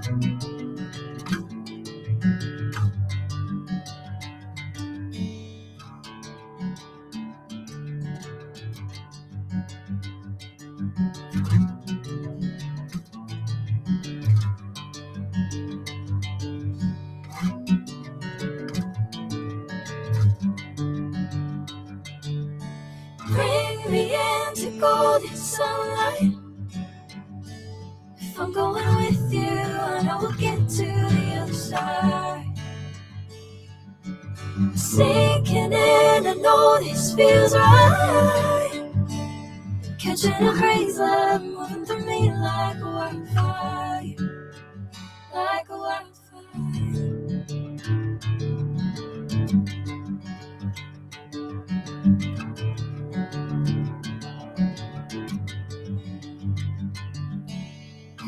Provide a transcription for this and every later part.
Bring me into golden sunlight. If I'm going with you, I know we'll get to the other side. I'm sinking in, I know this feels right. Catching a craze, love moving through me like a wildfire, like a wildfire.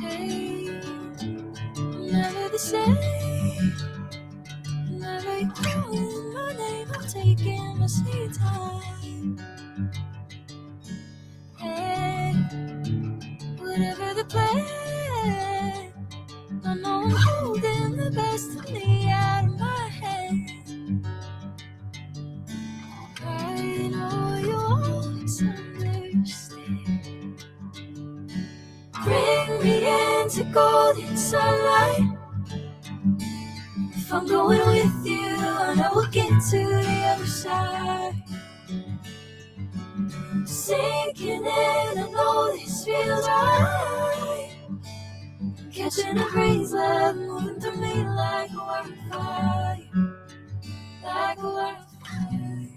Hey, I'm never the same. Whenever you're calling my name, I'm taking my sweet time. Hey, whatever the plan, I know I'm holding the best of me out of my hand. I know you always understand. Bring me into golden sunlight. If I'm going with you, I know we'll get to the other side. Sinking in, I know this feels right. Catching a breeze, love moving through me like a wildfire, like a wildfire.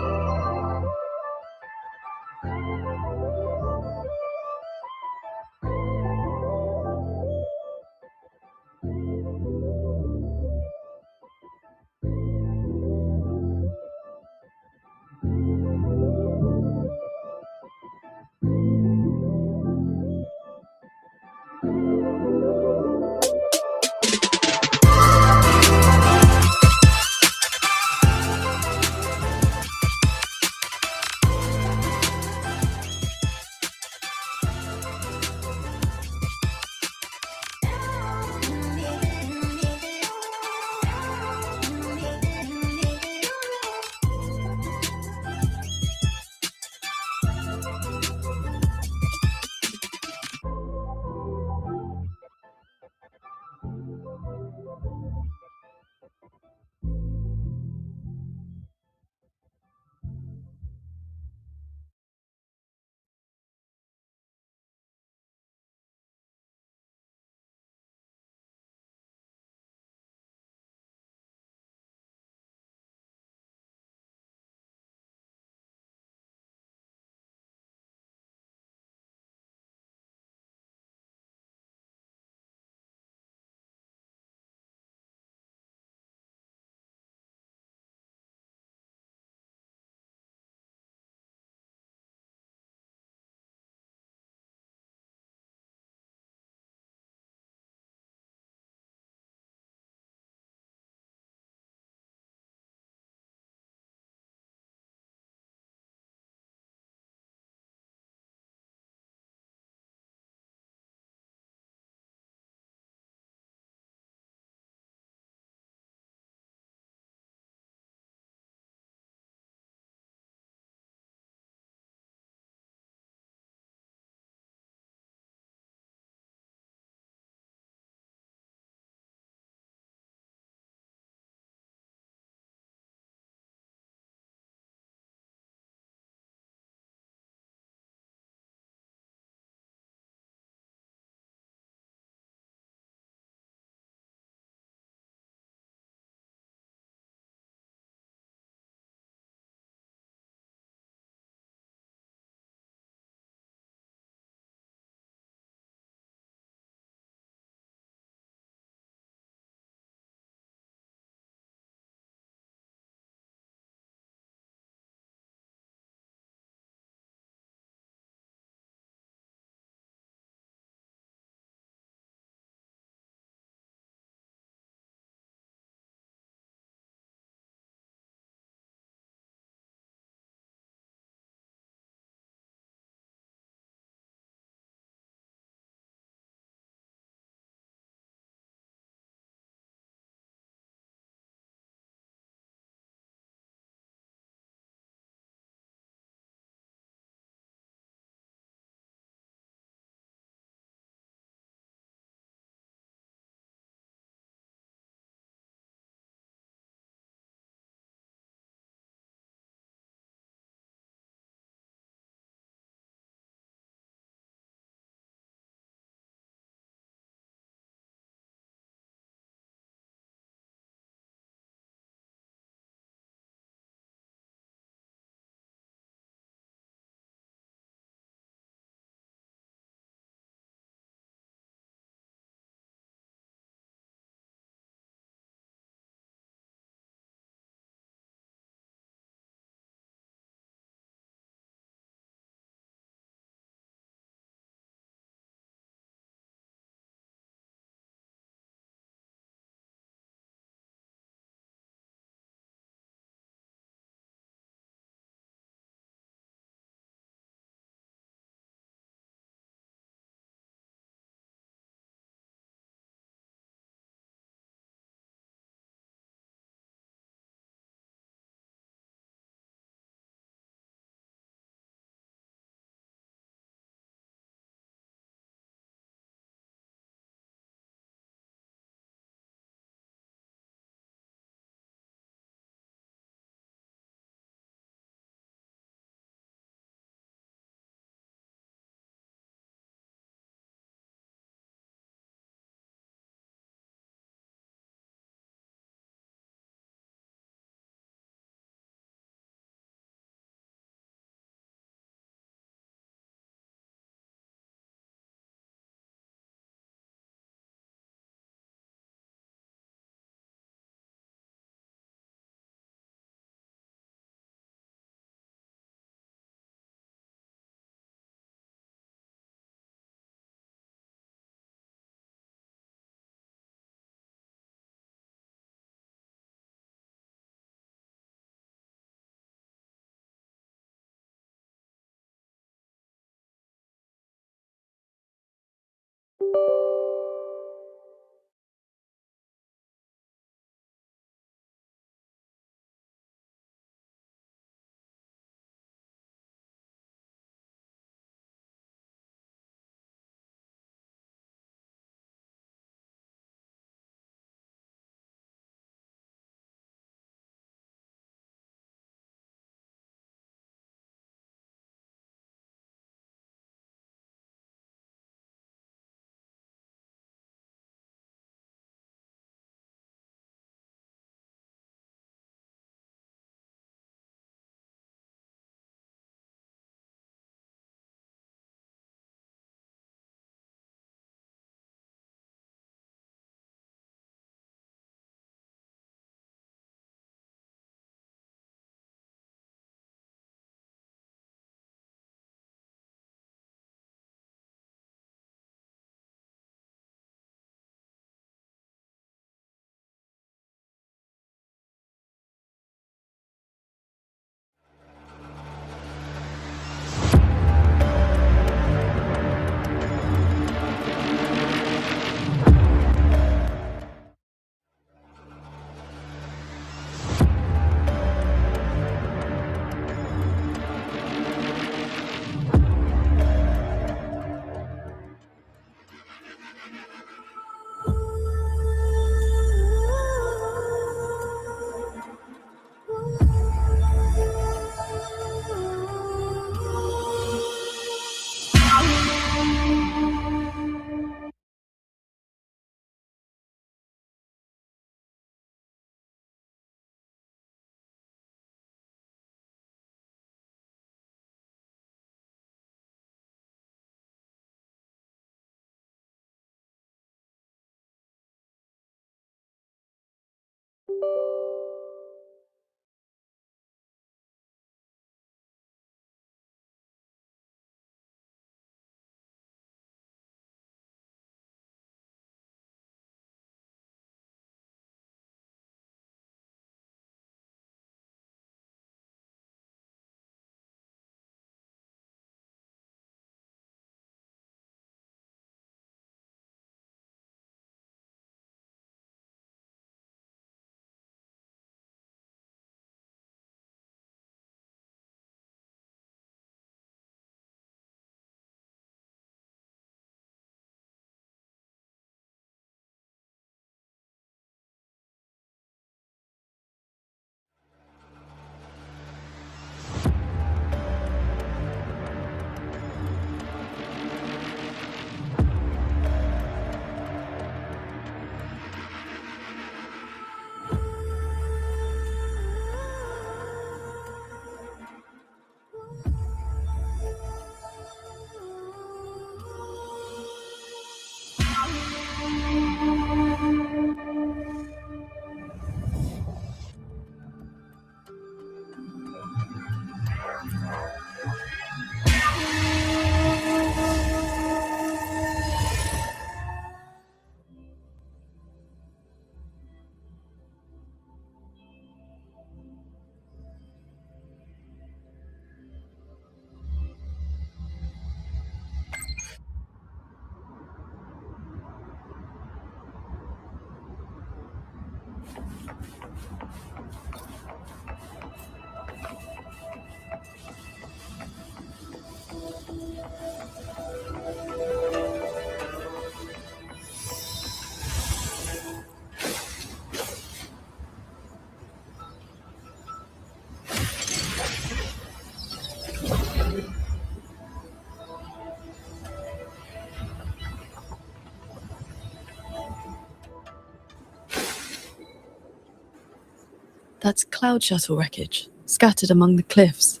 That's cloud shuttle wreckage, scattered among the cliffs.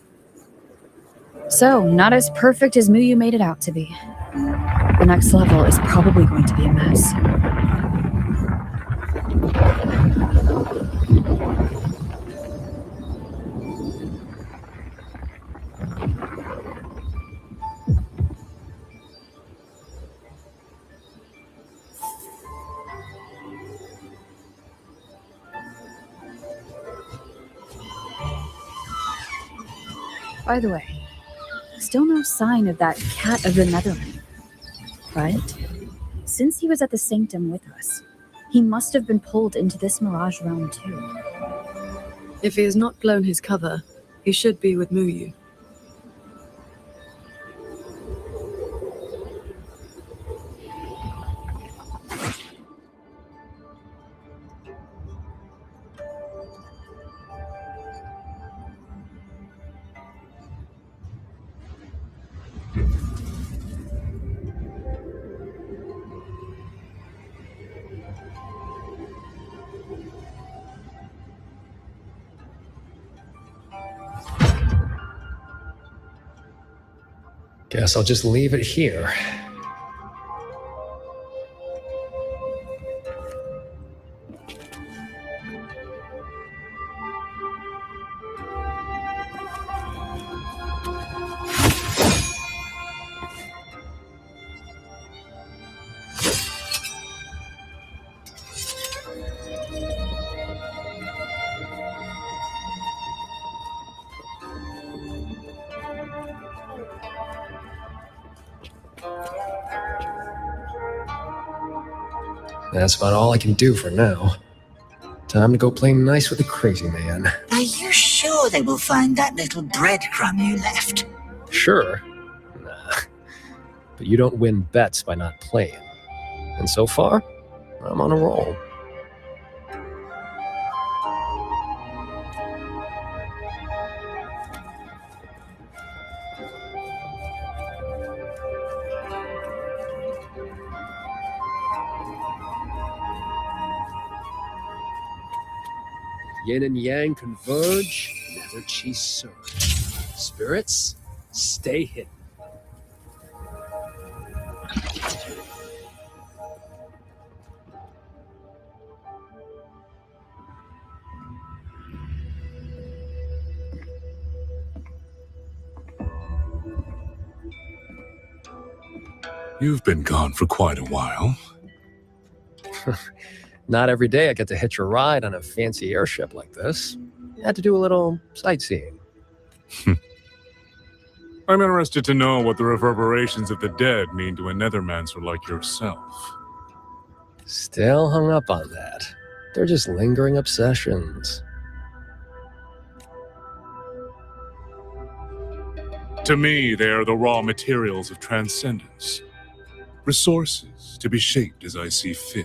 So, not as perfect as Muyu made it out to be. The next level is probably going to be a mess. By the way, still no sign of that cat of the Netherland. But since he was at the Sanctum with us, he must have been pulled into this Mirage realm too. If he has not blown his cover, he should be with Muyu. Guess I'll just leave it here. That's about all I can do for now. Time to go play nice with the crazy man. Are you sure they will find that little breadcrumb you left? Sure. Nah. But you don't win bets by not playing. And so far, I'm on a roll. Yin and yang converge, nether chi surge. Spirits, stay hidden. You've been gone for quite a while. Not every day I get to hitch a ride on a fancy airship like this. Had to do a little sightseeing. I'm interested to know what the reverberations of the dead mean to a nethermancer like yourself. Still hung up on that. They're just lingering obsessions. To me, they are the raw materials of transcendence. Resources to be shaped as I see fit.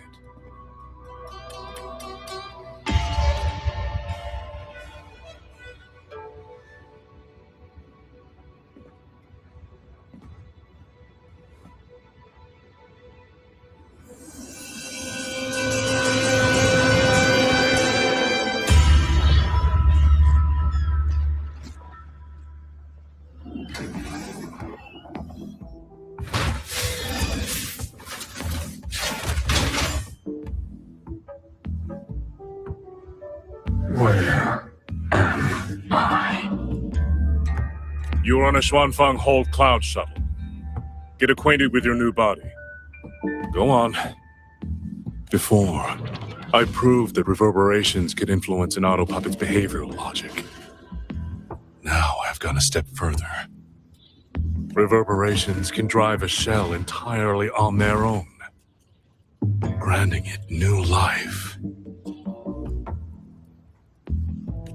Where am I? You're on a Xuanfang Hold Cloud shuttle. Get acquainted with your new body. Go on. Before, I proved that reverberations could influence an autopuppet's behavioral logic. Now I've gone a step further. Reverberations can drive a shell entirely on their own, granting it new life.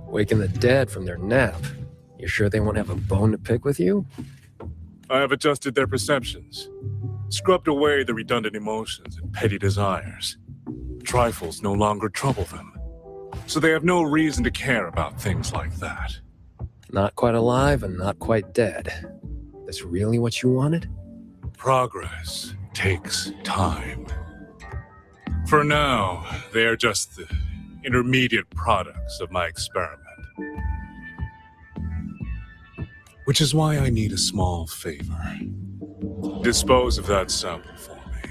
Waking the dead from their nap. You sure they won't have a bone to pick with you? I have adjusted their perceptions, scrubbed away the redundant emotions and petty desires. Trifles no longer trouble them, so they have no reason to care about things like that. Not quite alive and not quite dead. That's really what you wanted? Progress takes time. For now, they are just the intermediate products of my experiment. Which is why I need a small favor. Dispose of that sample for me.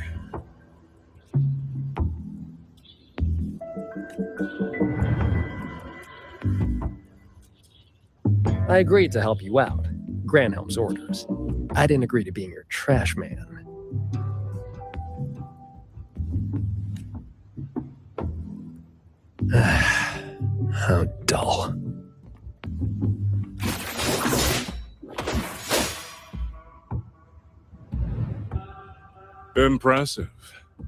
I agreed to help you out. Granhelm's orders. I didn't agree to being your trash man. How dull. Impressive.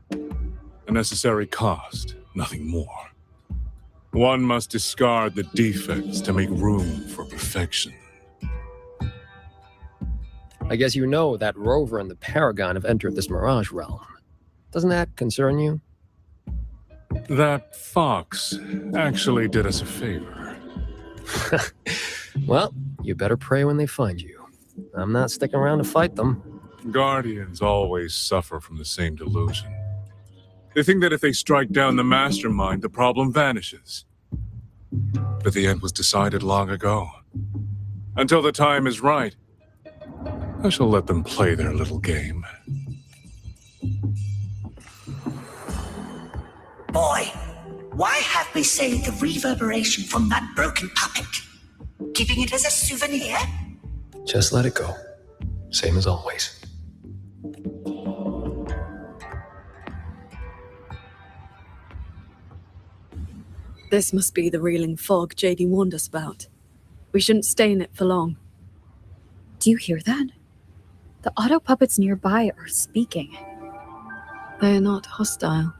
A necessary cost, nothing more. One must discard the defects to make room for perfection. I guess you know that Rover and the Paragon have entered this Mirage realm. Doesn't that concern you? That fox actually did us a favor. Well, you better pray when they find you. I'm not sticking around to fight them. Guardians always suffer from the same delusion. They think that if they strike down the mastermind, the problem vanishes. But the end was decided long ago. Until the time is right, I shall let them play their little game. Boy, why have we saved the reverberation from that broken puppet? Keeping it as a souvenir? Just let it go. Same as always. This must be the reeling fog JD warned us about. We shouldn't stay in it for long. Do you hear that? The auto puppets nearby are speaking. They are not hostile.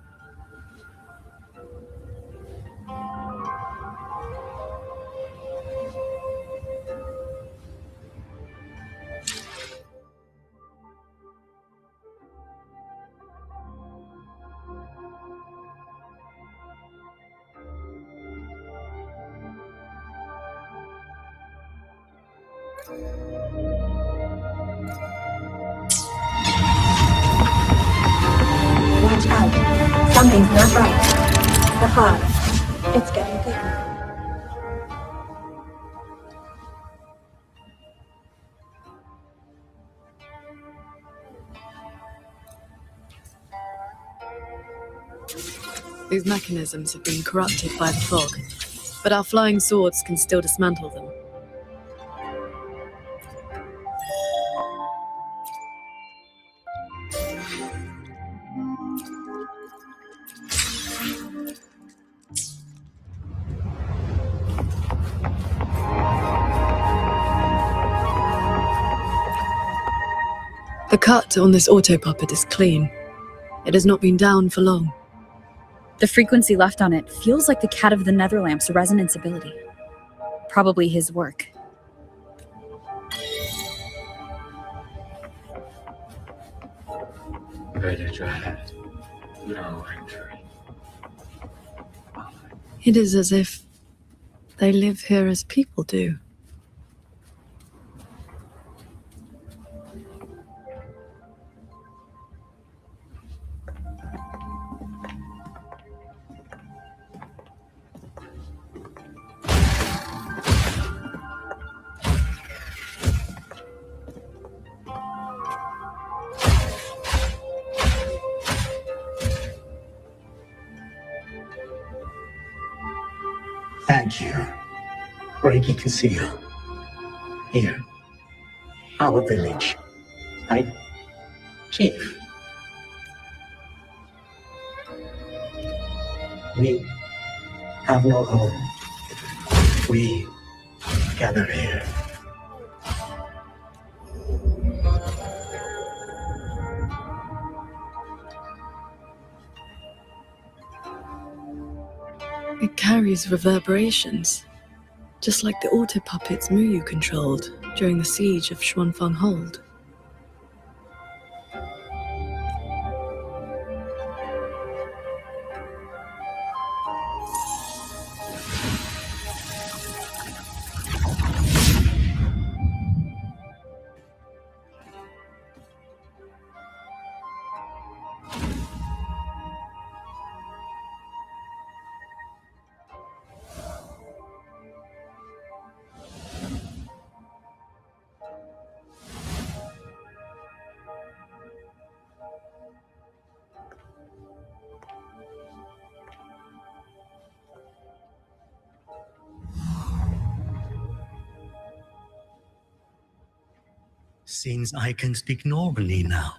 Watch out. Something's not right. The heart. It's getting thicker. These mechanisms have been corrupted by the fog, but our flying swords can still dismantle them. The cut on this auto-puppet is clean. It has not been down for long. The frequency left on it feels like the Cat of the Netherlamp's resonance ability. Probably his work. Village ahead. No entry. It is as if they live here as people do. Thank you. Breaking the seal. Here. Our village. Right? Chief. We have no home. We gather here. It carries reverberations, just like the auto-puppets Muyu controlled during the siege of Xuanfang Hold. Seems I can speak normally now.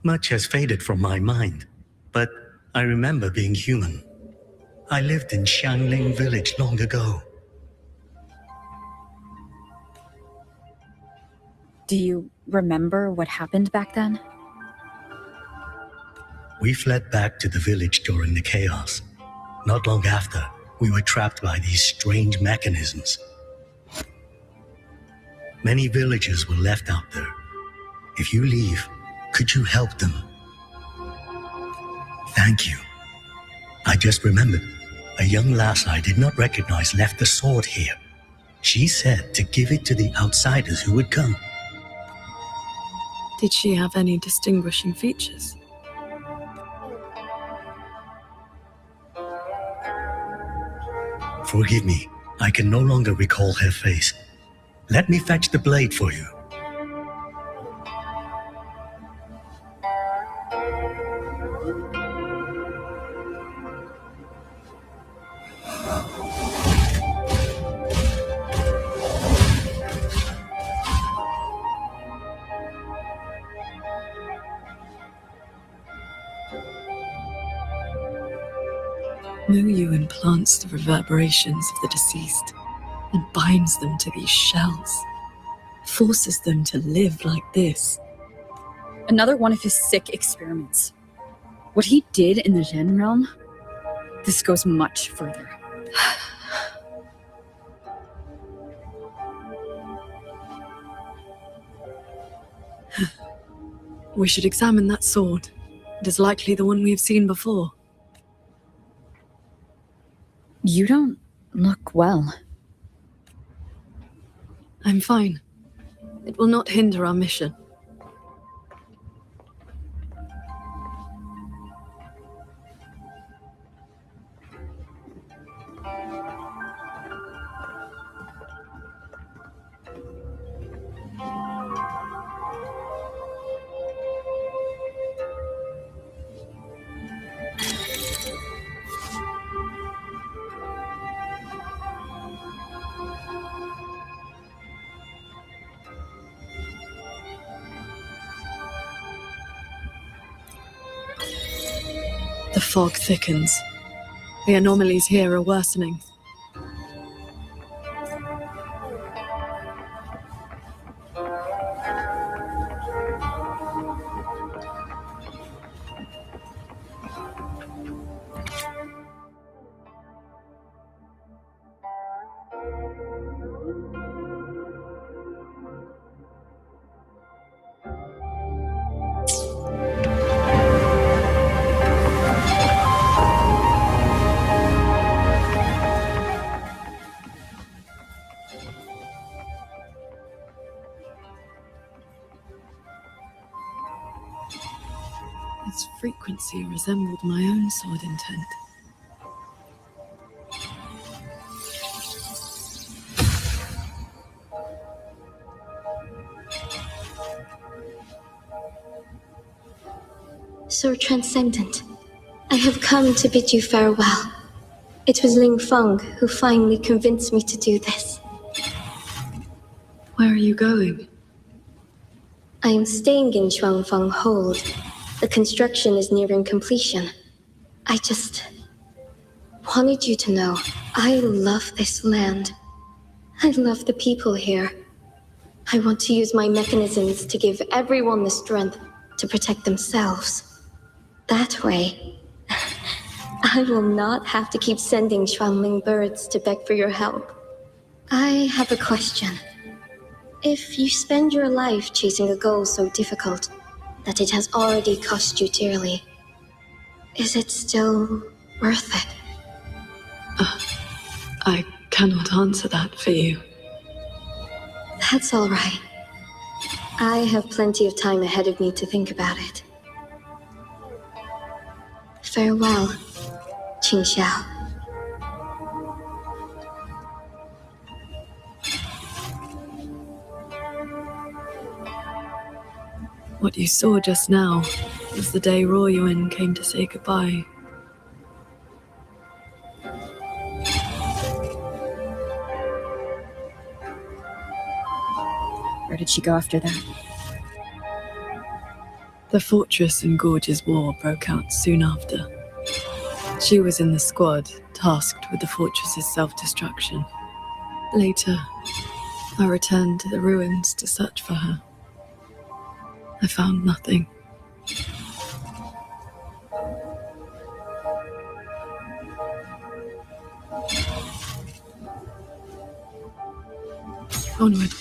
Much has faded from my mind, but I remember being human. I lived in Xiangling village long ago. Do you remember what happened back then? We fled back to the village during the chaos. Not long after, we were trapped by these strange mechanisms. Many villagers were left out there. If you leave, could you help them? Thank you. I just remembered, a young lass I did not recognize left the sword here. She said to give it to the outsiders who would come. Did she have any distinguishing features? Forgive me, I can no longer recall her face. Let me fetch the blade for you. Muyu implants the reverberations of the deceased and binds them to these shells, forces them to live like this. Another one of his sick experiments. What he did in the Zhen realm, this goes much further. We should examine that sword. It is likely the one we have seen before. You don't look well. I'm fine. It will not hinder our mission. The fog thickens. The anomalies here are worsening. Its frequency resembled my own sword intent. So transcendent, I have come to bid you farewell. It was Ling Feng who finally convinced me to do this. Where are you going? I am staying in Shuangfeng Hold. The construction is nearing completion. I just wanted you to know I love this land. I love the people here. I want to use my mechanisms to give everyone the strength to protect themselves. That way, I will not have to keep sending Xuanling birds to beg for your help. I have a question. If you spend your life chasing a goal so difficult that it has already cost you dearly, is it still worth it? I cannot answer that for you. That's all right. I have plenty of time ahead of me to think about it. Farewell, Qingxiao. What you saw just now was the day Royuan came to say goodbye. Where did she go after that? The Fortress and Gorges War broke out soon after. She was in the squad tasked with the fortress's self-destruction. Later, I returned to the ruins to search for her. I found nothing. Onward.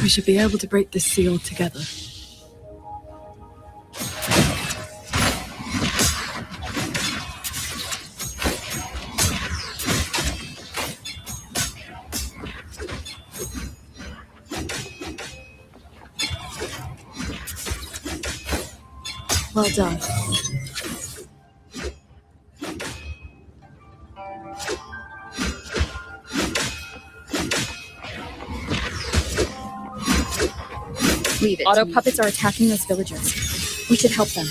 We should be able to break this seal together. Well done. Leave it. Auto puppets are attacking those villagers. We should help them.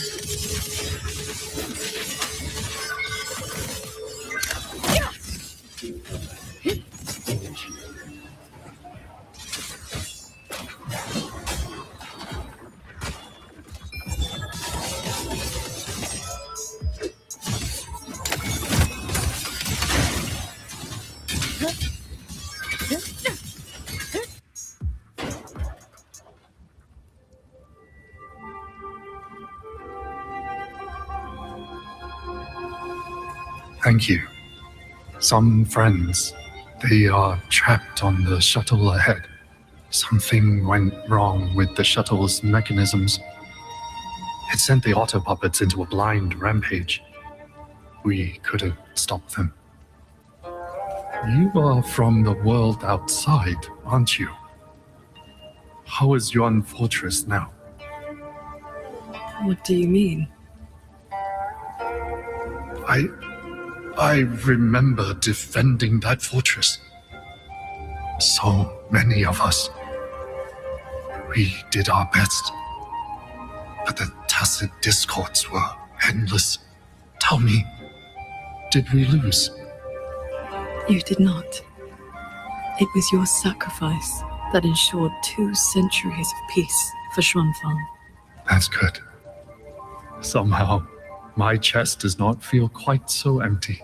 Thank you. Some friends, they are trapped on the shuttle ahead. Something went wrong with the shuttle's mechanisms. It sent the auto puppets into a blind rampage. We couldn't stop them. You are from the world outside, aren't you? How is Yuan Fortress now? What do you mean? I remember defending that fortress. So many of us. We did our best. But the tacit discords were endless. Tell me, did we lose? You did not. It was your sacrifice that ensured 2 centuries of peace for Xuanfang. That's good. Somehow, my chest does not feel quite so empty.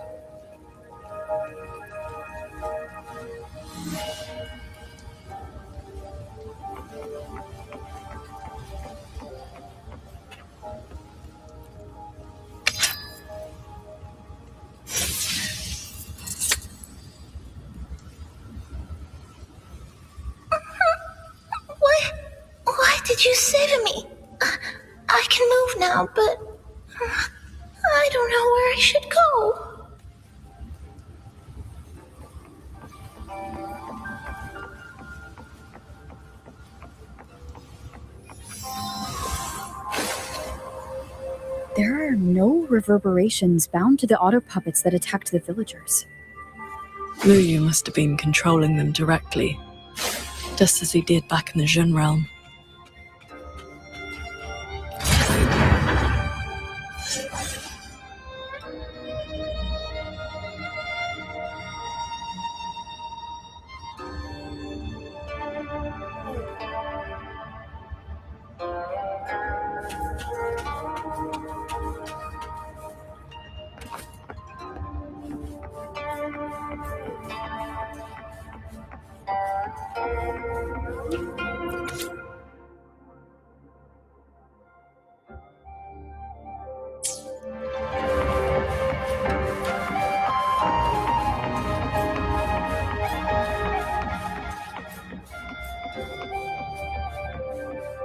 Why did you save me? I can move now, but I don't know where I should go. There are no reverberations bound to the auto puppets that attacked the villagers. Muyu must have been controlling them directly, just as he did back in the Jun realm.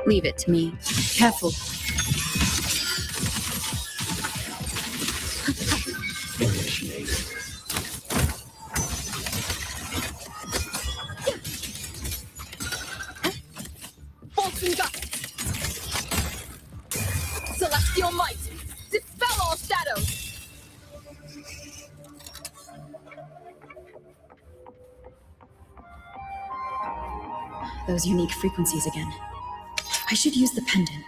Leave it to me. Careful. Bolts and guts! Celestial might! Dispel all shadows! Those unique frequencies again. I should use the pendant.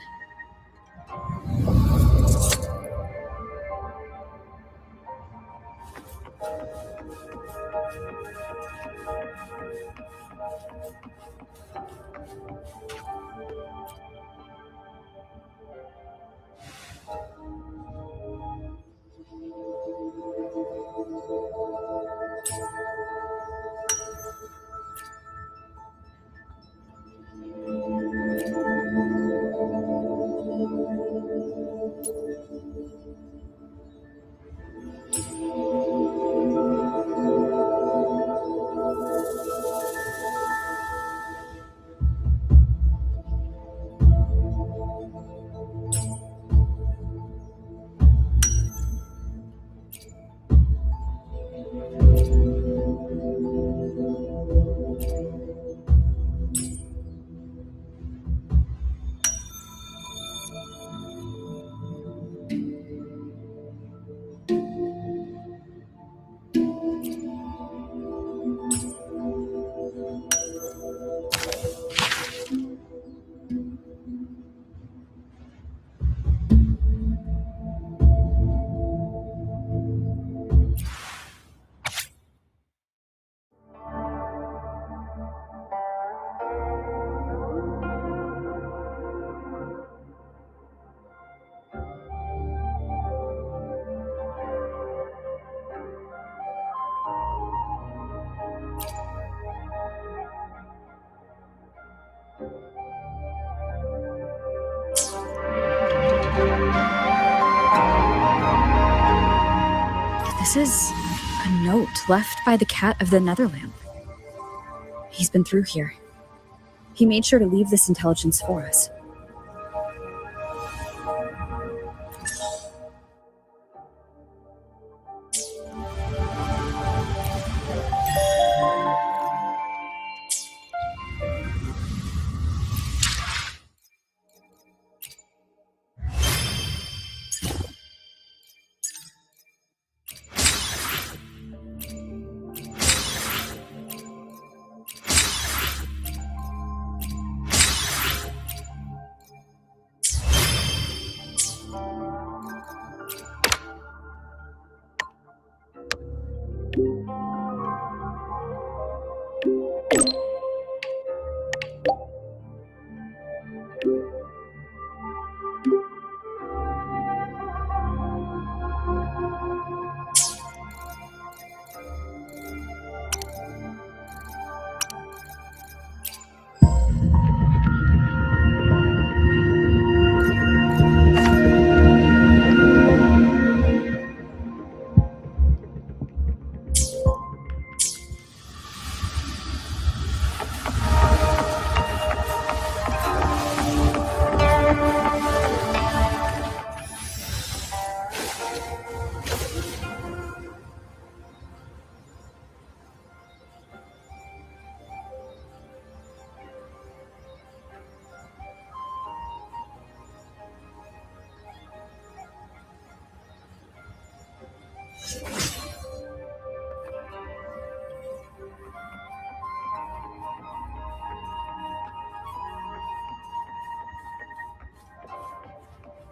This is a note left by the cat of the Netherland. He's been through here. He made sure to leave this intelligence for us.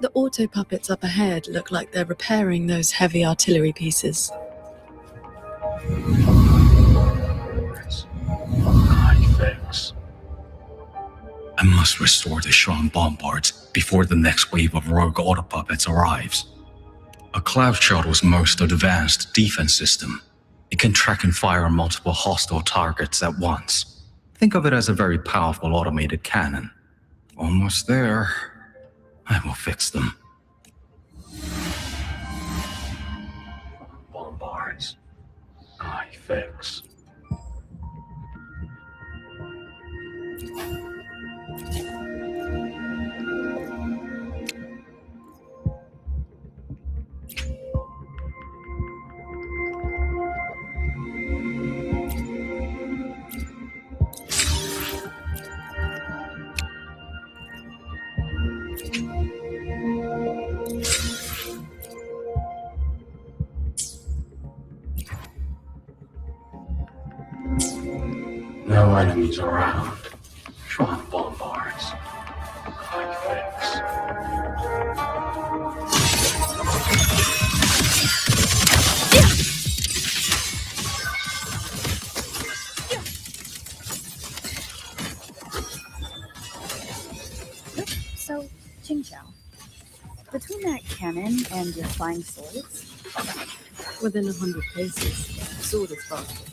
The auto puppets up ahead look like they're repairing those heavy artillery pieces. High fix. I must restore the Shrine bombards before the next wave of rogue auto puppets arrives. A cloud shuttle's most advanced defense system. It can track and fire multiple hostile targets at once. Think of it as a very powerful automated cannon. Almost there. I will fix them. Bombards. I fix. No enemies around. Shrine bombards. I fix. So, Qingqiao, between that cannon and your flying swords, Within 100 paces, sword is faster.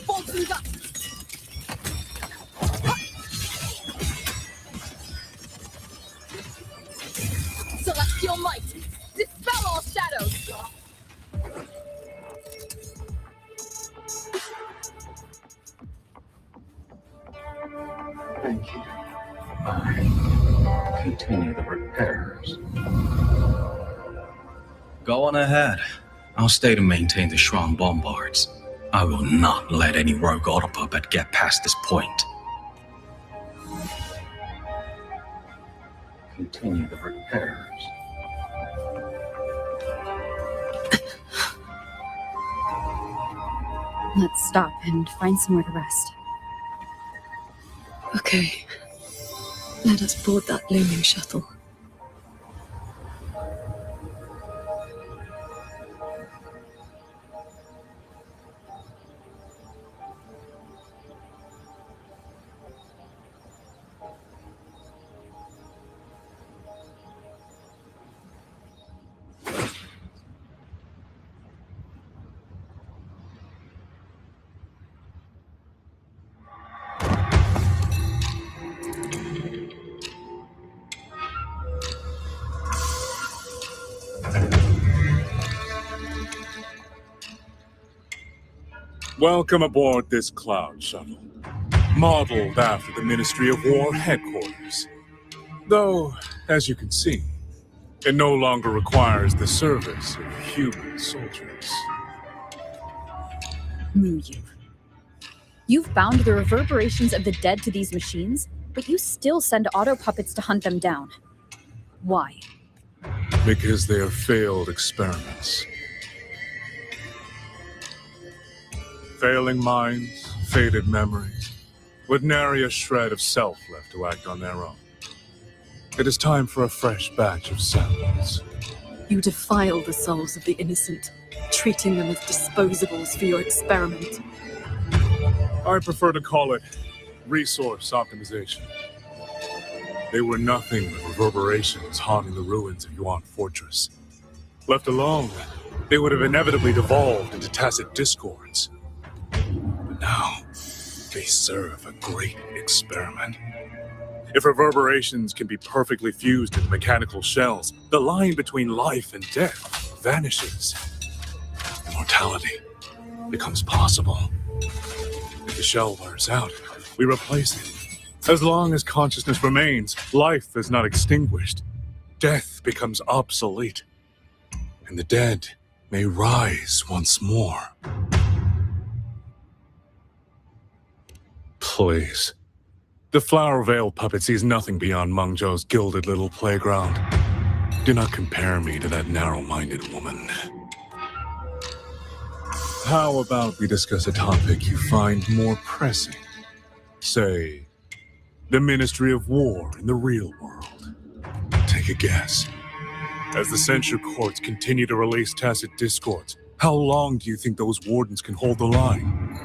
Bolts and guts. Celestial might. Dispel all shadows. Thank you. I continue the repairs. Go on ahead. I'll stay to maintain the Shrine bombards. I will not let any rogue auto puppet get past this point. Continue the repairs. let's stop and find somewhere to rest. Okay. Let us board that looming shuttle. Welcome aboard this cloud shuttle, modeled after the Ministry of War headquarters. Though, as you can see, it no longer requires the service of human soldiers. Mu Yu. You've bound the reverberations of the dead to these machines, but you still send auto puppets to hunt them down. Why? Because they are failed experiments. Failing minds, faded memories, with nary a shred of self left to act on their own. It is time for a fresh batch of samples. You defile the souls of the innocent, treating them as disposables for your experiment. I prefer to call it resource optimization. They were nothing but reverberations haunting the ruins of Yuan Fortress. Left alone, they would have inevitably devolved into tacit discords. But now, they serve a great experiment. If reverberations can be perfectly fused into mechanical shells, the line between life and death vanishes. Immortality becomes possible. If the shell wears out, we replace it, As long as consciousness remains, life is not extinguished. Death becomes obsolete, and the dead may rise once more. Please. The Flower Veil puppet sees nothing beyond Mengzhou's gilded little playground. Do not compare me to that narrow-minded woman. How about we discuss a topic you find more pressing? Say, the Ministry of War in the real world. Take a guess. As the censure courts continue to release tacit discords, how long do you think those wardens can hold the line?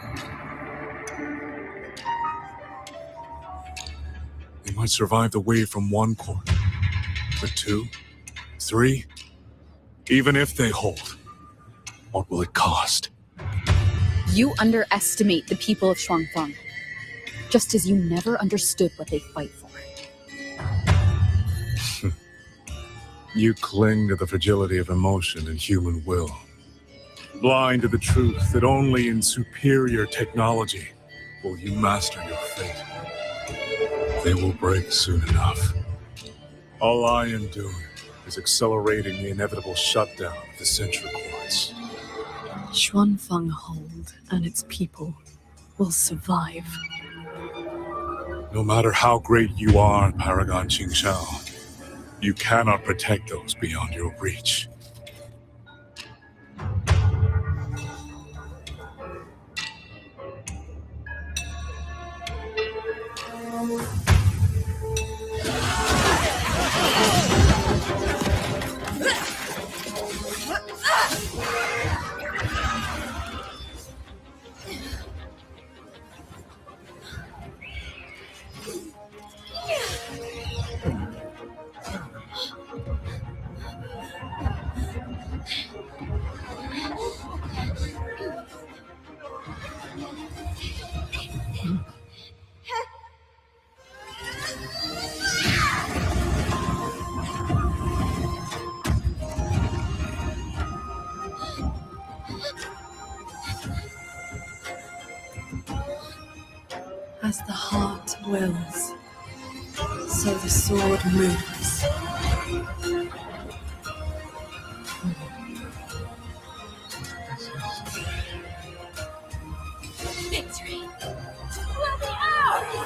They might survive the wave from one court, but 2, 3, even if they hold, what will it cost? You underestimate the people of Shuangfeng, just as you never understood what they fight for. You cling to the fragility of emotion and human will, blind to the truth that only in superior technology will you master your fate. They will break soon enough. All I am doing is accelerating the inevitable shutdown of the censure courts. Xuanfeng Hold and its people will survive. No matter how great you are, Paragon Qingxiao, you cannot protect those beyond your reach. As the heart wills, so the sword moves. Victory will be ours!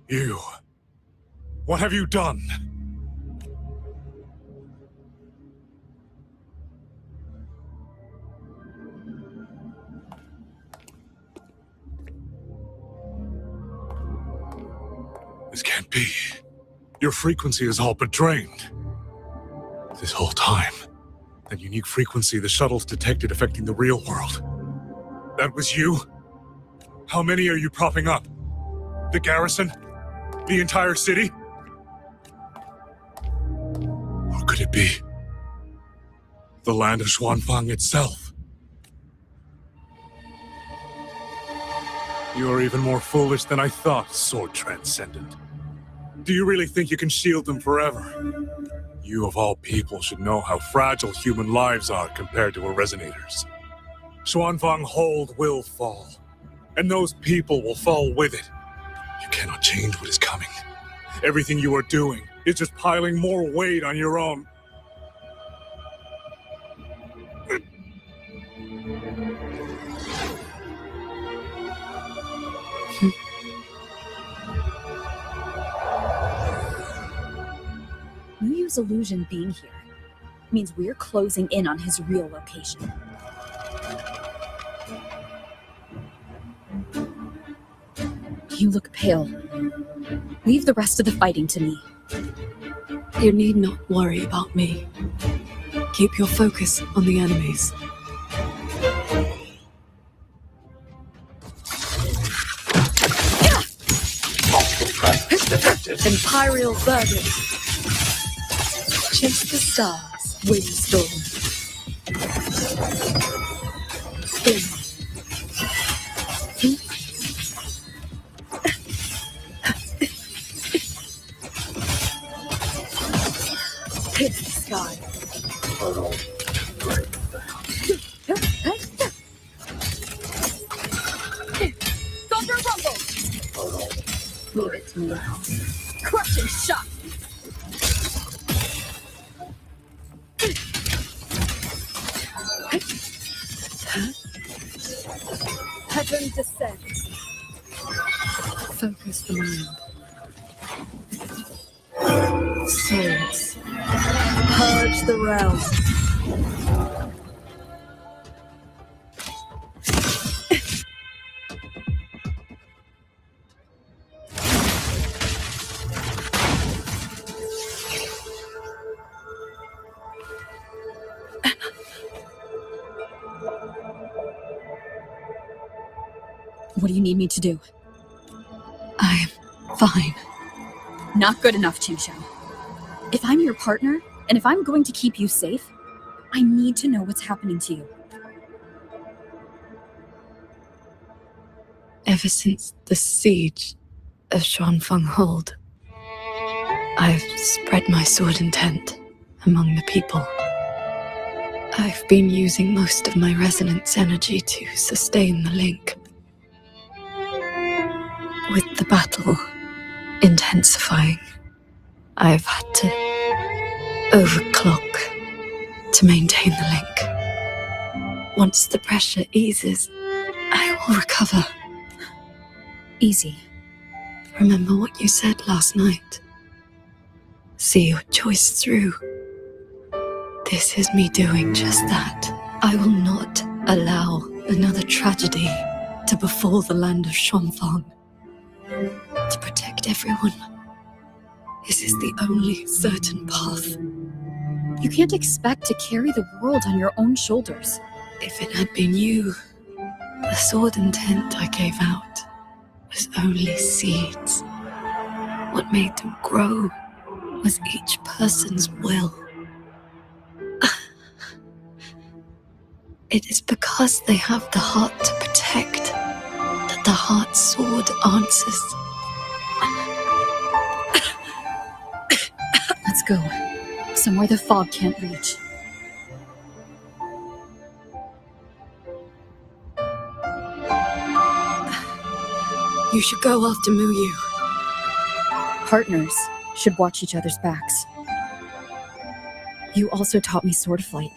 You. What have you done? This can't be. Your frequency is all but drained. This whole time, that unique frequency the shuttles detected affecting the real world. That was you? How many are you propping up? The garrison? The entire city? Or could it be the land of Xuanfang itself? You are even more foolish than I thought, Sword Transcendent. Do you really think you can shield them forever? You of all people should know how fragile human lives are compared to a resonator's. Xuanfang Hold will fall, and those people will fall with it. You cannot change what is coming. Everything you are doing is just piling more weight on your own. Yu Yu's illusion being here means we're closing in on his real location. You look pale. Leave the rest of the fighting to me. You need not worry about me. Keep your focus on the enemies. Imperial verdict. Chase the stars, windstorm. die. Thunder rumble! Leave it to me. Crushing shot! Heaven descends. Focus the mind. Souls. Purge the realm. What do you need me to do? I am fine. Not good enough, Qingxiao. If I'm your partner, and if I'm going to keep you safe, I need to know what's happening to you. Ever since the siege of Xuanfeng Hold, I've spread my sword intent among the people. I've been using most of my resonance energy to sustain the link. With the battle intensifying, I've had to overclock to maintain the link. Once the pressure eases, I will recover. Easy. Remember what you said last night. See your choice through. This is me doing just that. I will not allow another tragedy to befall the land of Xuanfeng. To protect everyone, this is the only certain path. You can't expect to carry the world on your own shoulders. If it had been you, the sword intent I gave out was only seeds. What made them grow was each person's will. It is because they have the heart to protect that the heart sword answers. Let's go. Somewhere the fog can't reach. You should go after Muyu. Partners should watch each other's backs. You also taught me sword flight,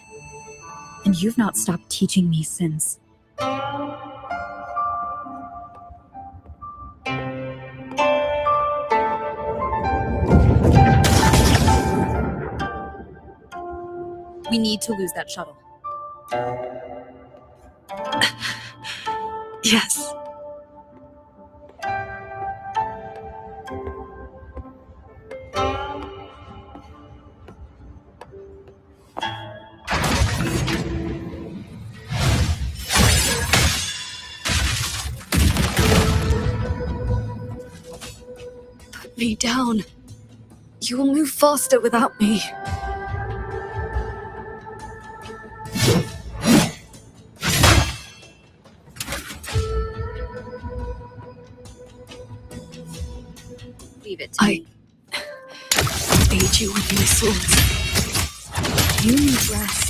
and you've not stopped teaching me since. We need to lose that shuttle. Yes. Put me down. You will move faster without me. Leave it to me. Aid you with my swords. You need rest.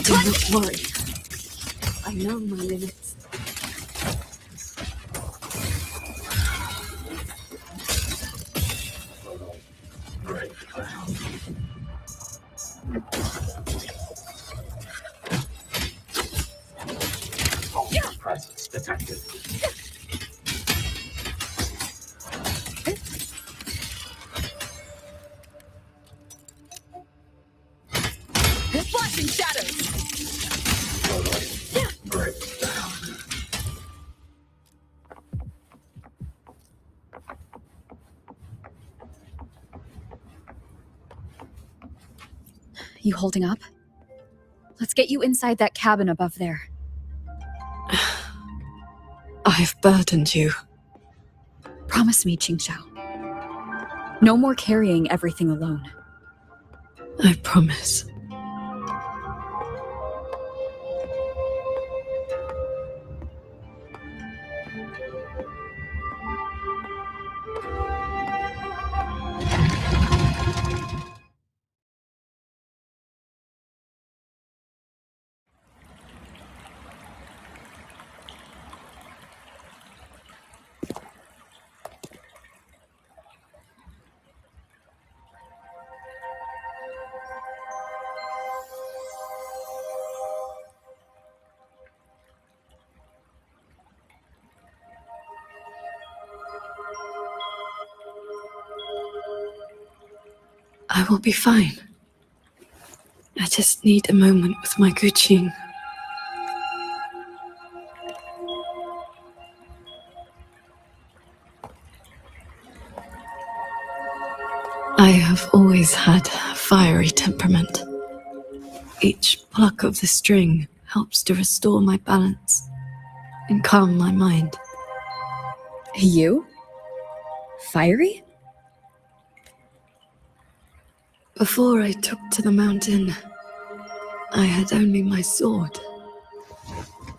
Do not worry. I know my limits. Presence detected. Flashing shadows! You holding up? Let's get you inside that cabin above there. I've burdened you. Promise me, Qingxiao. No more carrying everything alone. I promise. I will be fine. I just need a moment with my Guqin. I have always had a fiery temperament. Each pluck of the string helps to restore my balance and calm my mind. You? Fiery? Before I took to the mountain, I had only my sword.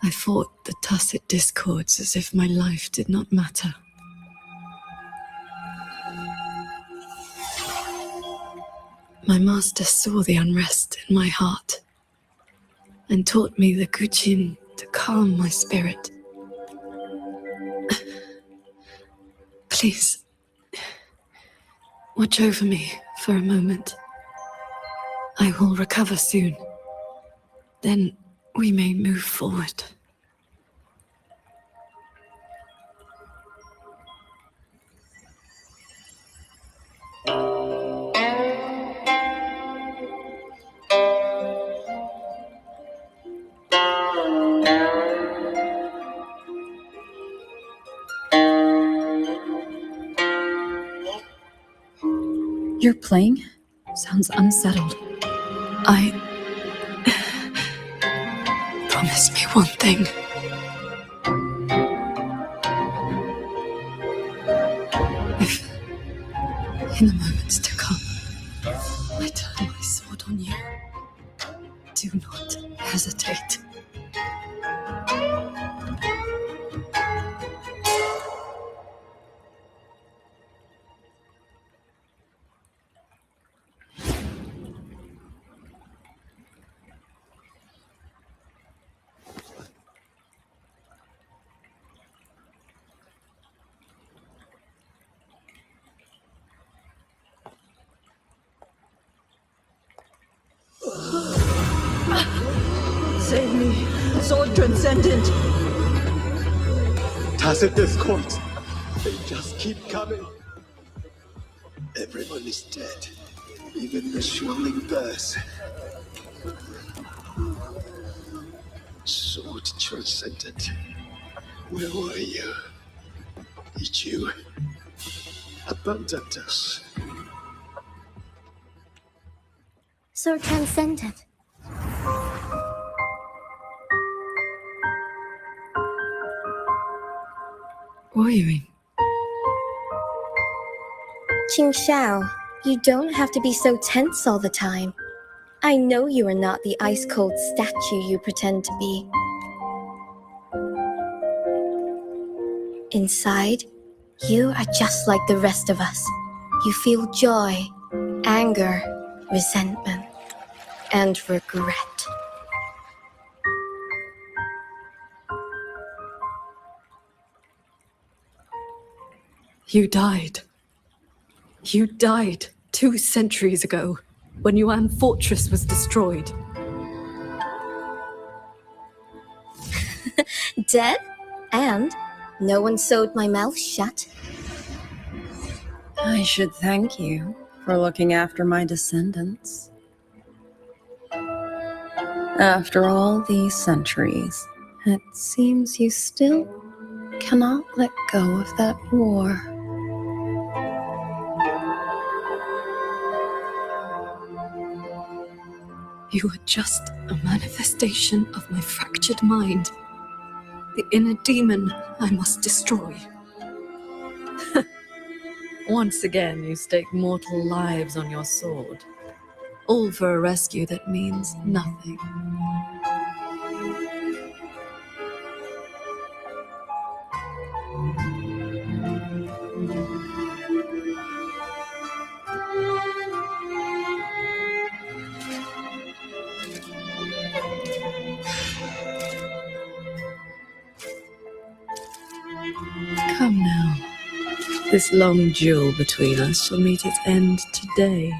I fought the tacit discords as if my life did not matter. My master saw the unrest in my heart and taught me the Guqin to calm my spirit. Please, watch over me for a moment. I will recover soon. Then we may move forward. You're playing? Sounds unsettled. Promise me one thing. If, in the moments to come, I turn my sword on you, do not hesitate. Save me, Sword Transcendent! Tacit discords. They just keep coming. Everyone is dead. Even the swirling bears. Sword Transcendent. Where were you? Did you abandon us? Sword Transcendent. Wuthering. Qing Xiao, you don't have to be so tense all the time. I know you are not the ice-cold statue you pretend to be. Inside, you are just like the rest of us. You feel joy, anger, resentment, and regret. You died. You died 2 centuries ago, when Yuan Fortress was destroyed. Dead? And no one sewed my mouth shut. I should thank you for looking after my descendants. After all these centuries, it seems you still cannot let go of that war. You are just a manifestation of my fractured mind. The inner demon I must destroy. Once again, you stake mortal lives on your sword. All for a rescue that means nothing. Come now. This long duel between us shall meet its end today.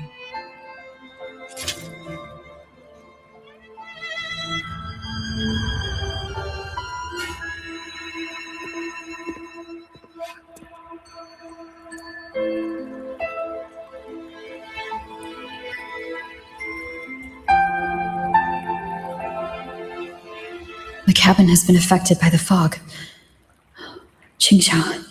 cabin has been affected by the fog. Qingxiao.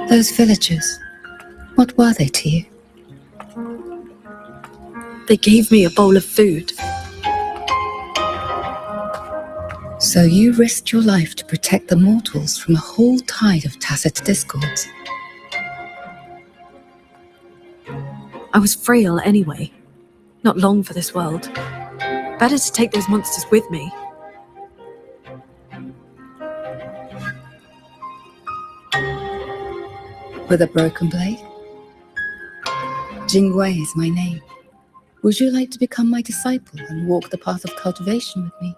Those villagers, what were they to you? They gave me a bowl of food. So you risked your life to protect the mortals from a whole tide of tacit discords. I was frail anyway. Not long for this world. Better to take those monsters with me. With a broken blade? Jingwei is my name. Would you like to become my disciple and walk the path of cultivation with me?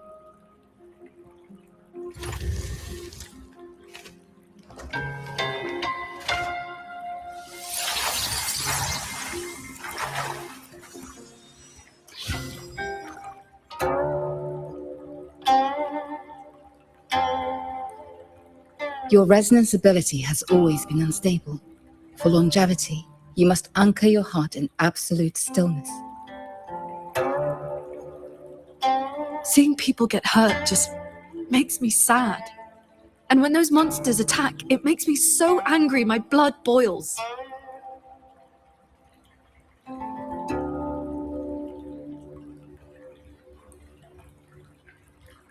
Your resonance ability has always been unstable. For longevity, you must anchor your heart in absolute stillness. Seeing people get hurt just makes me sad. And when those monsters attack, it makes me so angry my blood boils.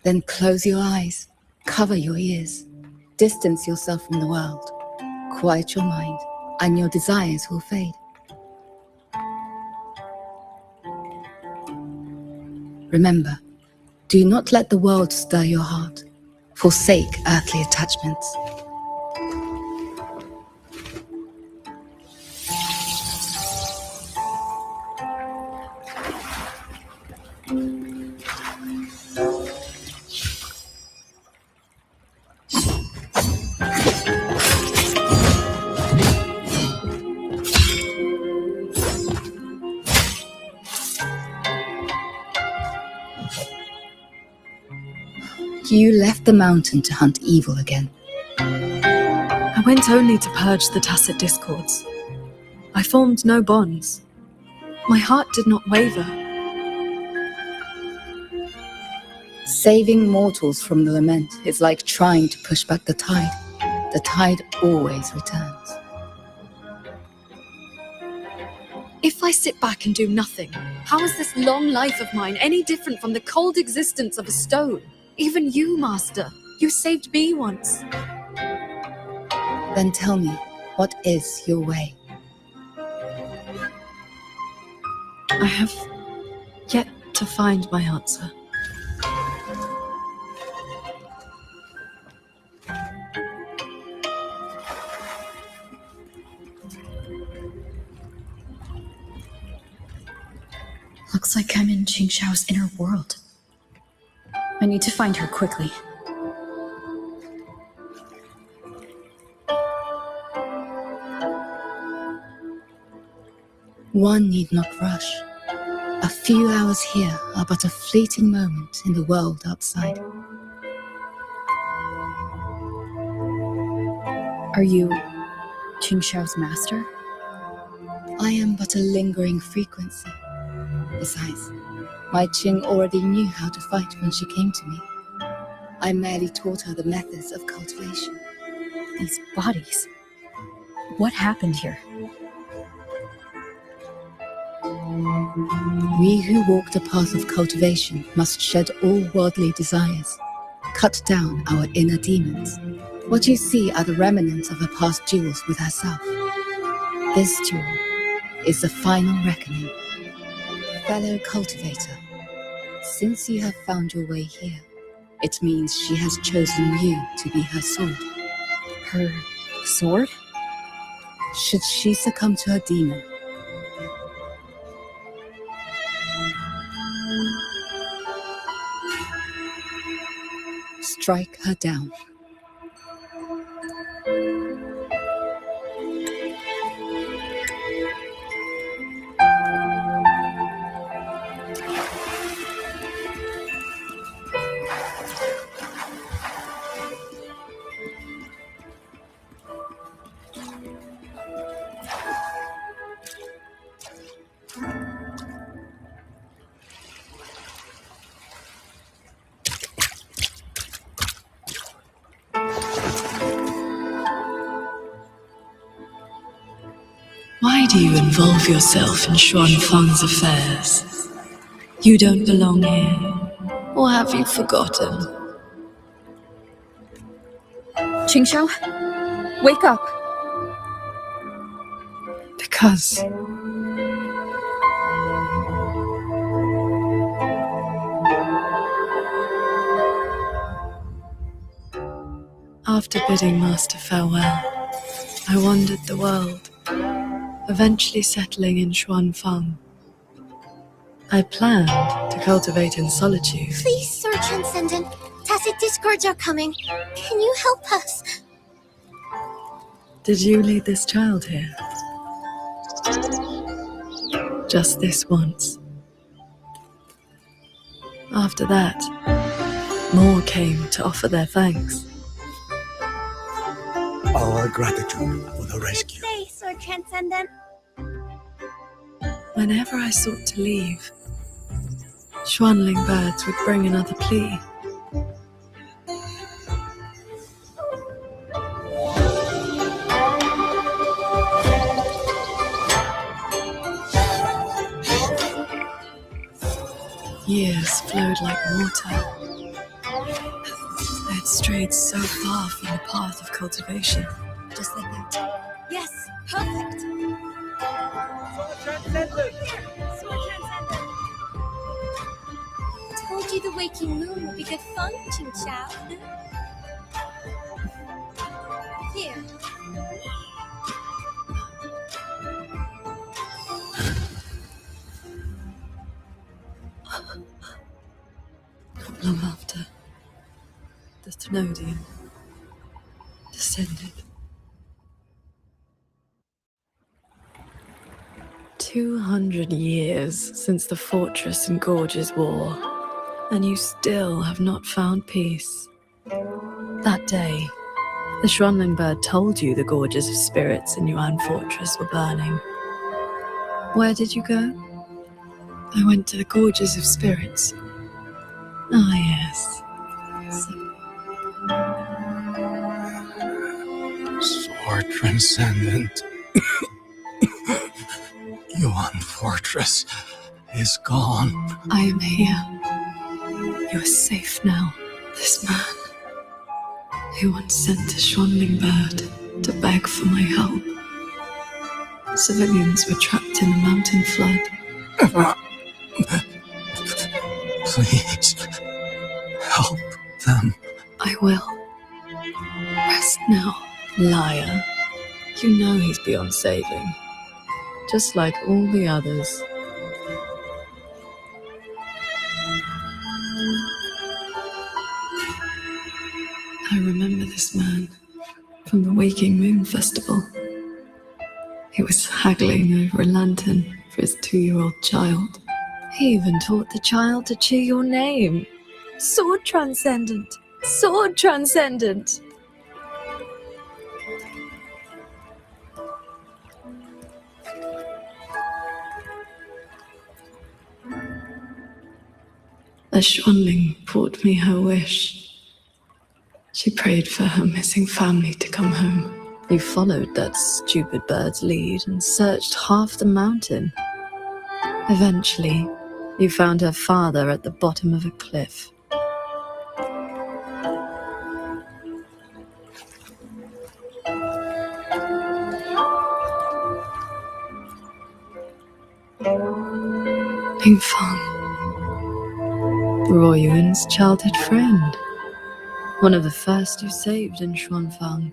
Then close your eyes, cover your ears, distance yourself from the world, quiet your mind, and your desires will fade. Remember, do not let the world stir your heart. Forsake earthly attachments. You left the mountain to hunt evil again. I went only to purge the tacit discords. I formed no bonds. My heart did not waver. Saving mortals from the lament is like trying to push back the tide. The tide always returns. If I sit back and do nothing, how is this long life of mine any different from the cold existence of a stone? Even you, Master, you saved me once. Then tell me, what is your way? I have yet to find my answer. Looks like I'm in Qingxiao's inner world. I need to find her quickly. One need not rush. A few hours here are but a fleeting moment in the world outside. Are you Qingxiao's master? I am but a lingering frequency. Besides, my Qing already knew how to fight when she came to me. I merely taught her the methods of cultivation. These bodies. What happened here? We who walk the path of cultivation must shed all worldly desires, cut down our inner demons. What you see are the remnants of her past duels with herself. This duel is the final reckoning. Fellow cultivator, since you have found your way here, it means she has chosen you to be her sword. Her sword? Should she succumb to her demon, strike her down. Why do you involve yourself in Xuanfang's affairs? You don't belong here, or have you forgotten? Qingxiao, wake up! Because after bidding Master farewell, I wandered the world, eventually settling in Xuanfang. I planned to cultivate in solitude. Please, Sir Transcendent. Tacit discords are coming. Can you help us? Did you lead this child here? Just this once. After that, more came to offer their thanks. Our gratitude for the rescue. Say, Sir Transcendent. Whenever I sought to leave, Xuanling birds would bring another plea. Years flowed like water. I had strayed so far from the path of cultivation. Just like that. Yes, perfect. Told you the waking moon would be good fun, Qingxiao. Here. Not long after, the Thenodian descended. 200 years since the Fortress and Gorges War. And you still have not found peace. That day, the Schwanling bird told you the gorges of spirits in Yuan Fortress were burning. Where did you go? I went to the gorges of spirits. Ah, yes. Sword Transcendent. Yuan Fortress is gone. I am here. You are safe now. This man, he once sent a Schwanling bird to beg for my help. Civilians were trapped in a mountain flood. Please, help them. I will. Rest now, liar. You know he's beyond saving, just like all the others. I remember this man from the Waking Moon Festival. He was haggling over a lantern for his 2-year-old child. He even taught the child to cheer your name. Sword Transcendent! Sword Transcendent! A Schwanling brought me her wish. She prayed for her missing family to come home. You followed that stupid bird's lead and searched half the mountain. Eventually, you found her father at the bottom of a cliff. Pingfang, Ruoyuan's childhood friend. One of the first you saved in Xuanfang.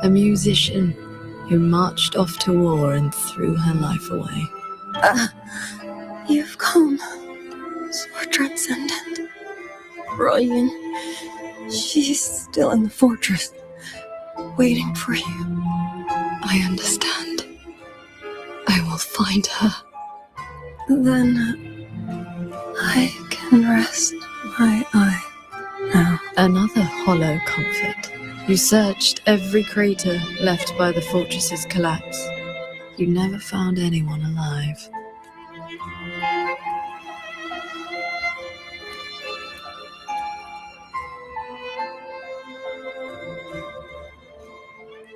A musician who marched off to war and threw her life away. You've come, Sword Transcendent. Ruoyuan, she's still in the fortress, waiting for you. I understand. I will find her. Then I can rest my eye now. Another hollow comfort. You searched every crater left by the fortress's collapse. You never found anyone alive.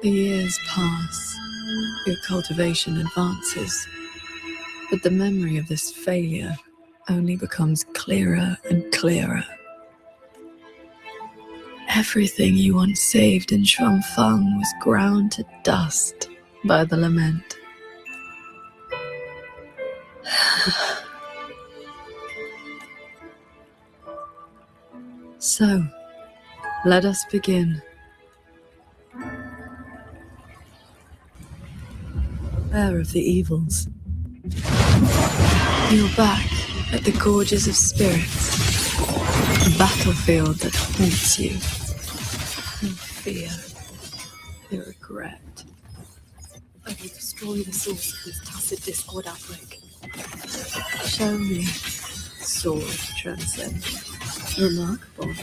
The years pass. Your cultivation advances. But the memory of this failure only becomes clearer and clearer. Everything you once saved in Xuanfang was ground to dust by the lament. So, let us begin. Beware of the evils. You're back at the Gorges of Spirits, a battlefield that haunts you. The fear, the regret. I will destroy the source of this tacit discord outbreak. Show me, Sword Transcendent. Remarkable.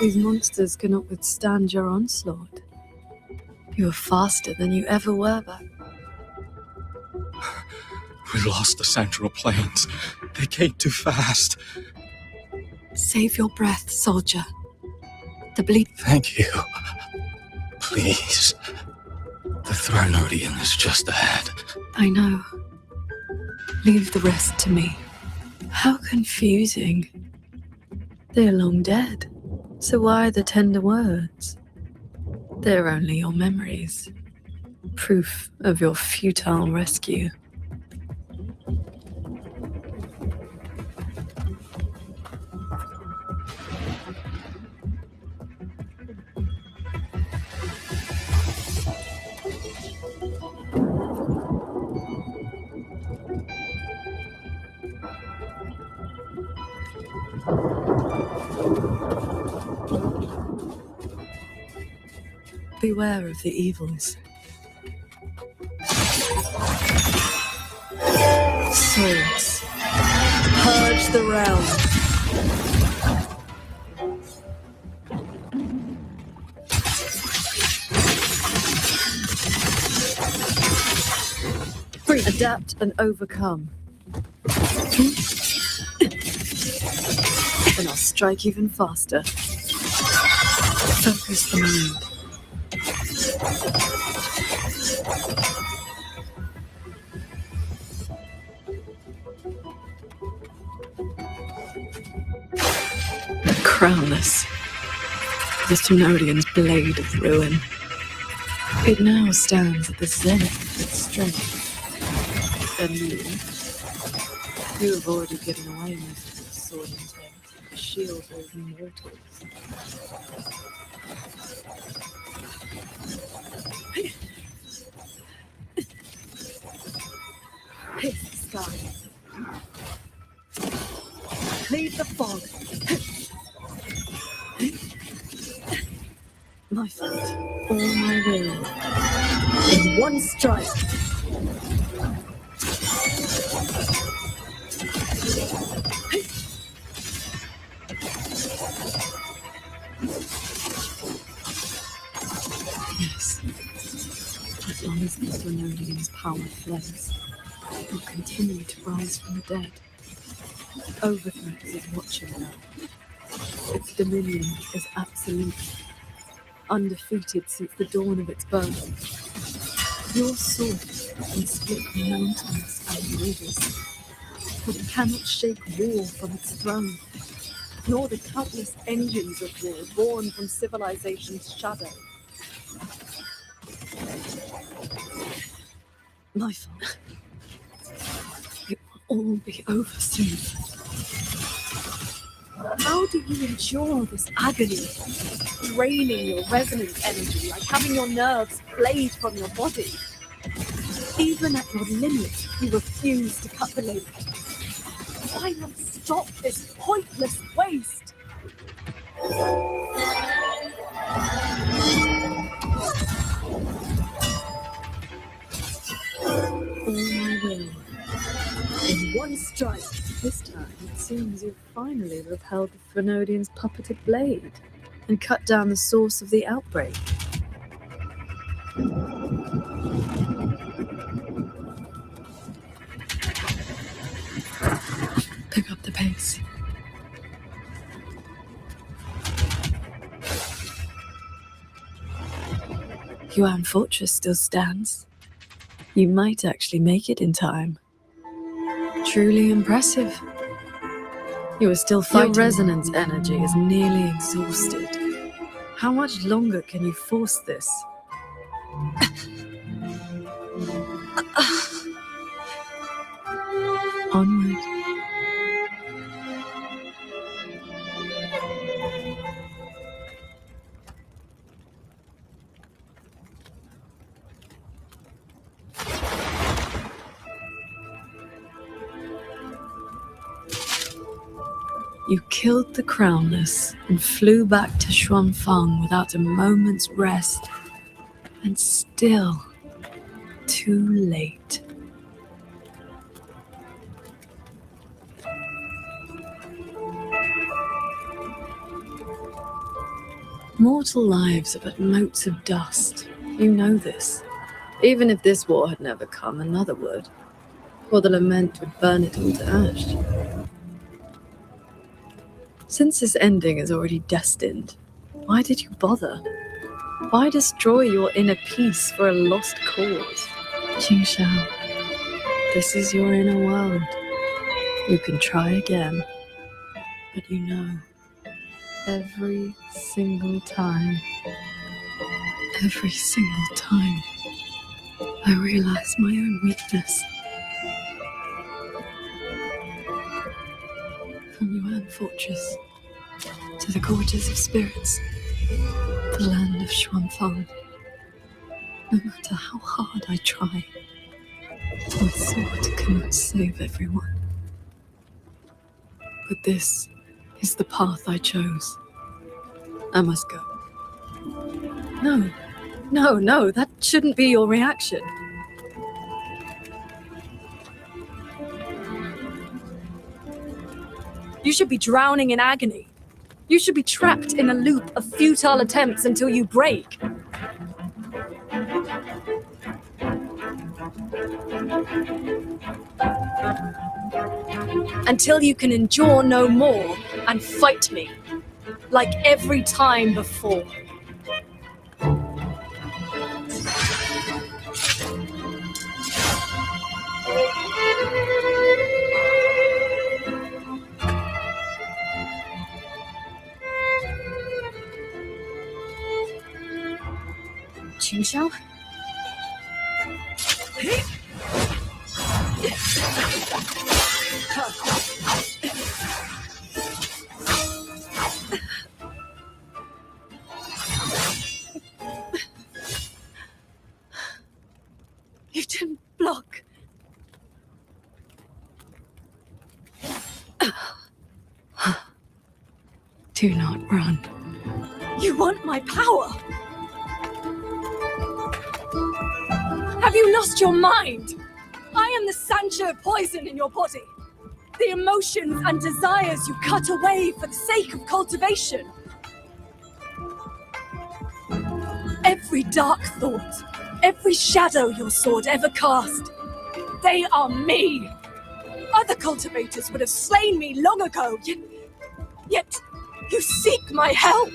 These monsters cannot withstand your onslaught. You are faster than you ever were back. We lost the Central Plains. They came too fast. Save your breath, soldier. The bleed. Thank you. Please. The Thronodian is just ahead. I know. Leave the rest to me. How confusing. They're long dead. So why the tender words? They're only your memories. Proof of your futile rescue. Beware of the evils. Swords. Purge reach the realm. Adapt and overcome. Then I'll strike even faster. Focus the mind. Crownless. The Stenodian's blade of ruin. It now stands at the zenith of its strength. And you have already given away most of your sword and tail, the shield of immortals. Hit the sky. Cleave the fog. My fight, all my will, in one strike. Yes. As long as the Stenodian's power flows, it will continue to rise from the dead. Overthreat is watching now. Its dominion is absolute, undefeated since the dawn of its birth. Your sword can split mountains and rivers, but it cannot shake war from its throne, nor the countless engines of war born from civilization's shadow. My fault. It will all be over soon. How do you endure this agony? Draining your resonance energy, like having your nerves flayed from your body. Even at your limit, you refuse to cut the link. Why not stop this pointless waste? All my will. In one strike. This time, it seems you've finally repelled the Stenodian's puppeted blade and cut down the source of the outbreak. Pick up the pace. Yuan Fortress still stands. You might actually make it in time. Truly impressive. You are still fighting. Your resonance energy is nearly exhausted. How much longer can you force this? Onward. You killed the Crownless and flew back to Xuanfang without a moment's rest. And still, too late. Mortal lives are but motes of dust. You know this. Even if this war had never come, another would. Or the lament would burn it all to ash. Since this ending is already destined, why did you bother? Why destroy your inner peace for a lost cause? Qingshao, this is your inner world. You can try again. But you know, every single time, I realize my own weakness. From Yuan Fortress to the Gorges of Spirits, the land of Xuanfang. No matter how hard I try, my sword cannot save everyone. But this is the path I chose. I must go. No, that shouldn't be your reaction. You should be drowning in agony. You should be trapped in a loop of futile attempts until you break. Until you can endure no more and fight me, like every time before. Qingxiao? You didn't block. Do not run. You want my power? Have you lost your mind? I am the Sancho poison in your body. The emotions and desires you cut away for the sake of cultivation. Every dark thought, every shadow your sword ever cast, they are me. Other cultivators would have slain me long ago, yet you seek my help.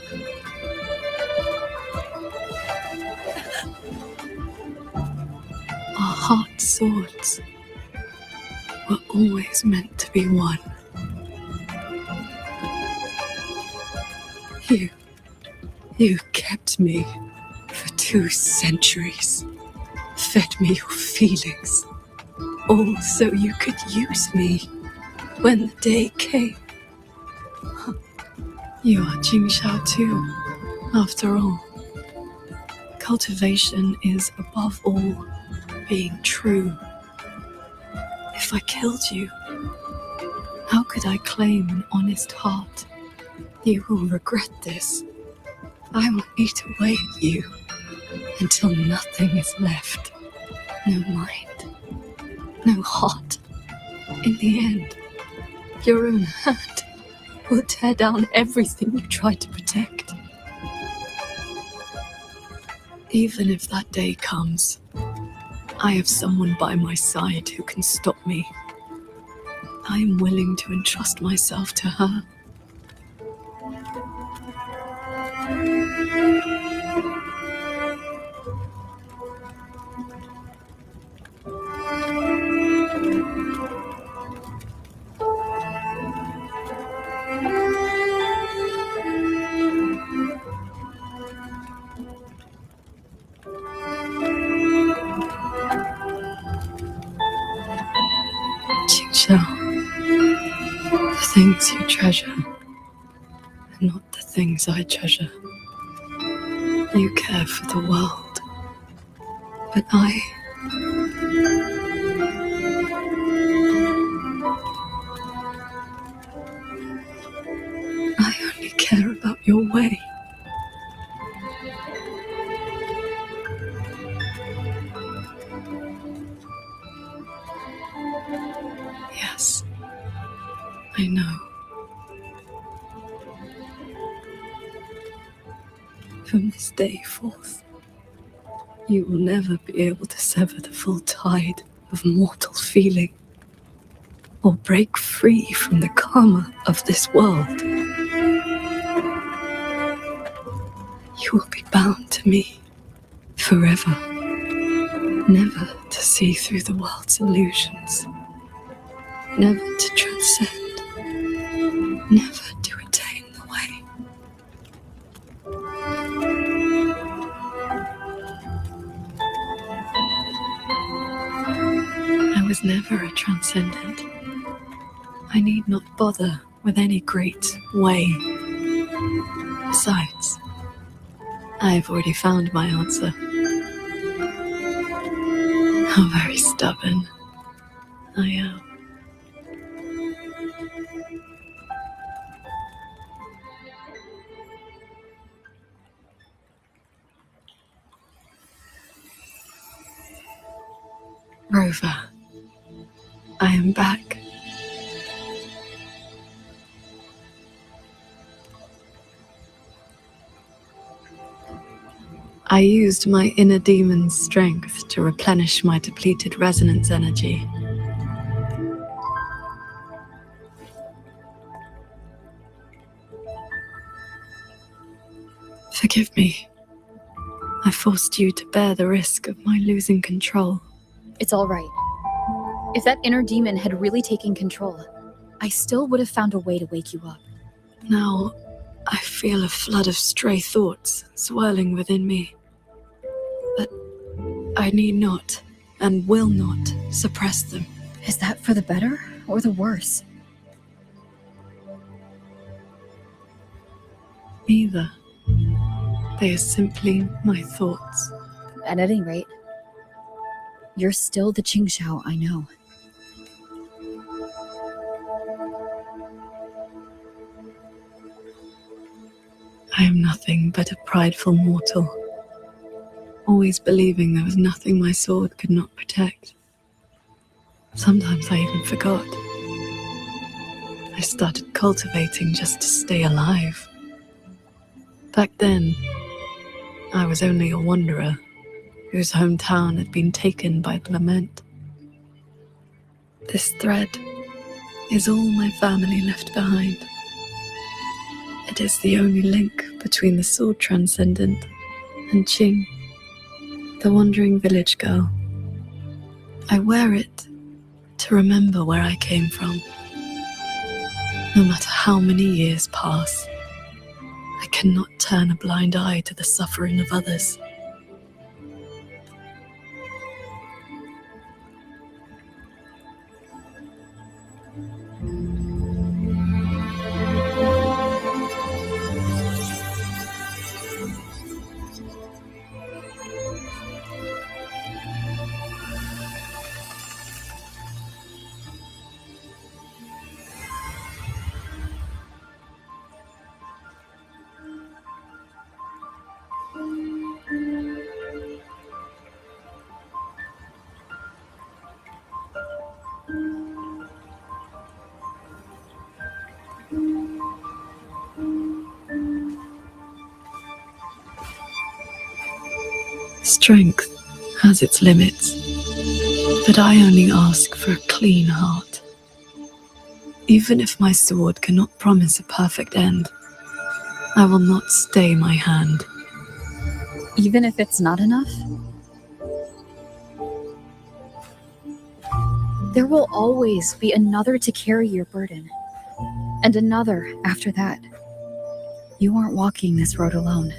Our heart swords were always meant to be one. You kept me for 2 centuries, fed me your feelings, all so you could use me when the day came. You are Qingxiao too, after all. Cultivation is, above all, being true. If I killed you, how could I claim an honest heart? You will regret this. I will eat away at you until nothing is left. No mind, no heart. In the end, your own hand will tear down everything you tried to protect. Even if that day comes, I have someone by my side who can stop me. I am willing to entrust myself to her. Qingxiao, the things you treasure are not the things I treasure. You care for the world, but I only care about your way. Yes, I know. From this day forth, you will never be able to sever the full tide of mortal feeling, or break free from the karma of this world. You will be bound to me forever, never to see through the world's illusions, never to transcend, never to attain the way. I was never a transcendent. I need not bother with any great way. Besides, I have already found my answer. How very stubborn I am. Rover, I am back. I used my inner demon's strength to replenish my depleted resonance energy. Forgive me. I forced you to bear the risk of my losing control. It's all right. If that inner demon had really taken control, I still would have found a way to wake you up. Now, I feel a flood of stray thoughts swirling within me. But I need not, and will not, suppress them. Is that for the better or the worse? Neither. They are simply my thoughts. At any rate, you're still the Qingxiao I know. I am nothing but a prideful mortal, always believing there was nothing my sword could not protect. Sometimes I even forgot. I started cultivating just to stay alive. Back then, I was only a wanderer whose hometown had been taken by the lament. This thread is all my family left behind. It is the only link between the sword transcendent and Qing, the wandering village girl. I wear it to remember where I came from. No matter how many years pass, I cannot turn a blind eye to the suffering of others. Strength has its limits, but I only ask for a clean heart. Even if my sword cannot promise a perfect end, I will not stay my hand. Even if it's not enough? There will always be another to carry your burden, and another after that. You aren't walking this road alone.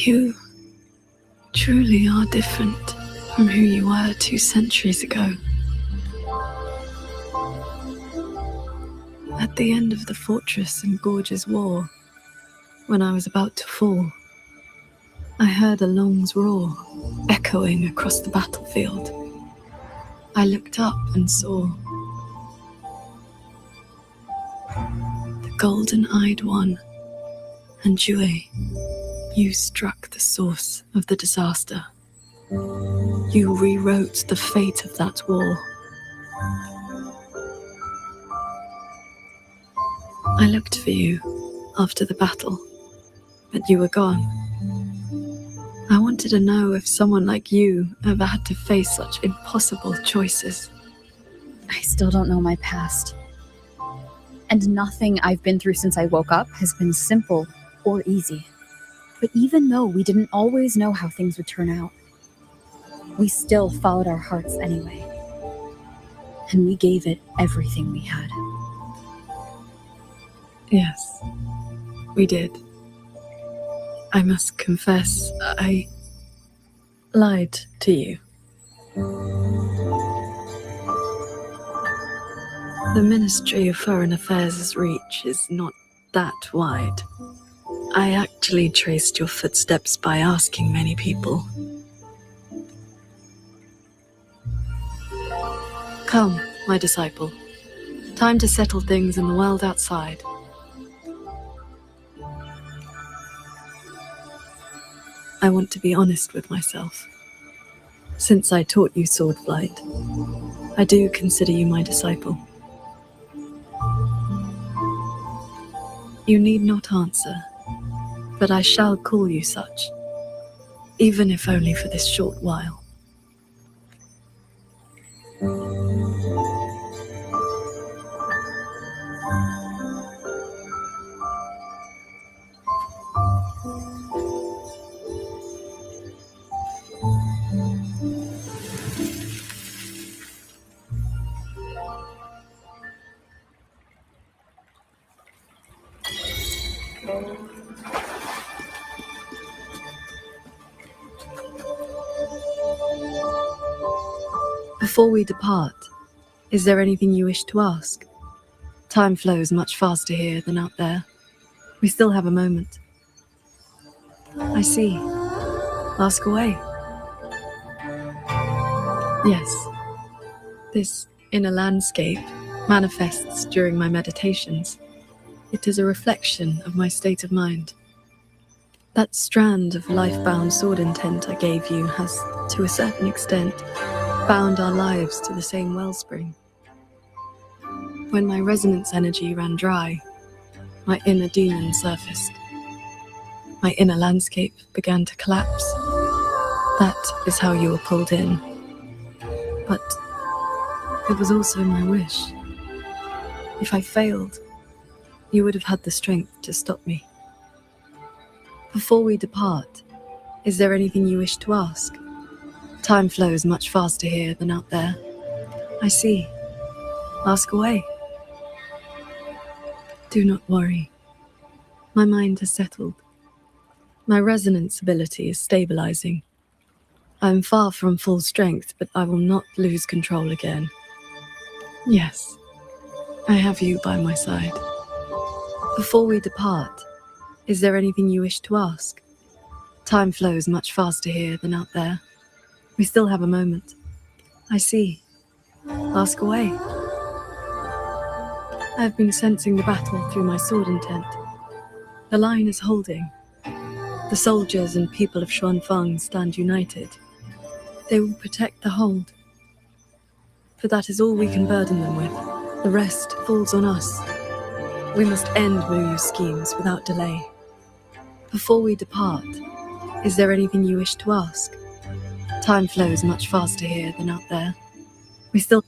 You truly are different from who you were 2 centuries ago. At the end of the Fortress and Gorge's War, when I was about to fall, I heard a long's roar echoing across the battlefield. I looked up and saw the golden-eyed one, and Jue, you struck the source of the disaster. You rewrote the fate of that war. I looked for you after the battle, but you were gone. I wanted to know if someone like you ever had to face such impossible choices. I still don't know my past. And nothing I've been through since I woke up has been simple or easy. But even though we didn't always know how things would turn out, we still followed our hearts anyway. And we gave it everything we had. Yes, we did. I must confess, I lied to you. The Ministry of Foreign Affairs' reach is not that wide. I actually traced your footsteps by asking many people. Come, my disciple. Time to settle things in the world outside. I want to be honest with myself. Since I taught you sword flight, I do consider you my disciple. You need not answer, but I shall call you such, even if only for this short while. Before we depart, is there anything you wish to ask? Time flows much faster here than out there. We still have a moment. I see. Ask away. Yes. This inner landscape manifests during my meditations. It is a reflection of my state of mind. That strand of life-bound sword intent I gave you has, to a certain extent, bound our lives to the same wellspring. When my resonance energy ran dry, my inner demon surfaced. My inner landscape began to collapse. That is how you were pulled in. But it was also my wish. If I failed, you would have had the strength to stop me. Before we depart, is there anything you wish to ask? Time flows much faster here than out there. I see. Ask away. Do not worry. My mind has settled. My resonance ability is stabilizing. I am far from full strength, but I will not lose control again. Yes, I have you by my side. Before we depart, is there anything you wish to ask? Time flows much faster here than out there. We still have a moment. I see. Ask away. I have been sensing the battle through my sword intent. The line is holding. The soldiers and people of Xuanfang stand united. They will protect the hold. For that is all we can burden them with. The rest falls on us. We must end Muyu's schemes without delay. Before we depart, is there anything you wish to ask? Time flows much faster here than out there. We still...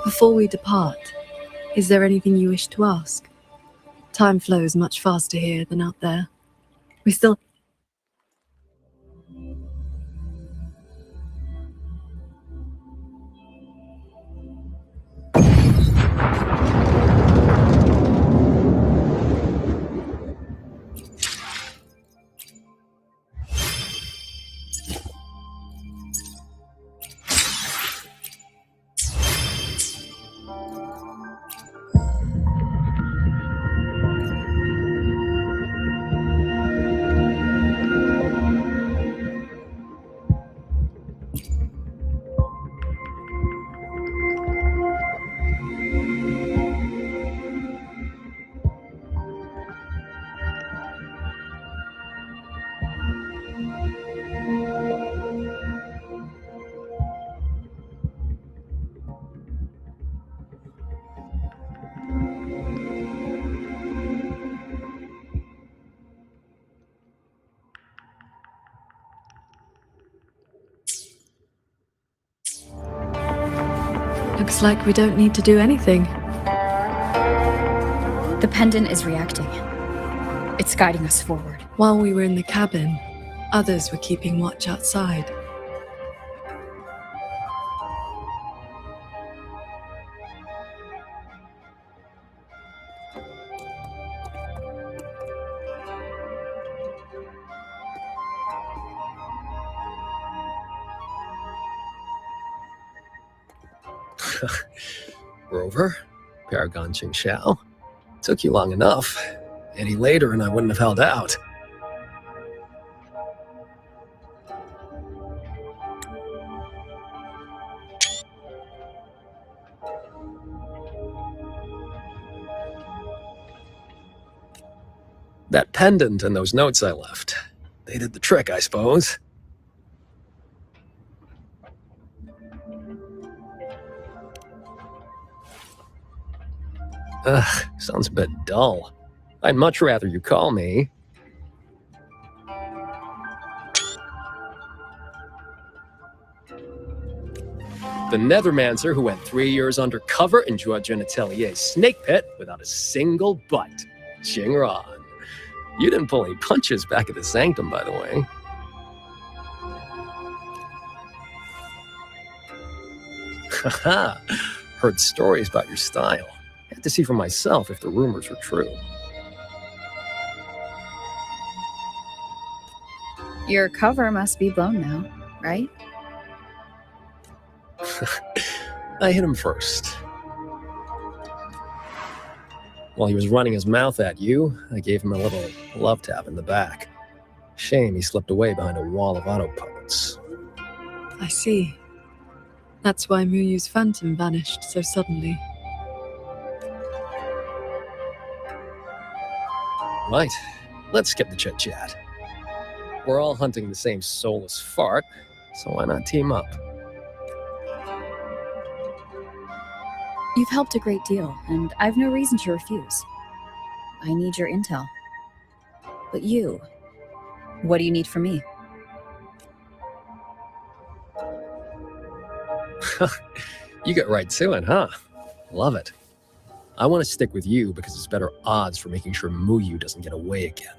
Before we depart, is there anything you wish to ask? Time flows much faster here than out there. We still... Looks like we don't need to do anything. The pendant is reacting. It's guiding us forward. While we were in the cabin, others were keeping watch outside. Rover? Paragon Qingxiao. Took you long enough. Any later and I wouldn't have held out. That pendant and those notes I left. They did the trick, I suppose. Ugh, sounds a bit dull. I'd much rather you call me. The Nethermancer who went 3 years undercover in Jua Genitelier's snake pit without a single bite. Xingran. You didn't pull any punches back at the Sanctum, by the way. Haha. Heard stories about your style. Had to see for myself if the rumors were true. Your cover must be blown now, right? I hit him first. While he was running his mouth at you, I gave him a little love tap in the back. Shame he slipped away behind a wall of auto puppets. I see. That's why Muyu's phantom vanished so suddenly. Right. Let's skip the chit-chat. We're all hunting the same soulless fart, so why not team up? You've helped a great deal, and I've no reason to refuse. I need your intel. But you, what do you need from me? You get right to it, huh? Love it. I want to stick with you because it's better odds for making sure Muyu doesn't get away again.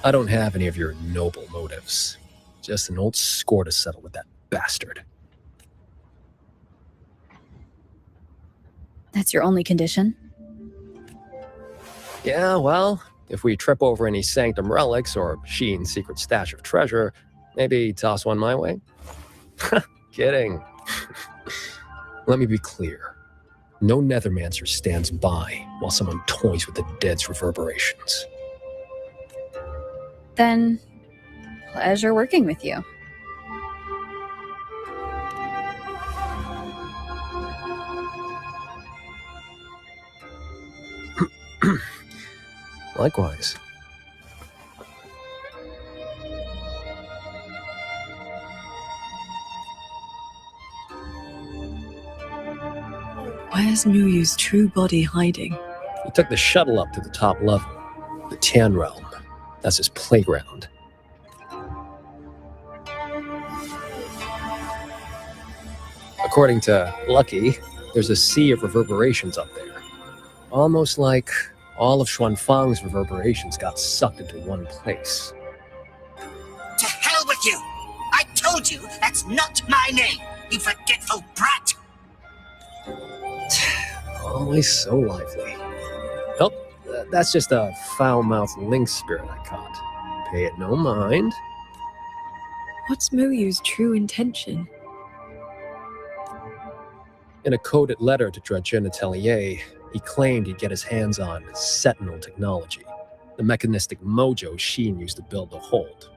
I don't have any of your noble motives. Just an old score to settle with that bastard. That's your only condition? Yeah, well, if we trip over any Sanctum relics or Sheen's secret stash of treasure, maybe toss one my way? Kidding. Let me be clear. No Nethermancer stands by while someone toys with the dead's reverberations. Then, pleasure working with you. Likewise. Where's Muyu's true body hiding? He took the shuttle up to the top level, the Tian Realm. That's his playground. According to Lucky, there's a sea of reverberations up there. Almost like all of Xuanfang's reverberations got sucked into one place. To hell with you! I told you that's not my name, you forgetful brat! Always so lively. Oh, that's just a foul-mouthed lynx spirit I caught. Pay it no mind. What's Muyu's true intention? In a coded letter to Jua Genitelier, he claimed he'd get his hands on Sentinel technology, the mechanistic mojo Sheen used to build the hold.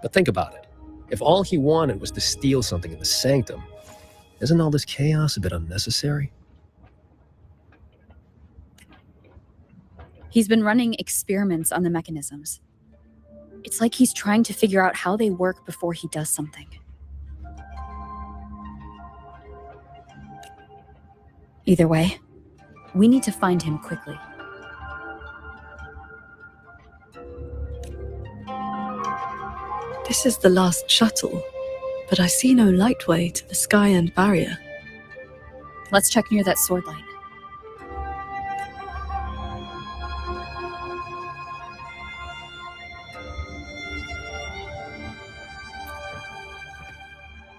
But think about it. If all he wanted was to steal something in the Sanctum, isn't all this chaos a bit unnecessary? He's been running experiments on the mechanisms. It's like he's trying to figure out how they work before he does something. Either way, we need to find him quickly. This is the last shuttle, but I see no lightway to the sky and barrier. Let's check near that sword light.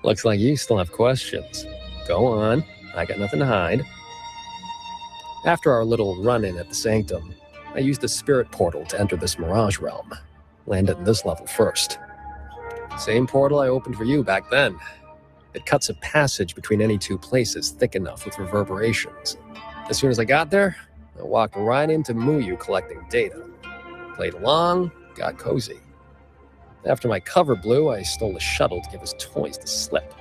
Looks like you still have questions. Go on, I got nothing to hide. After our little run-in at the Sanctum, I used the spirit portal to enter this Mirage realm. Landed in this level first. Same portal I opened for you back then. It cuts a passage between any two places thick enough with reverberations. As soon as I got there, I walked right into Muyu collecting data. Played along, got cozy. After my cover blew, I stole a shuttle to give his toys to slip.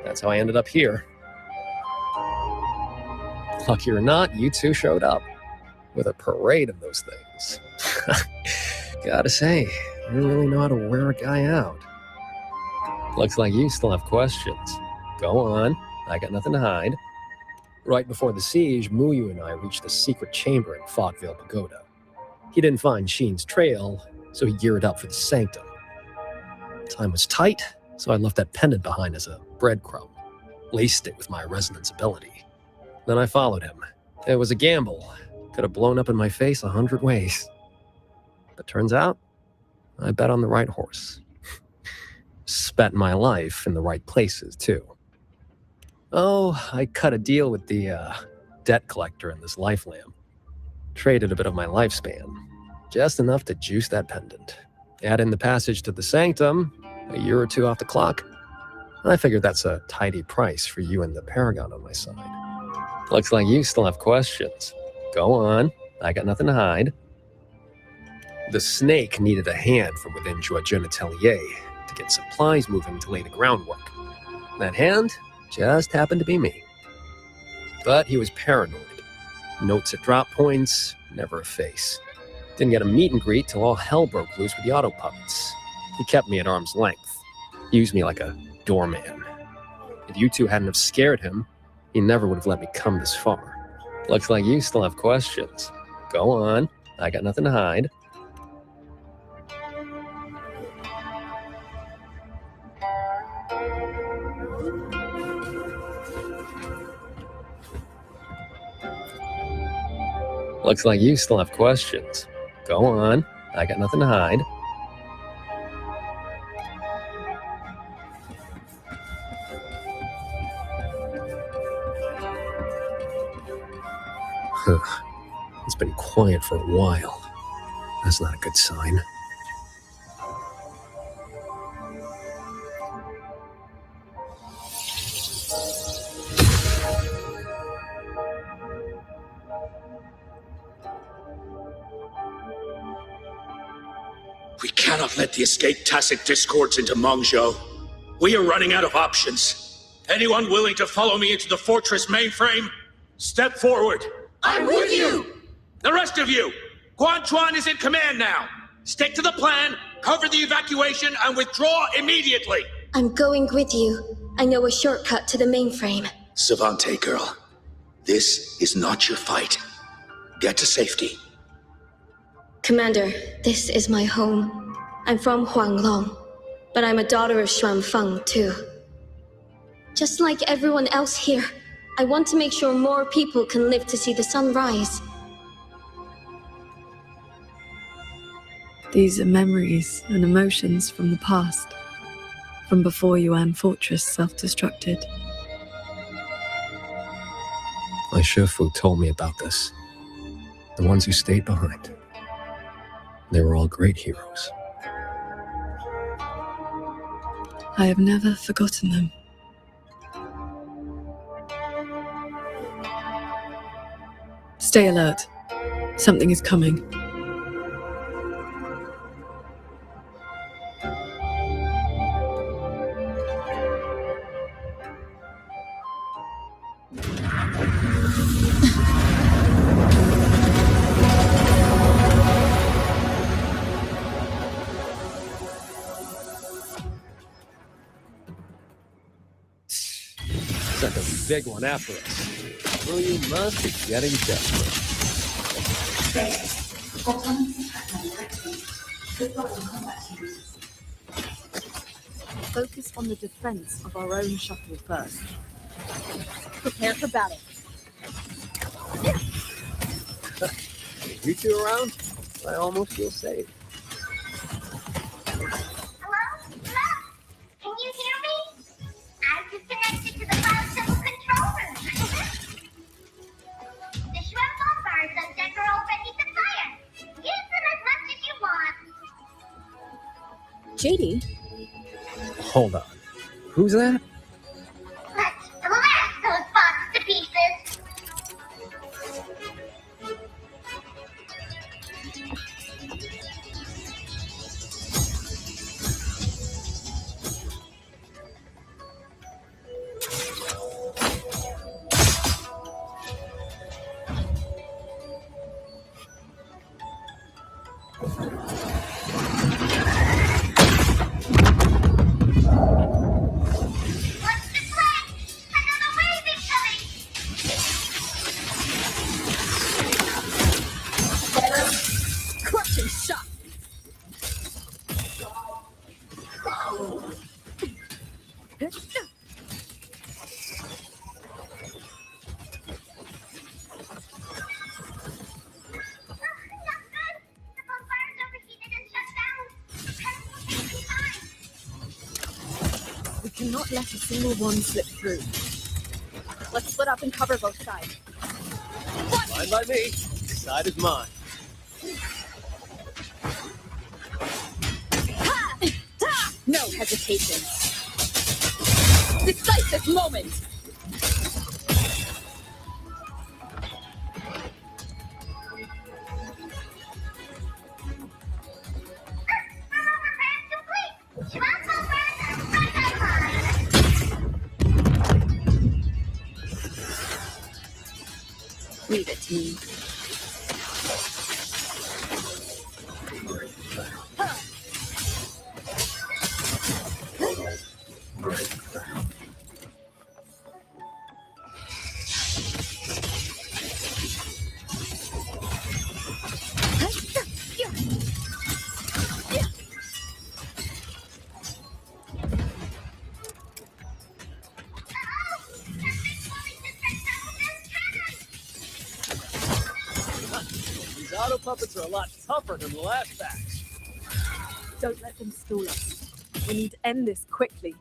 That's how I ended up here. Lucky or not, you two showed up. With a parade of those things. Gotta say, you really know how to wear a guy out. Looks like you still have questions. Go on, I got nothing to hide. Right before the siege, Muyu and I reached a secret chamber in Fogville Pagoda. He didn't find Sheen's trail, so he geared up for the sanctum. Time was tight, so I left that pendant behind as a breadcrumb. Laced it with my resonance ability. Then I followed him. It was a gamble. Could have blown up in my face 100 ways. But turns out, I bet on the right horse. Spent my life in the right places, too. Oh, I cut a deal with the debt collector in this life lamp. Traded a bit of my lifespan. Just enough to juice that pendant. Add in the passage to the sanctum, a year or two off the clock. I figured that's a tidy price for you and the Paragon on my side. Looks like you still have questions. Go on, I got nothing to hide. The snake needed a hand from within Joachim Atelier to get supplies moving to lay the groundwork. That hand just happened to be me. But he was paranoid. Notes at drop points, never a face. Didn't get a meet and greet till all hell broke loose with the auto puppets. He kept me at arm's length. Used me like a doorman. If you two hadn't have scared him, he never would have let me come this far. Looks like you still have questions. Go on, I got nothing to hide. Looks like you still have questions. Go on, I got nothing to hide. It's been quiet for a while. That's not a good sign. We cannot let the escaped tacit discords into Mengzhou. We are running out of options. Anyone willing to follow me into the fortress mainframe? Step forward. I'm with you! The rest of you, Guan Chuan is in command now. Stick to the plan, cover the evacuation, and withdraw immediately. I'm going with you. I know a shortcut to the mainframe. Savante girl, this is not your fight. Get to safety. Commander, this is my home. I'm from Huanglong, but I'm a daughter of Xuanfeng, too. Just like everyone else here, I want to make sure more people can live to see the sun rise. These are memories and emotions from the past, from before Yuan Fortress self-destructed. My Shifu told me about this. The ones who stayed behind. They were all great heroes. I have never forgotten them. Stay alert. Something is coming. Sent a big one after us. Well, you must be getting desperate. Focus on the defense of our own shuttle first. Prepare for battle. You two around? I almost feel safe. Hello? Hello? Can you hear me? I've just connected to the cloud shuttle control room. The shrimp bombers on deck are all ready to fire. Use them as much as you want. JD? Hold on. Who's that? Crushing shot. We cannot let a single one slip through. Let's split up and cover both sides. Fine by me. This side is mine. No hesitation. Decisive moment. Leave it to me. These auto puppets are a lot tougher than the last batch. Don't let them stall us. We need to end this quickly.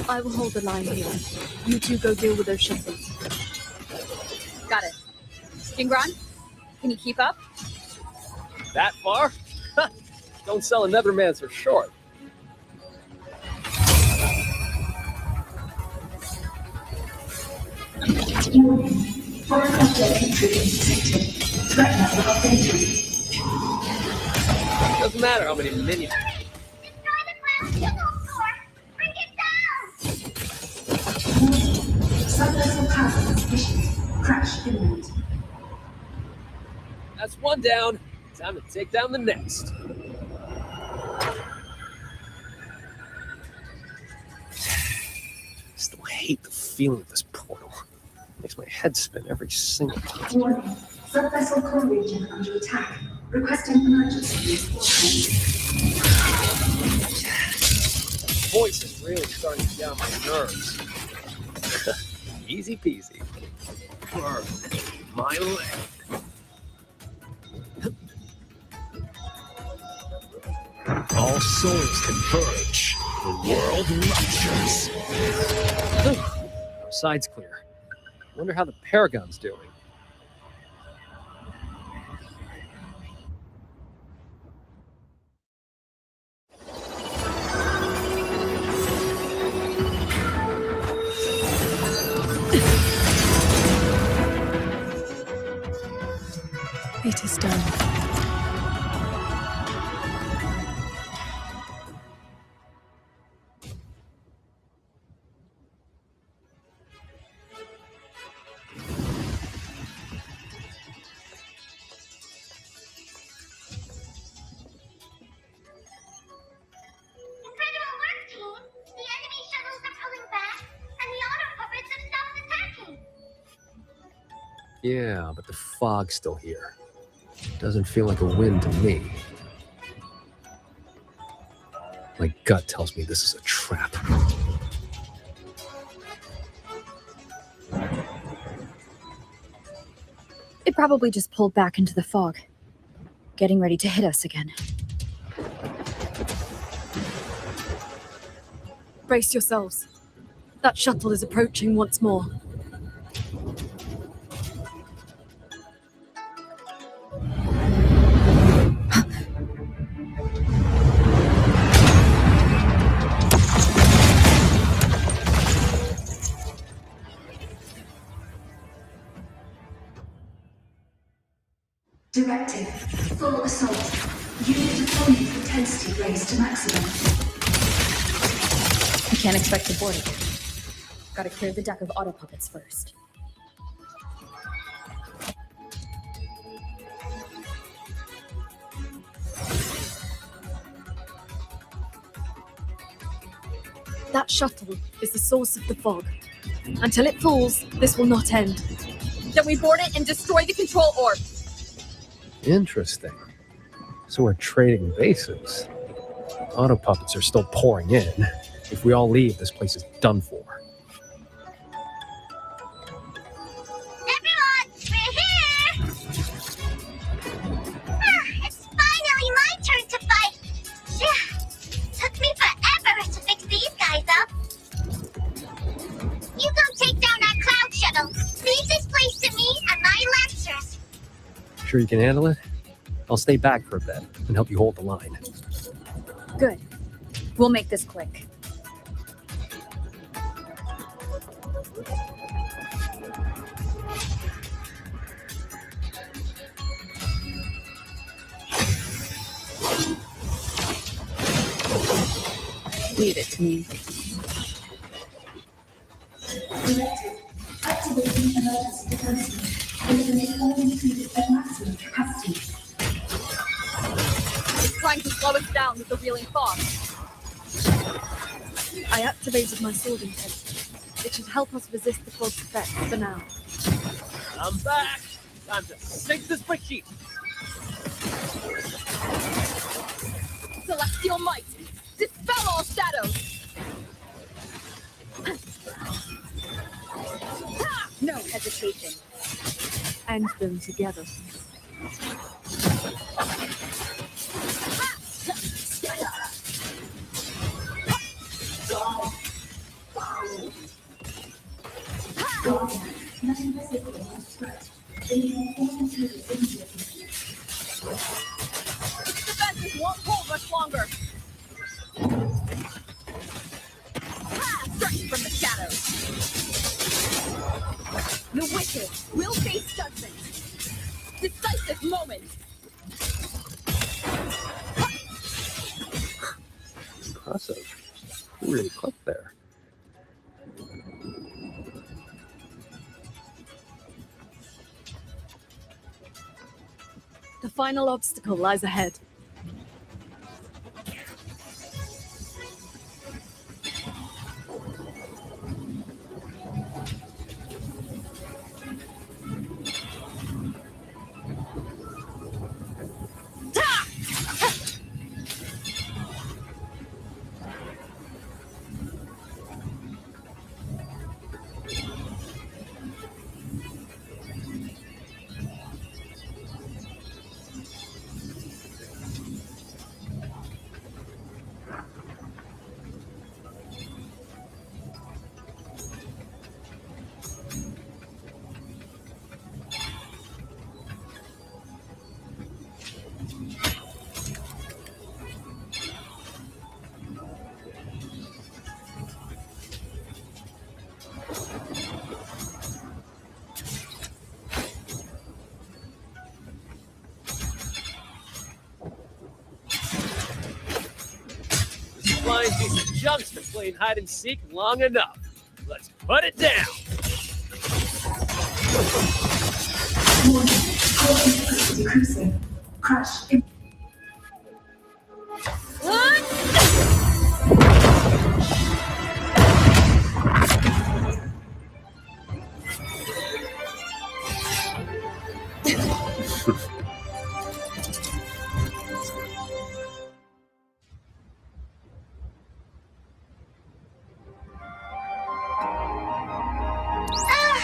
I will hold the line here. You two go deal with those shuttles. Got it. Jingron, can you keep up? That far? Don't sell another man so short. Doesn't matter how many minions. That's one down. Time to take down the next. Still hate the feeling of this portal. Makes my head spin every single time. Warning. Subvessel core region under attack. Requesting emergency support. Voice is really starting to get on my nerves. Easy peasy. Burn my leg. All souls converge. The world ruptures. Our side's clear. Wonder how the Paragon's doing. It is done. Yeah, but the fog's still here. Doesn't feel like a win to me. My gut tells me this is a trap. It probably just pulled back into the fog, getting ready to hit us again. Brace yourselves. That shuttle is approaching once more. Directive. Full assault. Unit deployment intensity raised to maximum. I can't expect to board it. Gotta clear the deck of auto puppets first. That shuttle is the source of the fog. Until it falls, this will not end. Then we board it and destroy the control orb. Interesting. So we're trading bases. Auto puppets are still pouring in. If we all leave, this place is done for. Everyone, we're here! It's finally my turn to fight! Took me forever to fix these guys up. You go take down that cloud shuttle. Leave this place to me and my lancers. Sure you can handle it? I'll stay back for a bit and help you hold the line. Good. We'll make this quick. Leave it to me. Directive. Activating emergency defenses. Eliminate all included at maximum capacity. It's trying to slow us down with the wheeling fog. I activated my sword intent. It should help us resist the fog's effects for now. I'm back! Time to sink this machine! Celestial might! Dispel all shadows! No hesitation. End them together. Its defenses won't hold much longer. Strike from the shadows. The wicked will face judgment. Decisive moment. Impressive. Who really cooked there? The final obstacle lies ahead. Flying piece of junk's been playing hide and seek long enough. Let's put it down! Warning. Power capacity decreasing. Crash.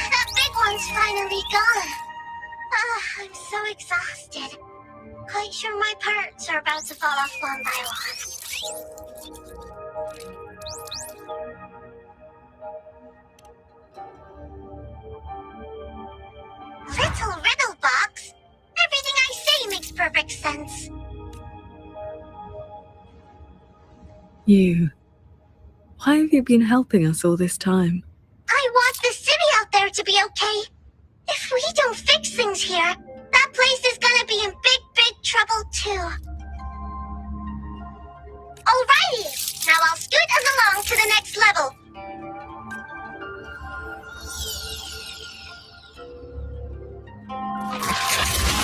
That big one's finally gone. I'm so exhausted. Quite sure my parts are about to fall off one by one. makes sense. You. Why have you been helping us all this time? I want the city out there to be okay. If we don't fix things here, that place is gonna be in big, big trouble too. Alrighty, now I'll scoot us along to the next level.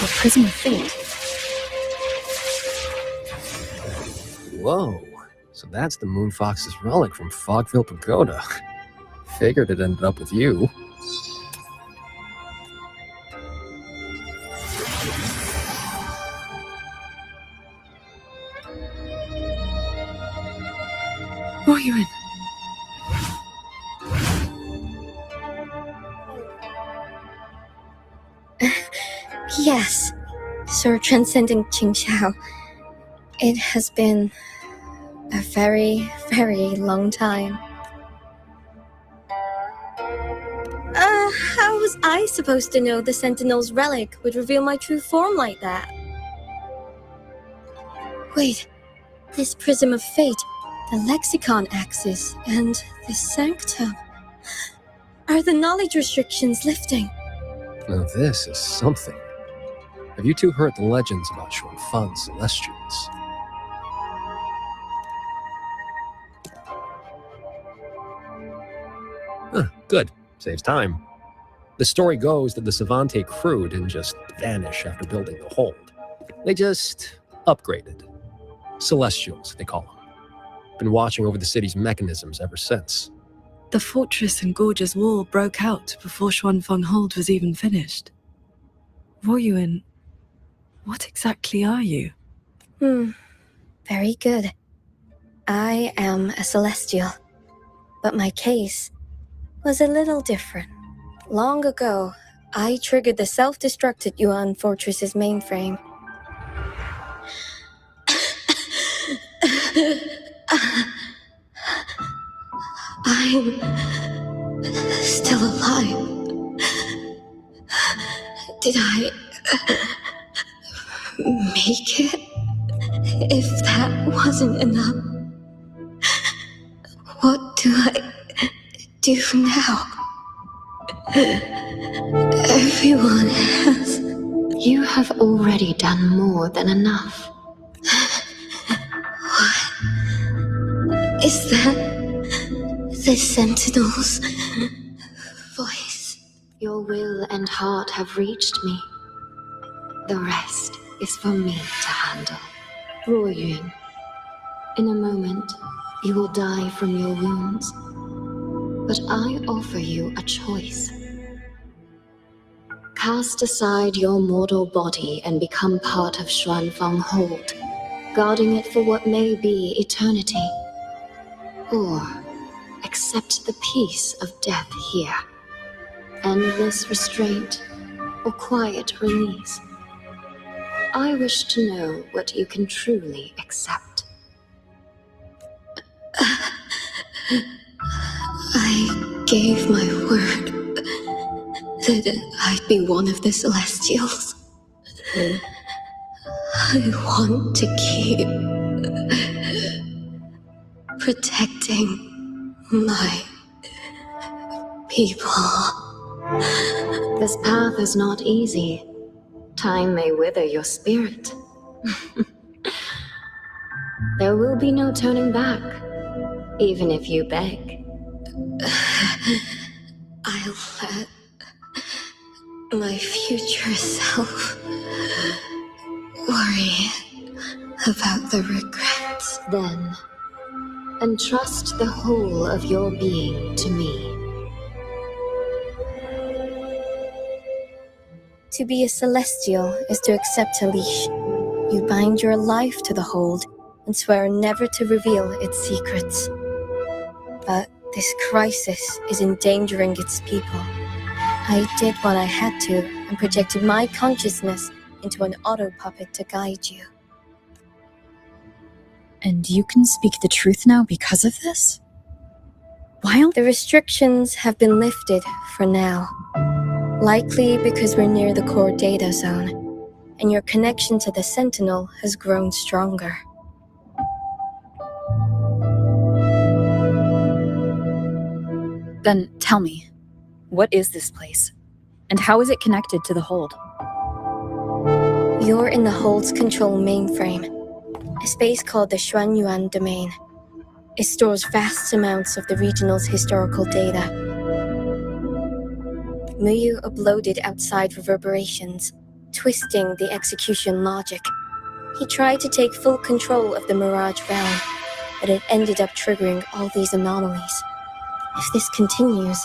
The Prism of Fate. Whoa. So that's the Moonfox's relic from Fogville Pagoda. Figured it ended up with you. Who are you in? Yes, Sir Transcendent Qingxiao. It has been a very, very long time. How was I supposed to know the Sentinel's relic would reveal my true form like that? Wait, this Prism of Fate, the Lexicon Axis, and the Sanctum. Are the knowledge restrictions lifting? Now this is something. Have you two heard the legends about Xuanfang's Celestials? Good. Saves time. The story goes that the Savante crew didn't just vanish after building the hold. They just upgraded. Celestials, they call them. Been watching over the city's mechanisms ever since. The fortress and gorgeous wall broke out before Xuanfang Hold was even finished. Woyuan, what exactly are you? Very good. I am a Celestial. But my case was a little different. Long ago, I triggered the self-destructed Yuan Fortress's mainframe. I'm still alive. Did I make it? If that wasn't enough, what do I do now? Everyone has. You have already done more than enough. What is that? The Sentinel's voice. Your will and heart have reached me. The rest is for me to handle. Woyuan, in a moment, you will die from your wounds. But I offer you a choice. Cast aside your mortal body and become part of Xuanfang Hold, guarding it for what may be eternity. Or accept the peace of death here. Endless restraint or quiet release. I wish to know what you can truly accept. I gave my word that I'd be one of the Celestials. I want to keep protecting my people. This path is not easy. Time may wither your spirit. There will be no turning back, even if you beg. I'll let my future self worry about the regrets. Then, entrust the whole of your being to me. To be a Celestial is to accept a leash. You bind your life to the hold and swear never to reveal its secrets. But this crisis is endangering its people. I did what I had to and projected my consciousness into an auto-puppet to guide you. And you can speak the truth now because of this? While the restrictions have been lifted for now. Likely because we're near the core data zone, and your connection to the Sentinel has grown stronger. Then tell me, what is this place? And how is it connected to the Hold? You're in the Hold's control mainframe, a space called the Xuanyuan domain. It stores vast amounts of the regional's historical data. Muyu uploaded outside reverberations, twisting the execution logic. He tried to take full control of the Mirage realm, but it ended up triggering all these anomalies. If this continues,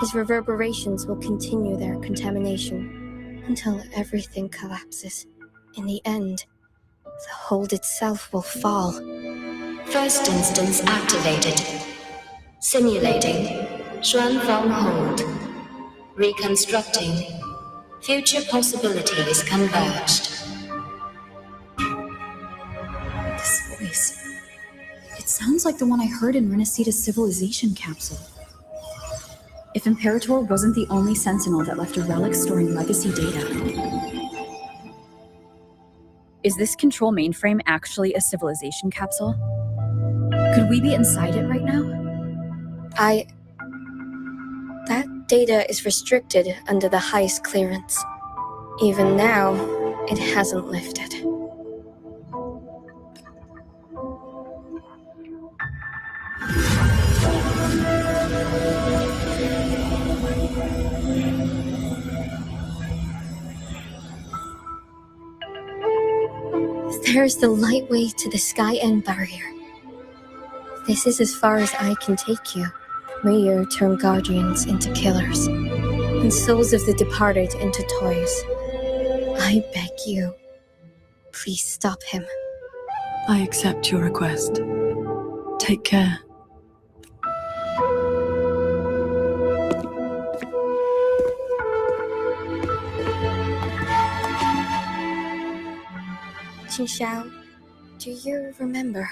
his reverberations will continue their contamination until everything collapses. In the end, the Hold itself will fall. First instance activated. Simulating. Xuanfeng Hold. Reconstructing. Future possibilities converged. This voice. It sounds like the one I heard in Renacita's civilization capsule. If Imperator wasn't the only Sentinel that left a relic storing legacy data, is this control mainframe actually a civilization capsule? Could we be inside it right now? That data is restricted under the highest clearance. Even now, it hasn't lifted. There's the lightway to the Sky End barrier. This is as far as I can take you. Muir turned guardians into killers, and souls of the departed into toys. I beg you, please stop him. I accept your request. Take care. Qingxiao, do you remember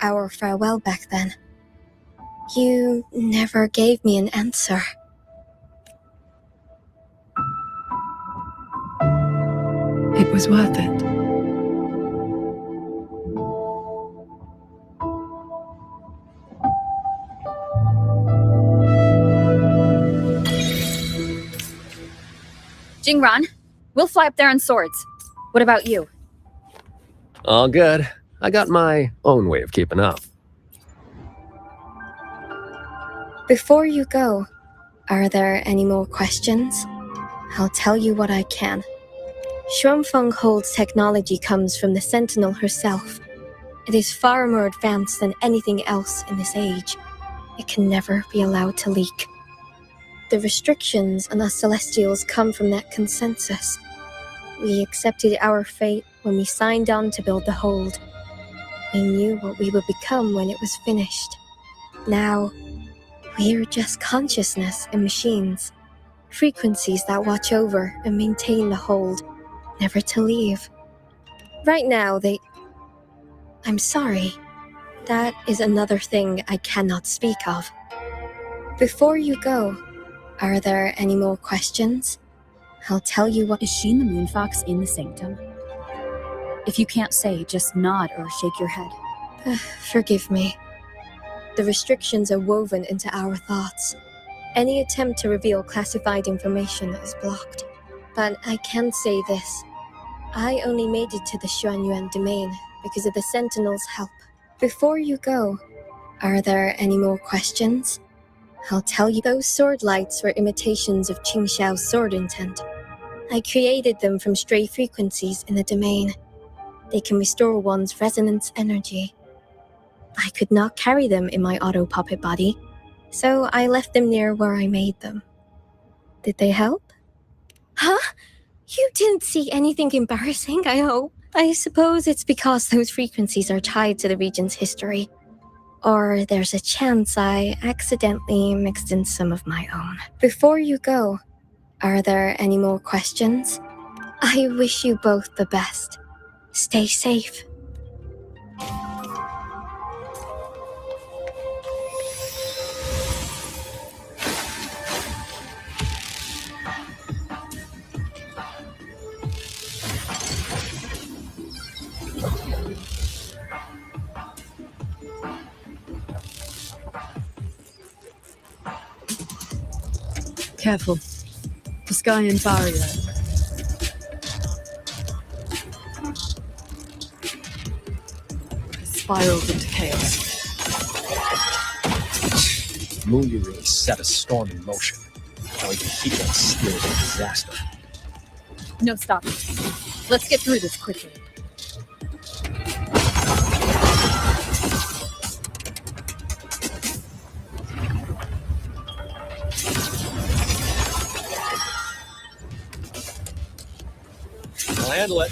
our farewell back then? You never gave me an answer. It was worth it. Jingran, we'll fly up there on swords. What about you? All good. I got my own way of keeping up. Before you go, are there any more questions? I'll tell you what I can. Xuanfeng Hold's technology comes from the Sentinel herself. It is far more advanced than anything else in this age. It can never be allowed to leak. The restrictions on us Celestials come from that consensus. We accepted our fate when we signed on to build the Hold. We knew what we would become when it was finished. Now, we're just consciousness and machines. Frequencies that watch over and maintain the Hold, never to leave. Right now, I'm sorry. That is another thing I cannot speak of. Before you go, are there any more questions? I'll tell you what— Is she and the Moonfox in the Sanctum? If you can't say, just nod or shake your head. Forgive me. The restrictions are woven into our thoughts. Any attempt to reveal classified information is blocked. But I can say this. I only made it to the Xuanyuan domain because of the Sentinel's help. Before you go, are there any more questions? I'll tell you, those sword lights were imitations of Qingxiao's sword intent. I created them from stray frequencies in the domain. They can restore one's resonance energy. I could not carry them in my auto-puppet body, so I left them near where I made them. Did they help? Huh? You didn't see anything embarrassing, I hope. I suppose it's because those frequencies are tied to the region's history. Or there's a chance I accidentally mixed in some of my own. Before you go, are there any more questions? I wish you both the best. Stay safe. Careful. The sky and barrier. Has spiraled into chaos. Muyu really set a storm in motion. How he can keep that steel is a disaster. No, stop. Let's get through this quickly. I'll handle it.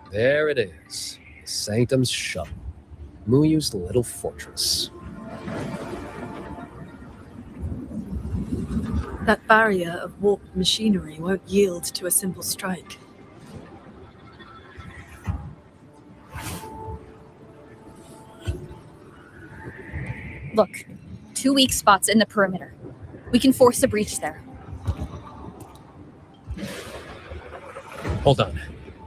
There it is. The Sanctum's shuttle. Muyu's little fortress. That barrier of warped machinery won't yield to a simple strike. Look, 2 weak spots in the perimeter. We can force a breach there. Hold on.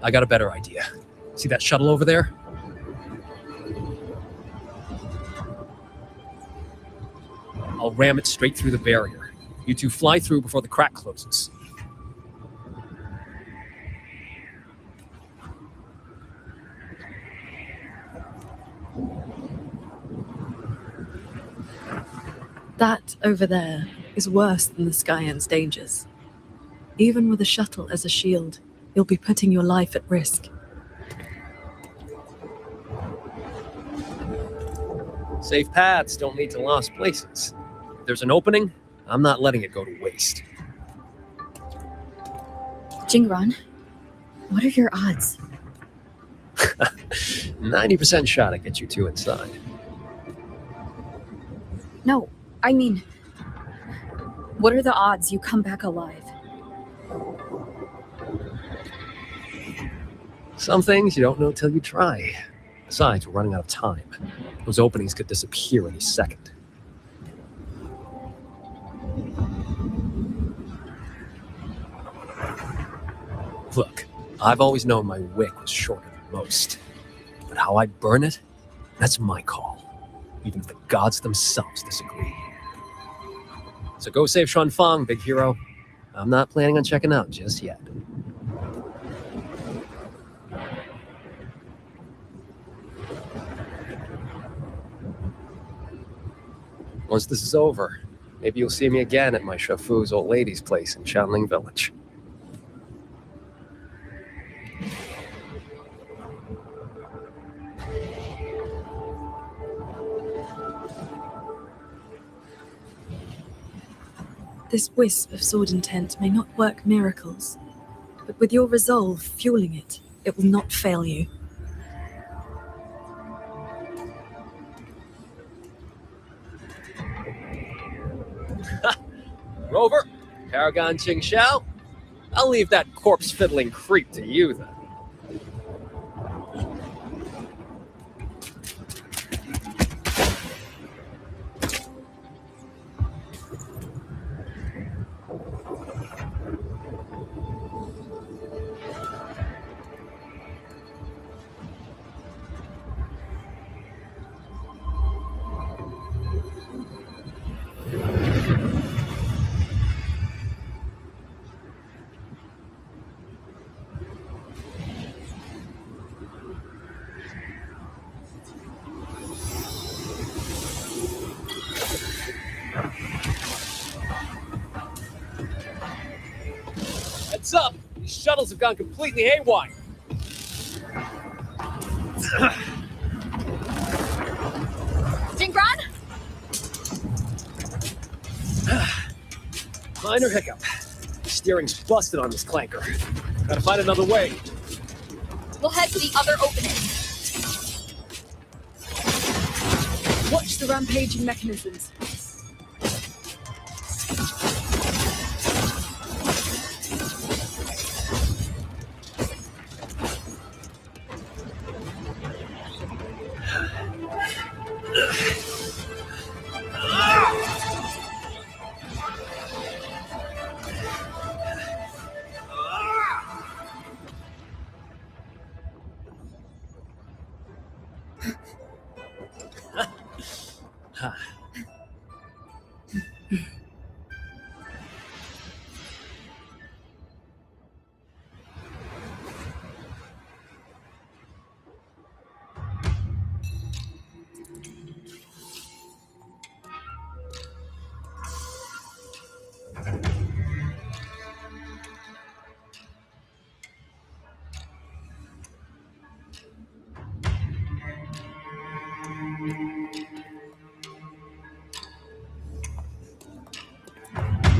I got a better idea. See that shuttle over there? I'll ram it straight through the barrier. You two fly through before the crack closes. That over there is worse than the Skyans' dangers. Even with a shuttle as a shield, you'll be putting your life at risk. Safe paths don't lead to lost places. If there's an opening, I'm not letting it go to waste. Jingran, what are your odds? 90% shot at get you two inside. No, I mean, what are the odds you come back alive? Some things you don't know till you try. Besides, we're running out of time. Those openings could disappear any second. Look, I've always known my wick was shorter than most. But how I burn it, that's my call. Even if the gods themselves disagree. So go save Xuanfang, big hero. I'm not planning on checking out just yet. Once this is over, maybe you'll see me again at my Shafu's old lady's place in Shanling Village. This wisp of sword intent may not work miracles, but with your resolve fueling it, it will not fail you. Rover, Paragon Ching Xiao, I'll leave that corpse-fiddling creep to you then. What's up? These shuttles have gone completely haywire. Jingran? Minor hiccup. Steering's busted on this clanker. Gotta find another way. We'll head to the other opening. Watch the rampaging mechanisms.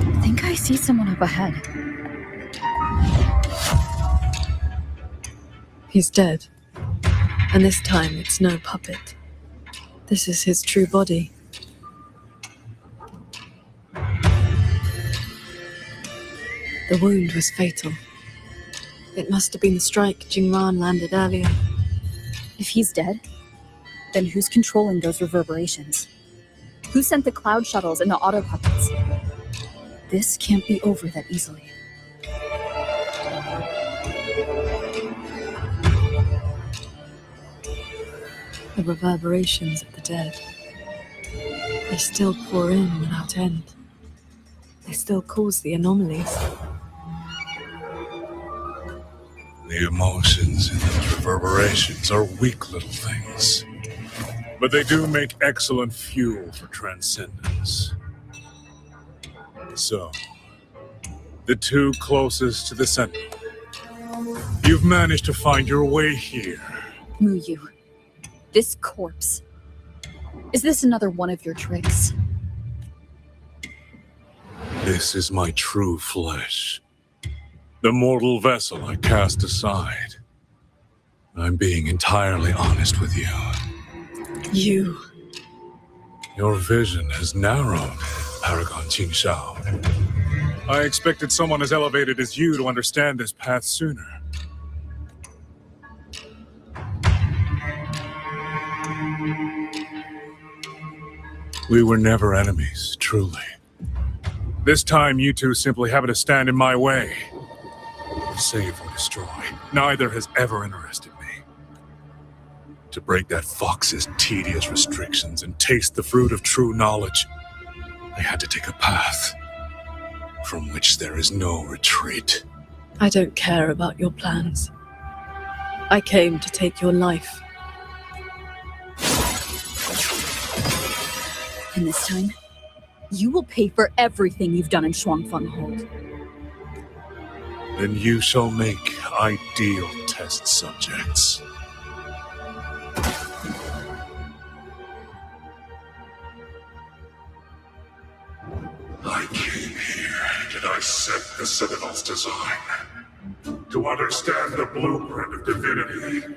I think I see someone up ahead. He's dead. And this time it's no puppet. This is his true body. The wound was fatal. It must have been the strike Jingran landed earlier. If he's dead, then who's controlling those reverberations? Who sent the cloud shuttles and the auto puppets? This can't be over that easily. The reverberations of the dead. They still pour in without end. They still cause the anomalies. The emotions in those reverberations are weak little things. But they do make excellent fuel for transcendence. So, the two closest to the Sentinel. You've managed to find your way here. Muyu, this corpse. Is this another one of your tricks? This is my true flesh. The mortal vessel I cast aside. I'm being entirely honest with you. You. Your vision has narrowed, Paragon Qingshao. I expected someone as elevated as you to understand this path sooner. We were never enemies, truly. This time, you two simply happen to stand in my way. Save or destroy, neither has ever interested me. To break that fox's tedious restrictions and taste the fruit of true knowledge, I had to take a path from which there is no retreat. I don't care about your plans. I came to take your life. And this time, you will pay for everything you've done in Shuangfeng Hold. Then you shall make ideal test subjects. I came here to dissect the Citadel's design, to understand the blueprint of divinity,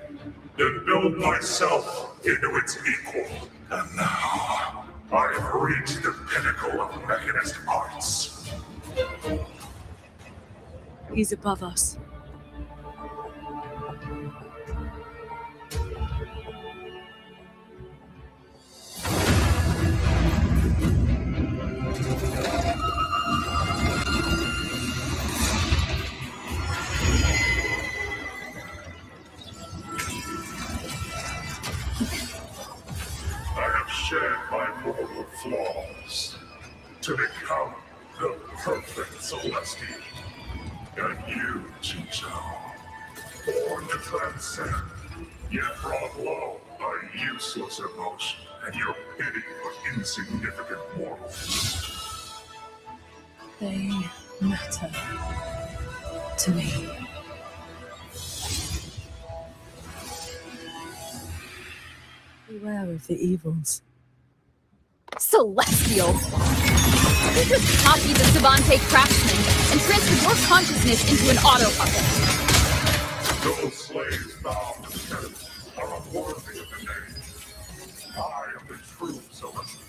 then build myself into its equal. And now, I have reached the pinnacle of mechanist arts. He's above us. I have shared my mortal flaws to become the perfect Celestial. And you, Qingshao, born to transcend, yet brought low by useless emotion and your pity for insignificant mortals. They matter to me. Beware of the evils. Celestial! You just copied the Savante craftsman and transferred your consciousness into an auto puppet. Those slaves bound to the temple are unworthy of the name. I am the true Celestial,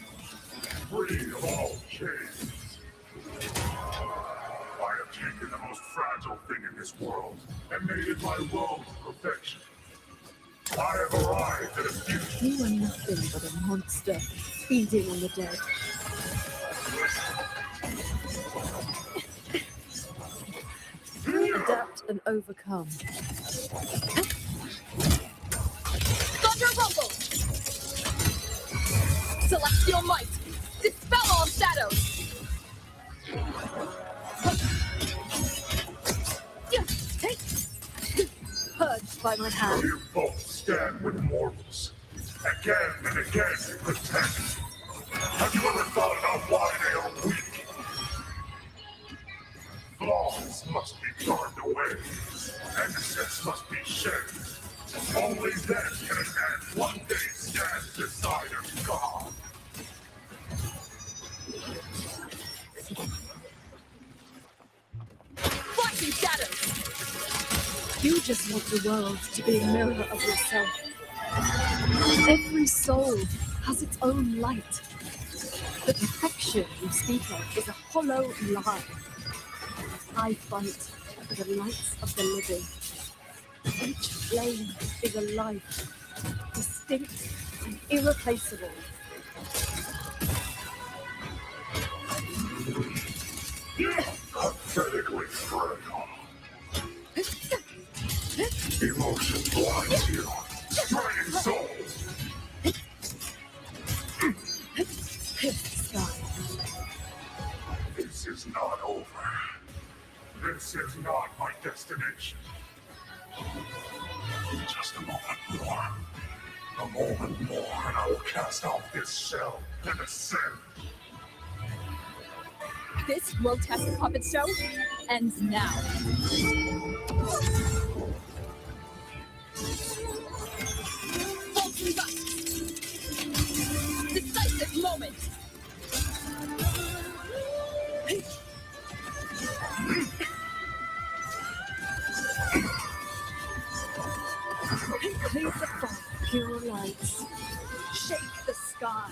free of all chains. I have taken the most fragile thing in this world and made it my road to perfection. I have arrived at a future. You are nothing but a monster feeding on the dead. You adapt and overcome. Thunder rumble! Celestial might! Dispel all shadows! Purged by my hand. You both stand with mortals. Again and again you pretend. Have you ever thought about why they are weak? Flaws must be burned away. Innocence must be shed. Only then can a man one day stand beside a god. Flashing shadows! You just want the world to be a mirror of yourself. Every soul has its own light. The perfection you speak of is a hollow lie. I fight for the lights of the living. Each flame is a life, distinct and irreplaceable. Pathetically frail. Emotion blinds you, straining souls. This is not over. This is not my destination. Just a moment more. A moment more, and I will cast off this shell and ascend. This grotesque puppet show ends now. Bolting back. Decisive moment. Clear the fog, pure lights. Shake the sky.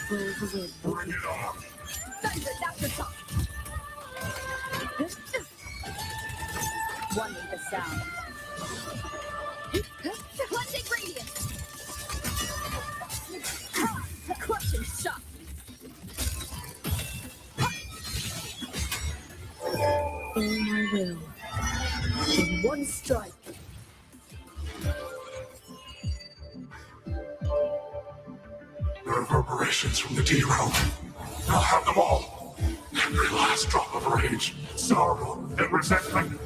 Roll the wind. Bring it on. Thunder at the top. One with the sound. Cleansing radiance. Crushing shock. All my will. In one strike. Reverberations from the D-realm. I'll have them all. Every last drop of rage, sorrow, and resentment.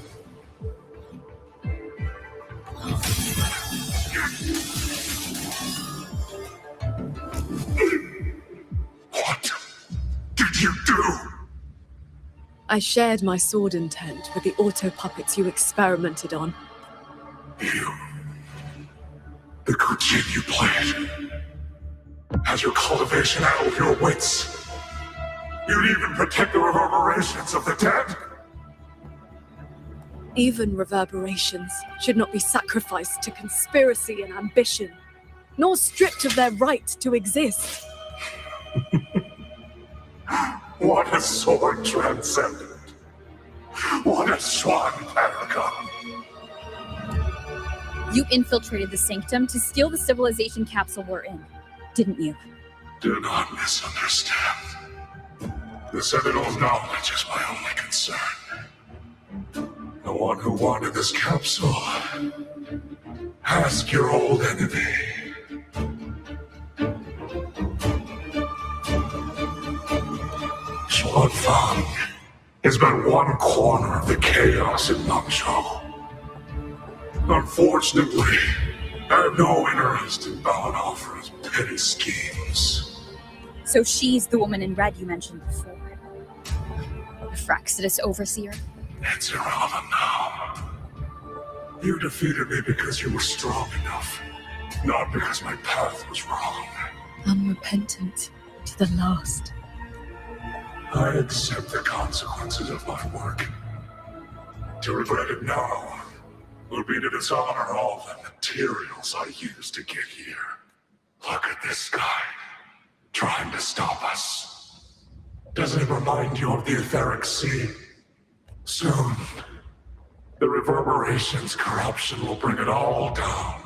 What did you do? I shared my sword intent with the auto-puppets you experimented on. You. The good game you played. Has your cultivation addled your wits? You'd even protect the reverberations of the dead? Even reverberations should not be sacrificed to conspiracy and ambition, nor stripped of their right to exist. What a sword transcendent. What a swan paragon. You infiltrated the sanctum to steal the civilization capsule we're in, didn't you? Do not misunderstand. The Sentinel's knowledge is my only concern. The one who wanted this capsule. Ask your old enemy. Xuanfang is but one corner of the chaos in Mangzhou. Unfortunately, I have no interest in Balanofra's petty schemes. So she's the woman in red you mentioned before. The Fraxidus overseer? It's irrelevant now. You defeated me because you were strong enough, not because my path was wrong. Unrepentant to the last. I accept the consequences of my work. To regret it now would be to dishonor all the materials I used to get here. Look at this guy, trying to stop us. Doesn't it remind you of the etheric sea? Soon, the reverberation's corruption will bring it all down.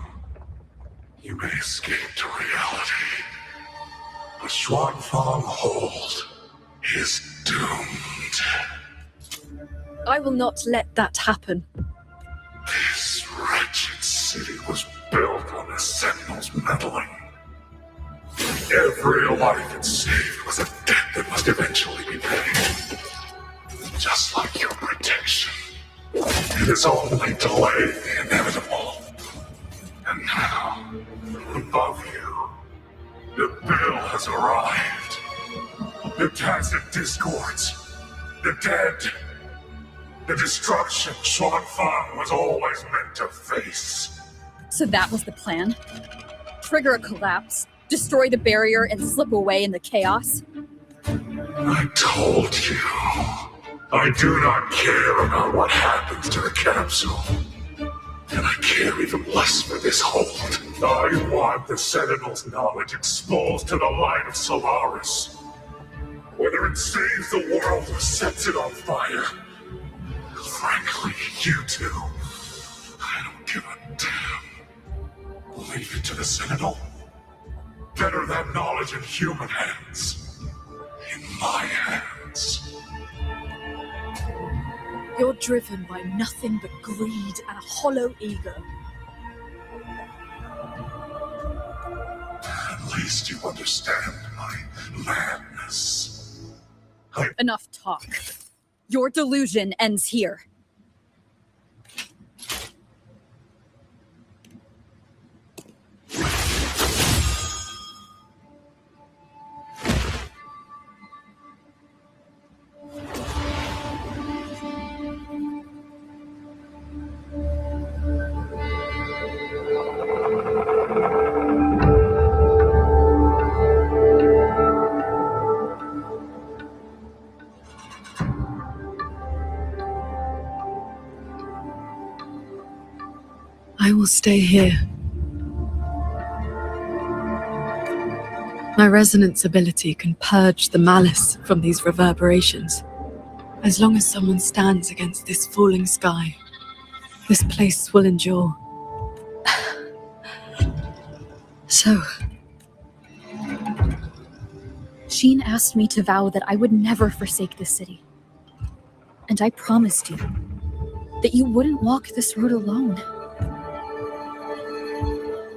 You may escape to reality, but Xuanfang Hold is doomed. I will not let that happen. This wretched city was built on the Sentinel's meddling. Every life it saved was a debt that must eventually be paid. Just like your protection. It has only delayed the inevitable. And now, above you, the bill has arrived. The tacit discords, the dead, the destruction Xuanfang was always meant to face. So that was the plan? Trigger a collapse, destroy the barrier, and slip away in the chaos? I told you. I do not care about what happens to the capsule. And I care even less for this hold. I want the Sentinel's knowledge exposed to the light of Solaris. Whether it saves the world or sets it on fire. Frankly, you two. I don't give a damn. Leave it to the Sentinel. Better that knowledge in human hands. In my hands. You're driven by nothing but greed and a hollow ego. At least you understand my madness. Enough talk. Your delusion ends here. I will stay here. My resonance ability can purge the malice from these reverberations. As long as someone stands against this falling sky, this place will endure. So, Sheen asked me to vow that I would never forsake this city. And I promised you that you wouldn't walk this road alone.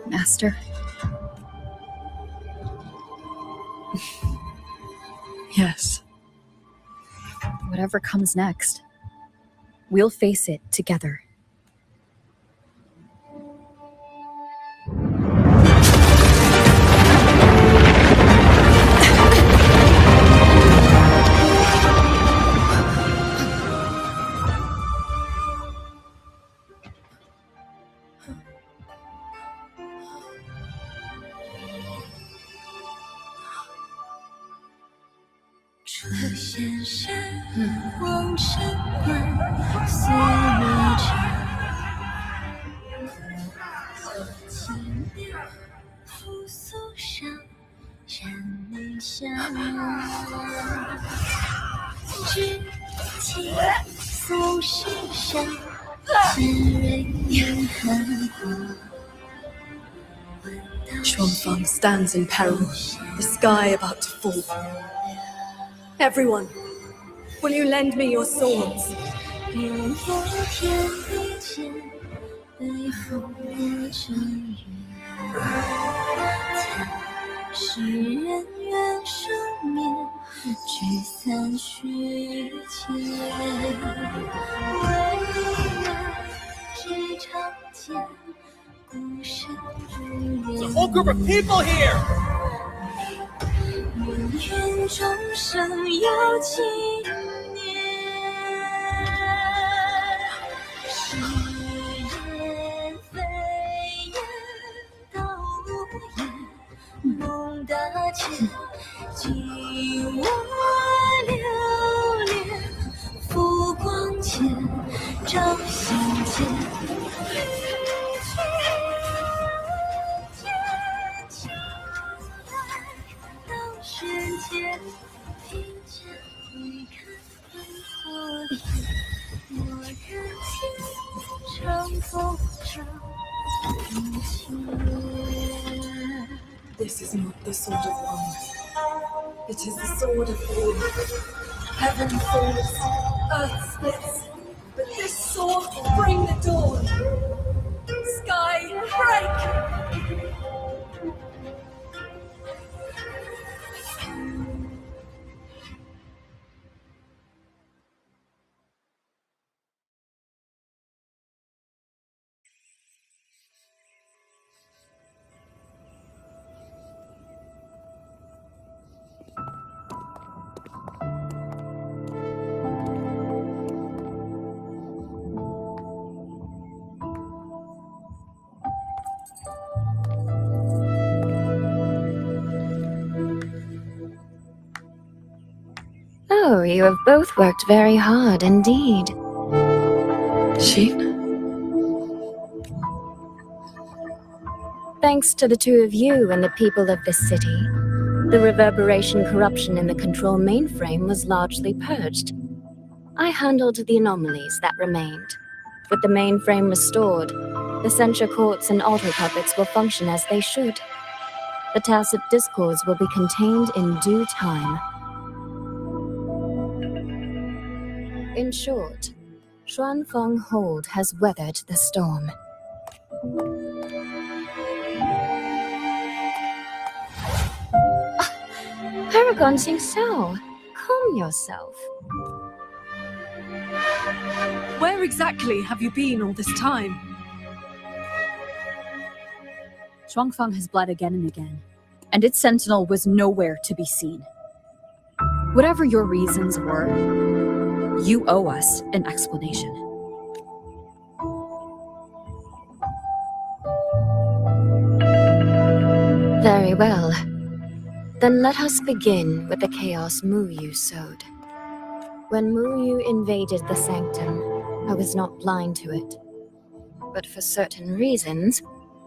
Master. Yes. Whatever comes next, we'll face it together. Xuanfang stands in peril, the sky about to fall. Everyone, will you lend me your swords? a whole group of people here! 愿终生有纪念。是言非言，道无言，梦大千，紧握流连，浮光前，照心间。世界凭着你看灯火天，我任情长风中一切。 This is not the sword of war. It is the sword of war. Heaven falls, earth splits, but this sword will bring the dawn. Sky, break! Oh, you have both worked very hard indeed. Sheen? Thanks to the two of you and the people of this city, the reverberation corruption in the control mainframe was largely purged. I handled the anomalies that remained. With the mainframe restored, the censure courts and altar puppets will function as they should. The tacit discords will be contained in due time. In short, Xuanfeng Hold has weathered the storm. Paragon Xingxiao, calm yourself. Where exactly have you been all this time? Shuangfeng has bled again and again, and its sentinel was nowhere to be seen. Whatever your reasons were, you owe us an explanation. Very well. Then let us begin with the chaos Mu Yu sowed. When Mu Yu invaded the sanctum, I was not blind to it. But for certain reasons,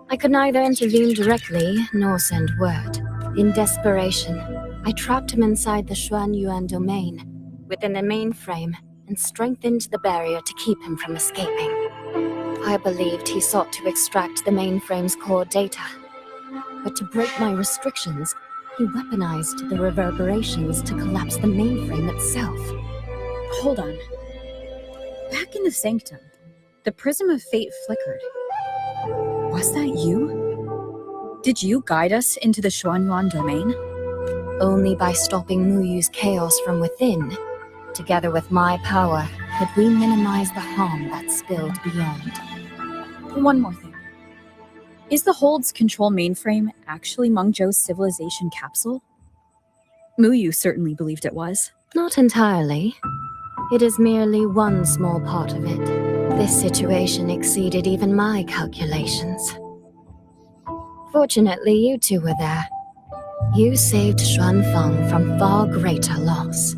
I could neither intervene directly nor send word. In desperation, I trapped him inside the Xuan Yuan domain, within the mainframe, and strengthened the barrier to keep him from escaping. I believed he sought to extract the mainframe's core data. But to break my restrictions, he weaponized the reverberations to collapse the mainframe itself. Hold on. Back in the sanctum, the prism of fate flickered. Was that you? Did you guide us into the Xuanyuan domain? Only by stopping Mu Yu's chaos from within, together with my power, could we minimize the harm that spilled beyond. One more thing. Is the Hold's control mainframe actually Meng Zhou's civilization capsule? Mu Yu certainly believed it was. Not entirely. It is merely one small part of it. This situation exceeded even my calculations. Fortunately, you two were there. You saved Xuanfeng from far greater loss.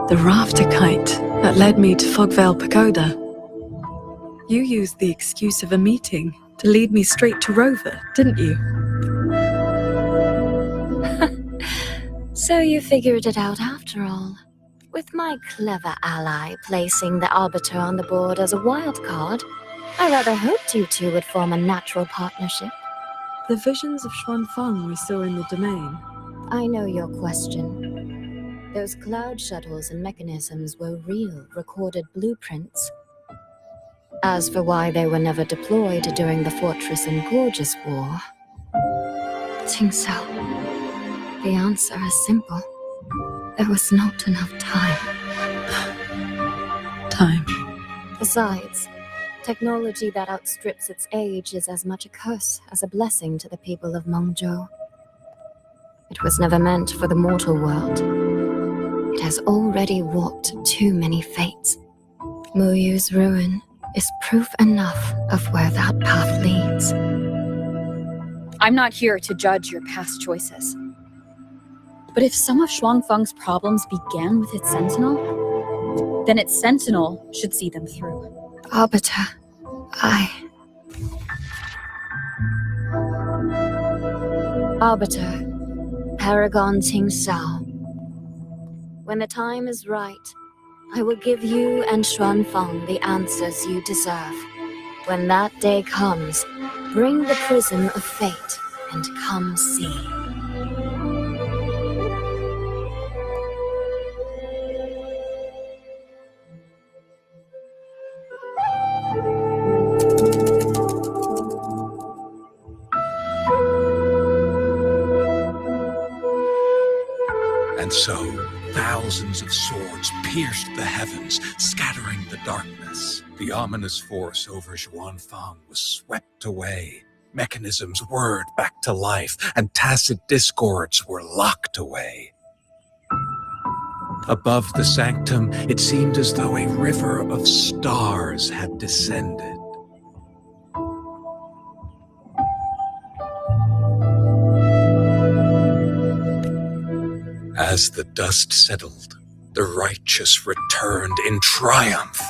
The rafter kite that led me to Fogvale Pagoda. You used the excuse of a meeting to lead me straight to Rover, didn't you? So you figured it out after all. With my clever ally placing the Arbiter on the board as a wild card, I rather hoped you two would form a natural partnership. The visions of Xuanfeng we saw in the domain. I know your question. Those cloud shuttles and mechanisms were real, recorded blueprints. As for why they were never deployed during the Fortress and Gorges War, Xingxiao, the answer is simple. There was not enough time. Time. Besides, technology that outstrips its age is as much a curse as a blessing to the people of Mengzhou. It was never meant for the mortal world. It has already walked too many fates. Muyu's ruin is proof enough of where that path leads. I'm not here to judge your past choices. But if some of Shuangfeng's problems began with its sentinel, then its sentinel should see them through. Arbiter, Arbiter, Paragon Ting Sao. When the time is right, I will give you and Xuanfeng the answers you deserve. When that day comes, bring the prism of fate and come see. And so, thousands of swords pierced the heavens, scattering the darkness. The ominous force over Xuanfeng was swept away. Mechanisms whirred back to life, and tacit discords were locked away. Above the sanctum, it seemed as though a river of stars had descended. As the dust settled, the righteous returned in triumph.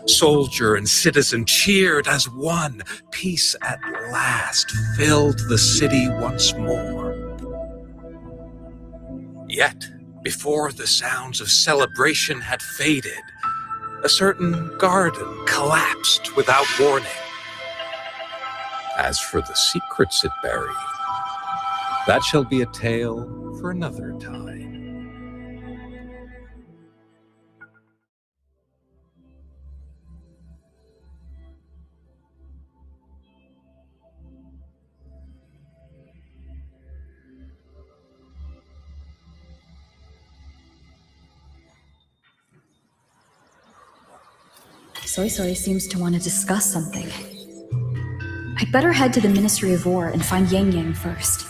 Soldier and citizen cheered as one. Peace at last filled the city once more. Yet, before the sounds of celebration had faded, a certain garden collapsed without warning. As for the secrets it buried, that shall be a tale for another time. Soy Soy seems to want to discuss something. I'd better head to the Ministry of War and find Yang Yang first.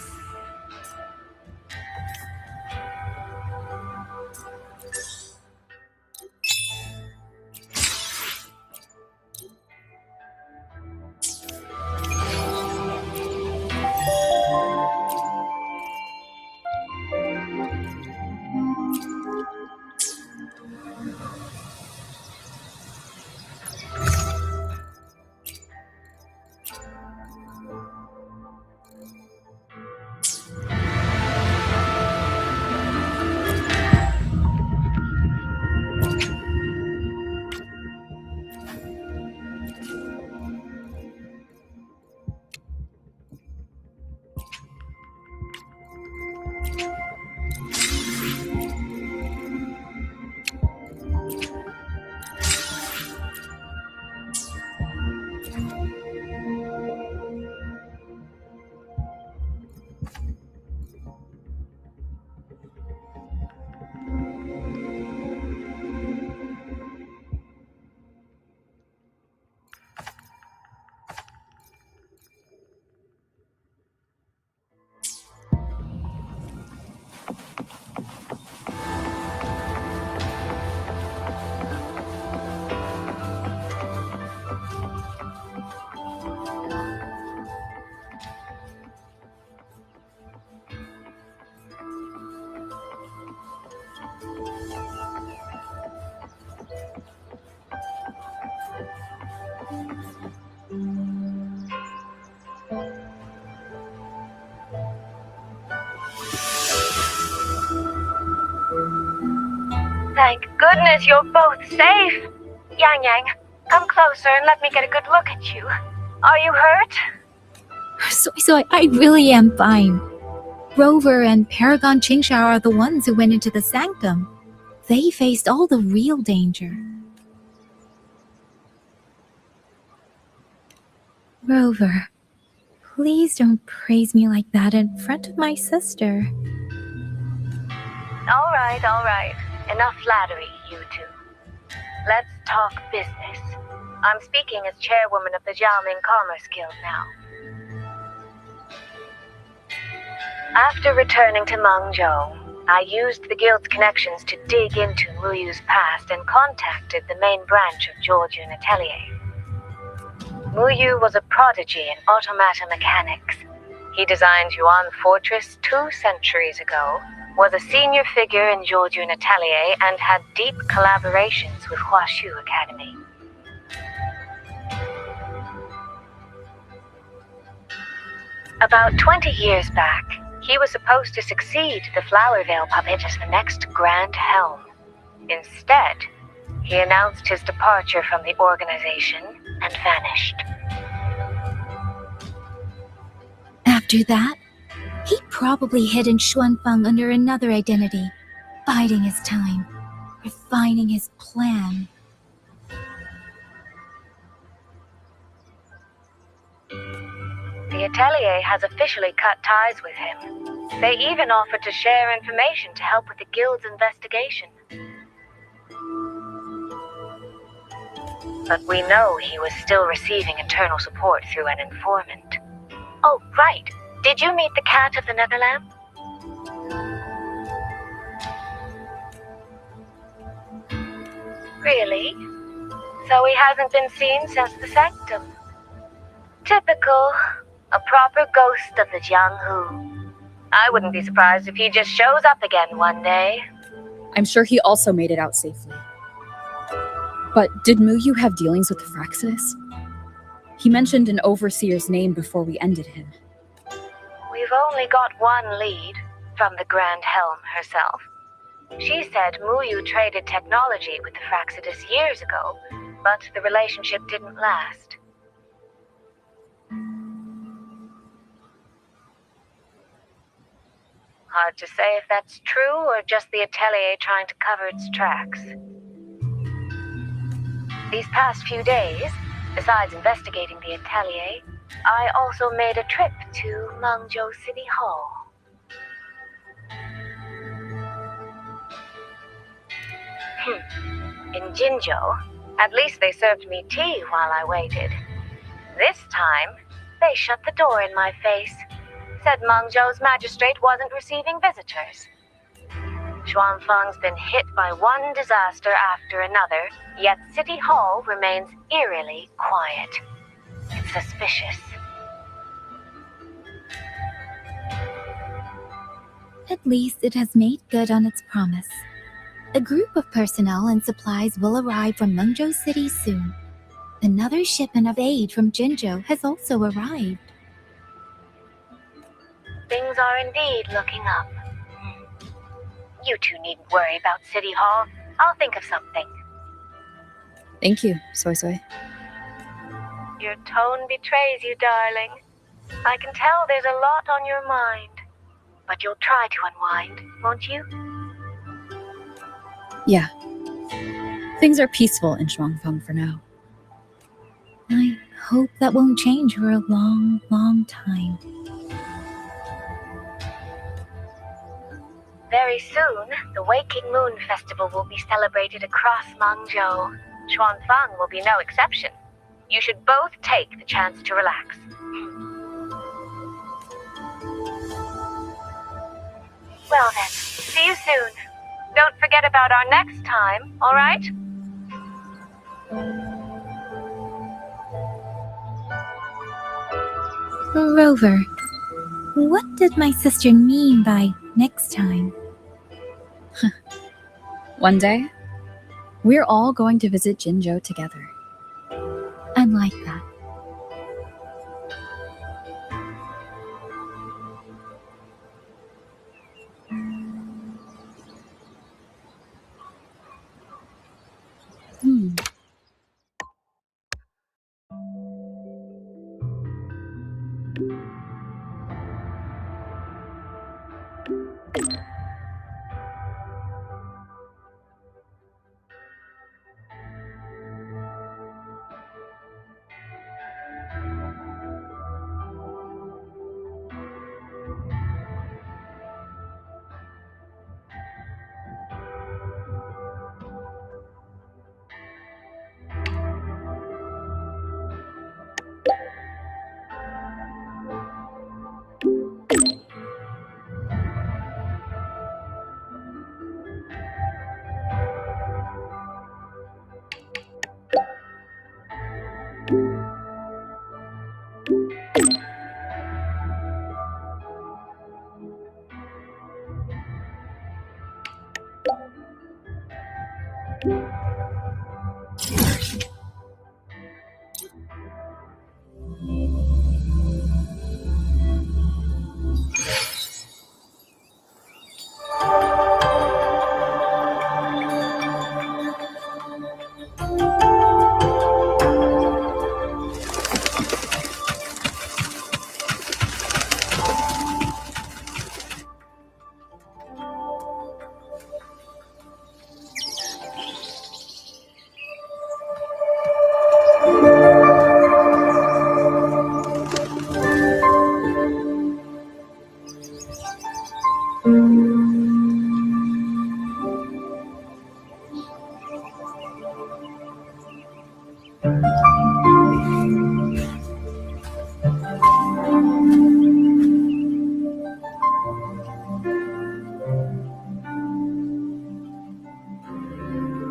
Thank goodness you're both safe. Yang Yang, come closer and let me get a good look at you. Are you hurt? So I really am fine. Rover and Paragon Qingsha are the ones who went into the sanctum. They faced all the real danger. Rover, please don't praise me like that in front of my sister. All right. Enough flattery, you two. Let's talk business. I'm speaking as chairwoman of the Jiaoming Commerce Guild now. After returning to Mengzhou, I used the guild's connections to dig into Muyu's past and contacted the main branch of Georgian Atelier. Muyu was a prodigy in automata mechanics. He designed Yuan Fortress 2 centuries ago, was a senior figure in Georgian Atelier, and had deep collaborations with Huashu Academy. About 20 years back, he was supposed to succeed the Flower Veil puppet as the next Grand Helm. Instead, he announced his departure from the organization and vanished. After that, he probably hid in Xuanfang under another identity, biding his time, refining his plan. The Atelier has officially cut ties with him. They even offered to share information to help with the guild's investigation. But we know he was still receiving internal support through an informant. Oh, right. Did you meet the cat of the Netherland? Really? So he hasn't been seen since the sanctum. Typical. A proper ghost of the Jianghu. I wouldn't be surprised if he just shows up again one day. I'm sure he also made it out safely. But did Muyu have dealings with the Fraxidus? He mentioned an overseer's name before we ended him. We've only got one lead, from the Grand Helm herself. She said Muyu traded technology with the Fraxidus years ago, but the relationship didn't last. Hard to say if that's true or just the Atelier trying to cover its tracks. These past few days, besides investigating the Atelier, I also made a trip to Mengzhou City Hall. In Jinzhou, at least they served me tea while I waited. This time, they shut the door in my face. Said Mengzhou's magistrate wasn't receiving visitors. Xuanfang's been hit by one disaster after another, yet City Hall remains eerily quiet. It's suspicious. At least it has made good on its promise. A group of personnel and supplies will arrive from Mengzhou City soon. Another shipment of aid from Jinzhou has also arrived. Things are indeed looking up. You two needn't worry about City Hall. I'll think of something. Thank you, Soy Soy. Your tone betrays you, darling. I can tell there's a lot on your mind. But you'll try to unwind, won't you? Yeah. Things are peaceful in Xuanfang for now. I hope that won't change for a long, long time. Very soon, the Waking Moon Festival will be celebrated across Mengzhou. Xuanfang will be no exception. You should both take the chance to relax. Well then, see you soon. Don't forget about our next time, all right? Rover, what did my sister mean by next time? One day, we're all going to visit Jinzhou together. I'd like that.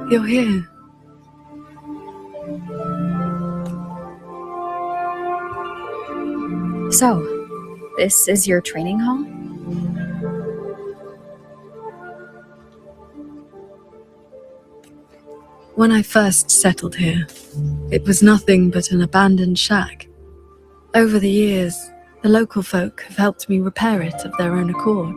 You're here. So, this is your training hall? When I first settled here, it was nothing but an abandoned shack. Over the years, the local folk have helped me repair it of their own accord.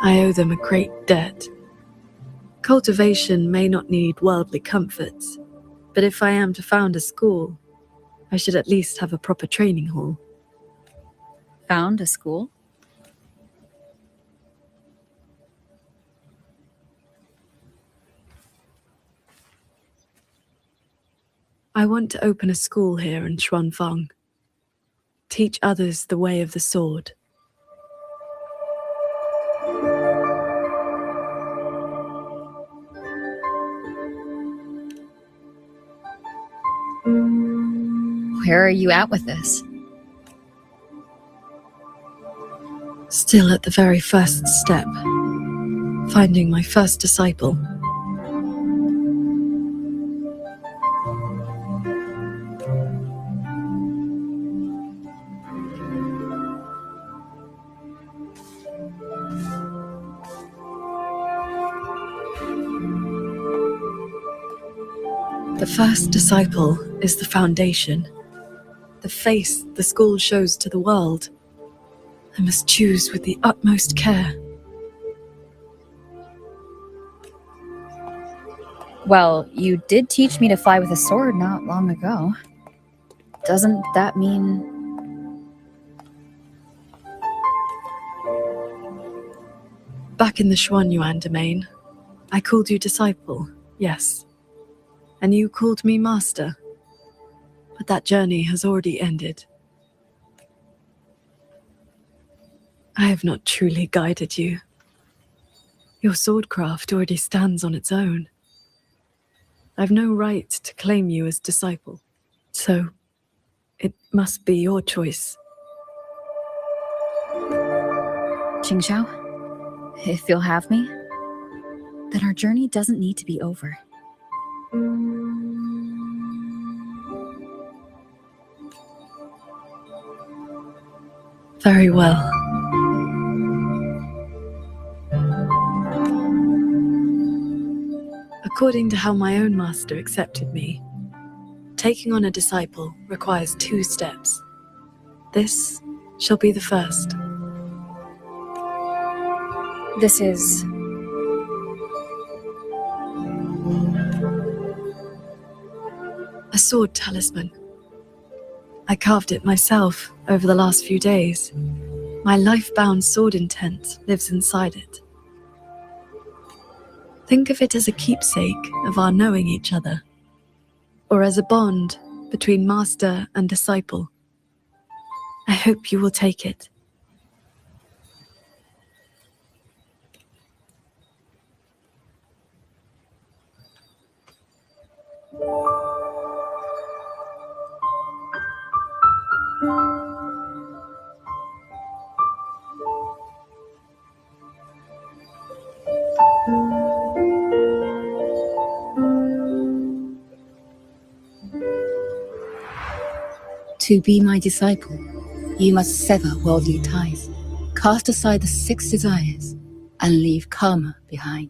I owe them a great debt. Cultivation may not need worldly comforts, but if I am to found a school, I should at least have a proper training hall. Found a school? I want to open a school here in Xuanfang. Teach others the way of the sword. Where are you at with this? Still at the very first step. Finding my first disciple. The first disciple is the foundation, the face the school shows to the world. I must choose with the utmost care. Well, you did teach me to fly with a sword not long ago. Doesn't that mean... Back in the Xuanyuan domain, I called you disciple, yes. And you called me master. But that journey has already ended. I have not truly guided you. Your swordcraft already stands on its own. I've no right to claim you as disciple, so it must be your choice. Qingxiao, if you'll have me, then our journey doesn't need to be over. Very well. According to how my own master accepted me, taking on a disciple requires 2 steps. This shall be the first. This is... a sword talisman. I carved it myself over the last few days. My life-bound sword intent lives inside it. Think of it as a keepsake of our knowing each other, or as a bond between master and disciple. I hope you will take it. To be my disciple, you must sever worldly ties, cut Cast aside the 6 desires and leave karma behind.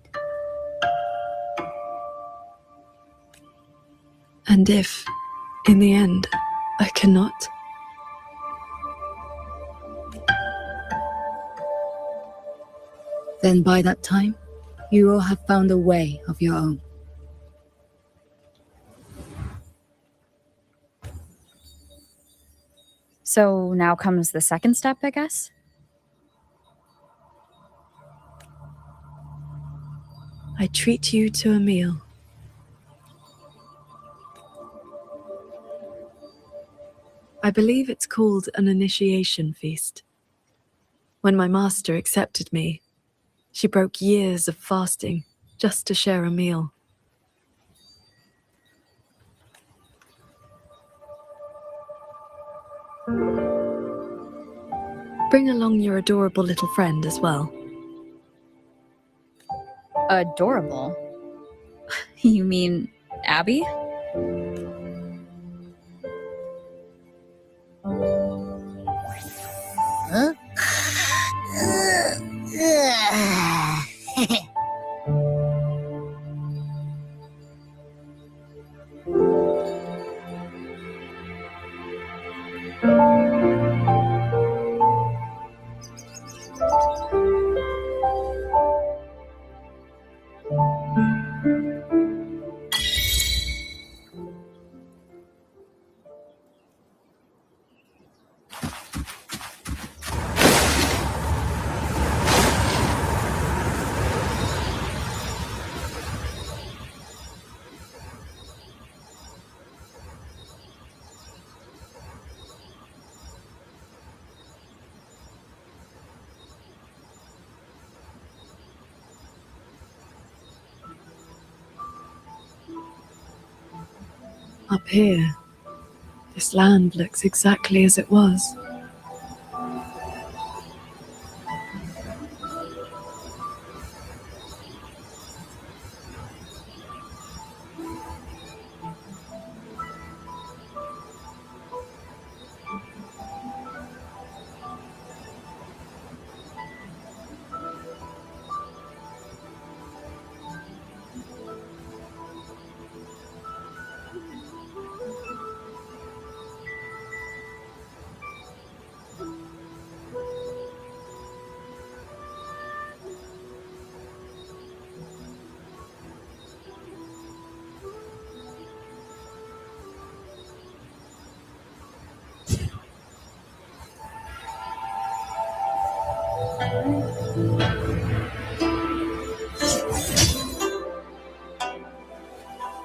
And if, in the end, I cannot? Then by that time, you will have found a way of your own. So now comes the second step, I guess? I treat you to a meal. I believe it's called an initiation feast. When my master accepted me, she broke years of fasting just to share a meal. Bring along your adorable little friend as well. Adorable? You mean Abby? Huh? Up here, this land looks exactly as it was.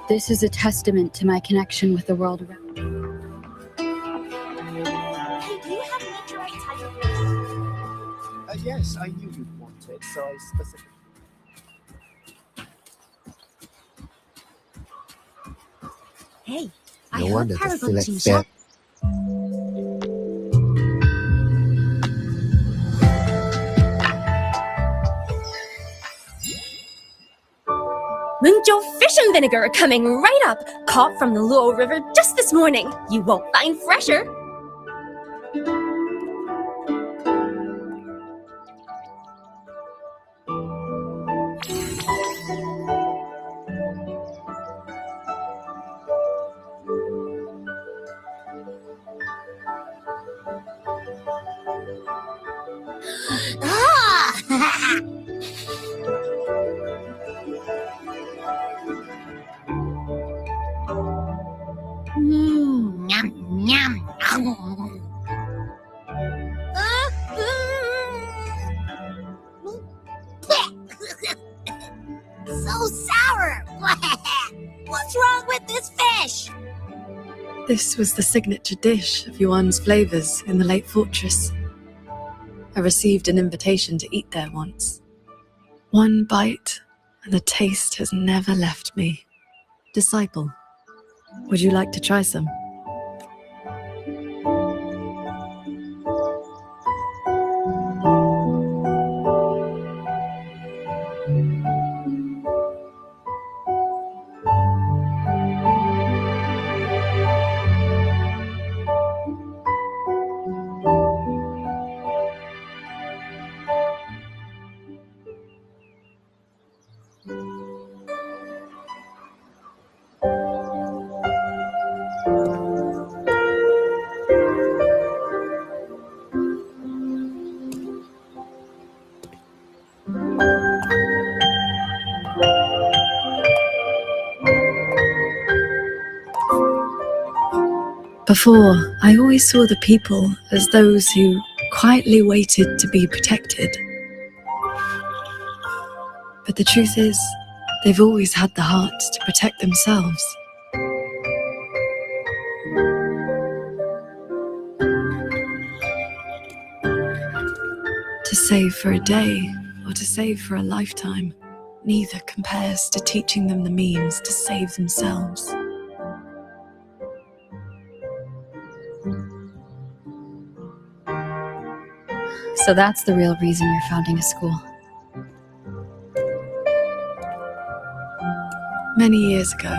This is a testament to my connection with the world around. Hey, do you have meteorite type? Yes, I knew you'd want it, so I specifically. Hey, No I wonder heard the Paragon select shop. Mungjo fish and vinegar coming right up, caught from the Luo River just this morning. You won't find fresher. Ah! Yum, yum. So sour. What's wrong with this fish? This was the signature dish of Yuan's flavors in the late fortress. I received an invitation to eat there once. One bite, and the taste has never left me. Disciple, would you like to try some? Before, I always saw the people as those who quietly waited to be protected. But the truth is, they've always had the heart to protect themselves. To save for a day or to save for a lifetime, neither compares to teaching them the means to save themselves. So that's the real reason you're founding a school. Many years ago,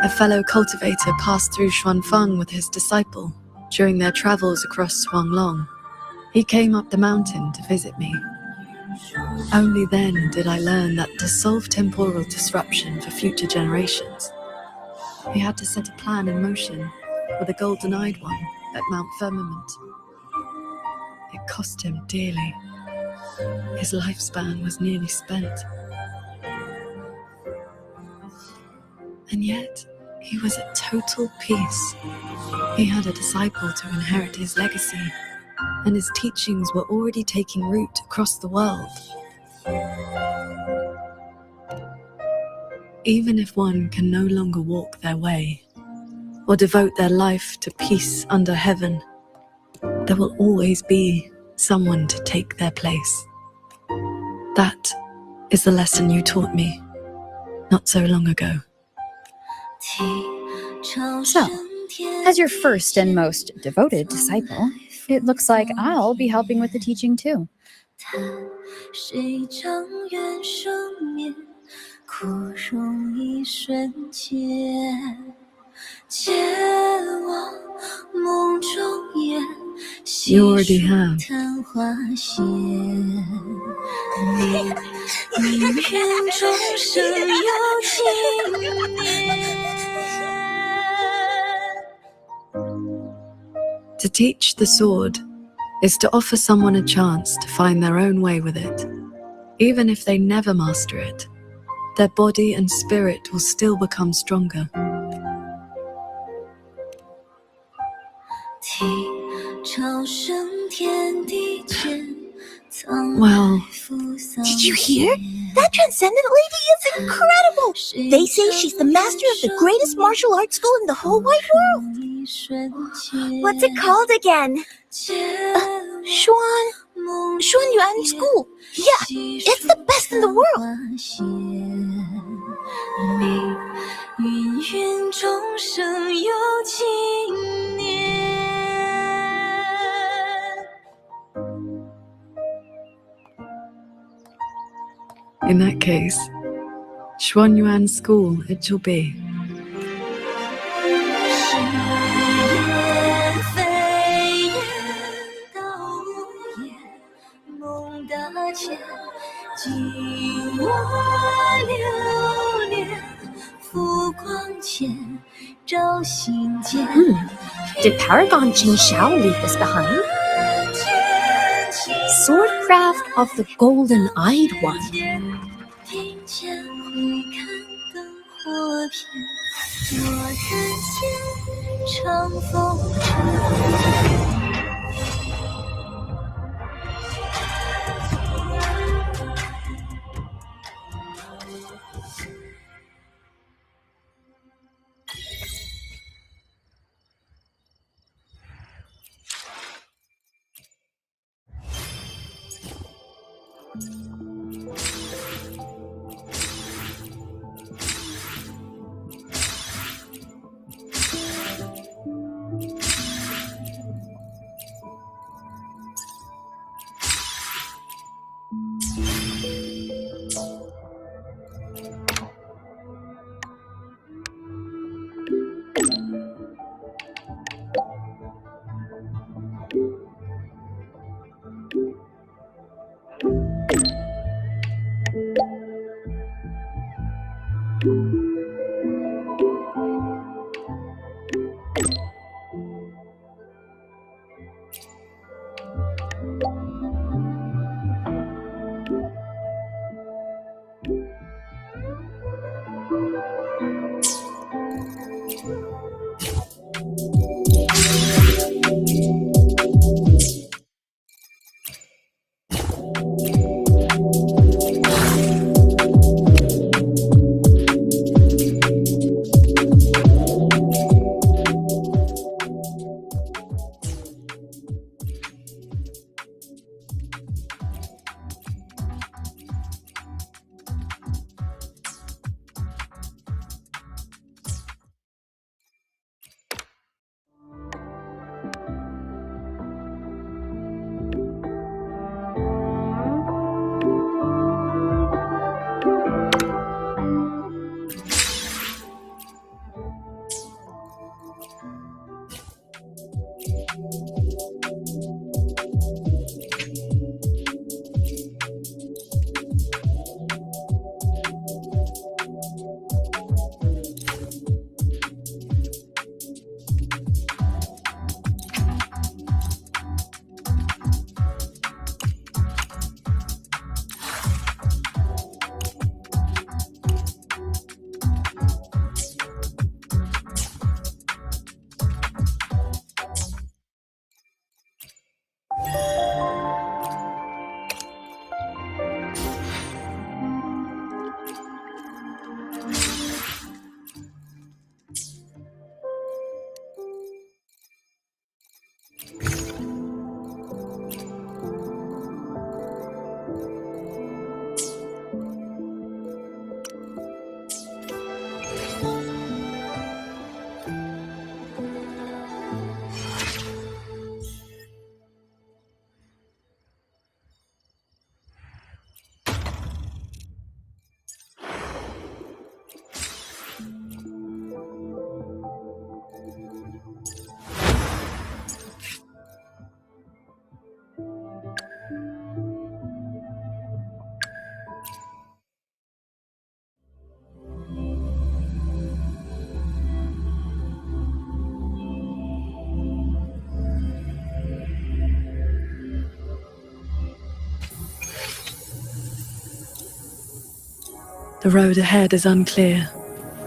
a fellow cultivator passed through Xuanfang with his disciple during their travels across Shuanglong. He came up the mountain to visit me. Only then did I learn that to solve temporal disruption for future generations, he had to set a plan in motion for the golden-eyed one at Mount Firmament. It cost him dearly. His lifespan was nearly spent. And yet, he was at total peace. He had a disciple to inherit his legacy, and his teachings were already taking root across the world. Even if one can no longer walk their way, or devote their life to peace under heaven, there will always be someone to take their place. That is the lesson you taught me not so long ago. So, as your first and most devoted disciple, it looks like I'll be helping with the teaching too. You already have. To teach the sword is to offer someone a chance to find their own way with it. Even if they never master it, their body and spirit will still become stronger. Well, did you hear? That Transcendent lady is incredible! They say she's the master of the greatest martial arts school in the whole wide world. What's it called again? Xuan Yuan School. Yeah, it's the best in the world. In that case, Xuan Yuan School it shall be. Did Paragon Qing Shao leave this behind? Swordcraft of the Golden-Eyed One. The road ahead is unclear.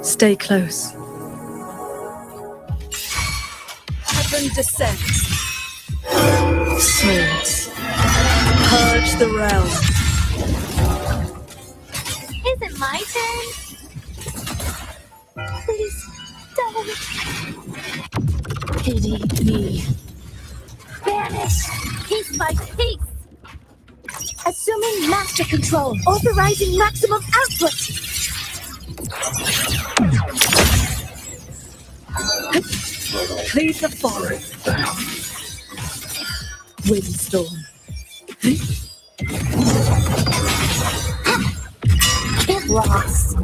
Stay close. Heaven descends. Swords. Purge the realm. Is it my turn? Please don't. Pity me. Vanish, piece by piece. Assuming master control, authorizing maximum output. Cleave the forest. Windstorm. Get lost.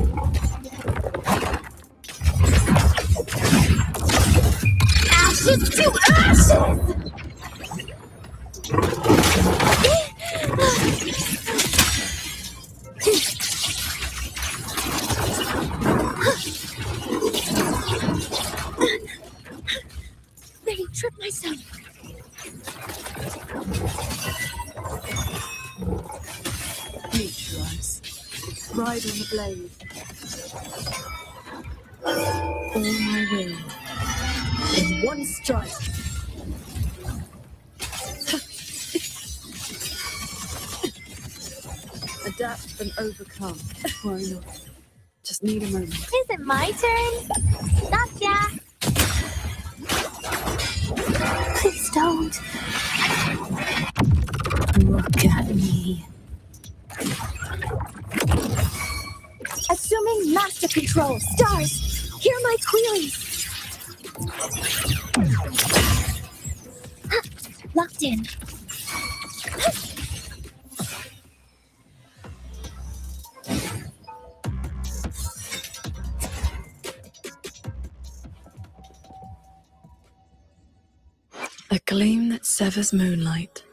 Ashes to ashes! Let me trip myself. Neutralize. Ride on the blade. All my will. In one strike. Adapt and overcome. Why not? Just need a moment. Is it my turn? Gotcha. Please don't. Look at me. Assuming master control. Stars, hear my queries. Locked in. A gleam that severs moonlight.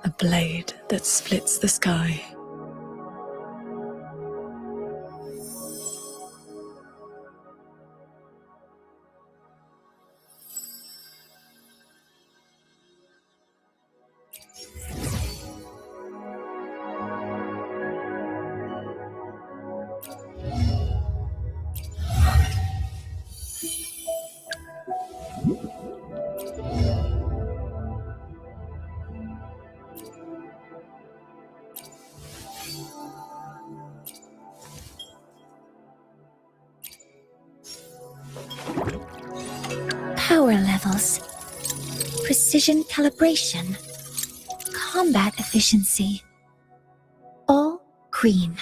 A blade that splits the sky. Power levels. Precision calibration. Combat efficiency. All green.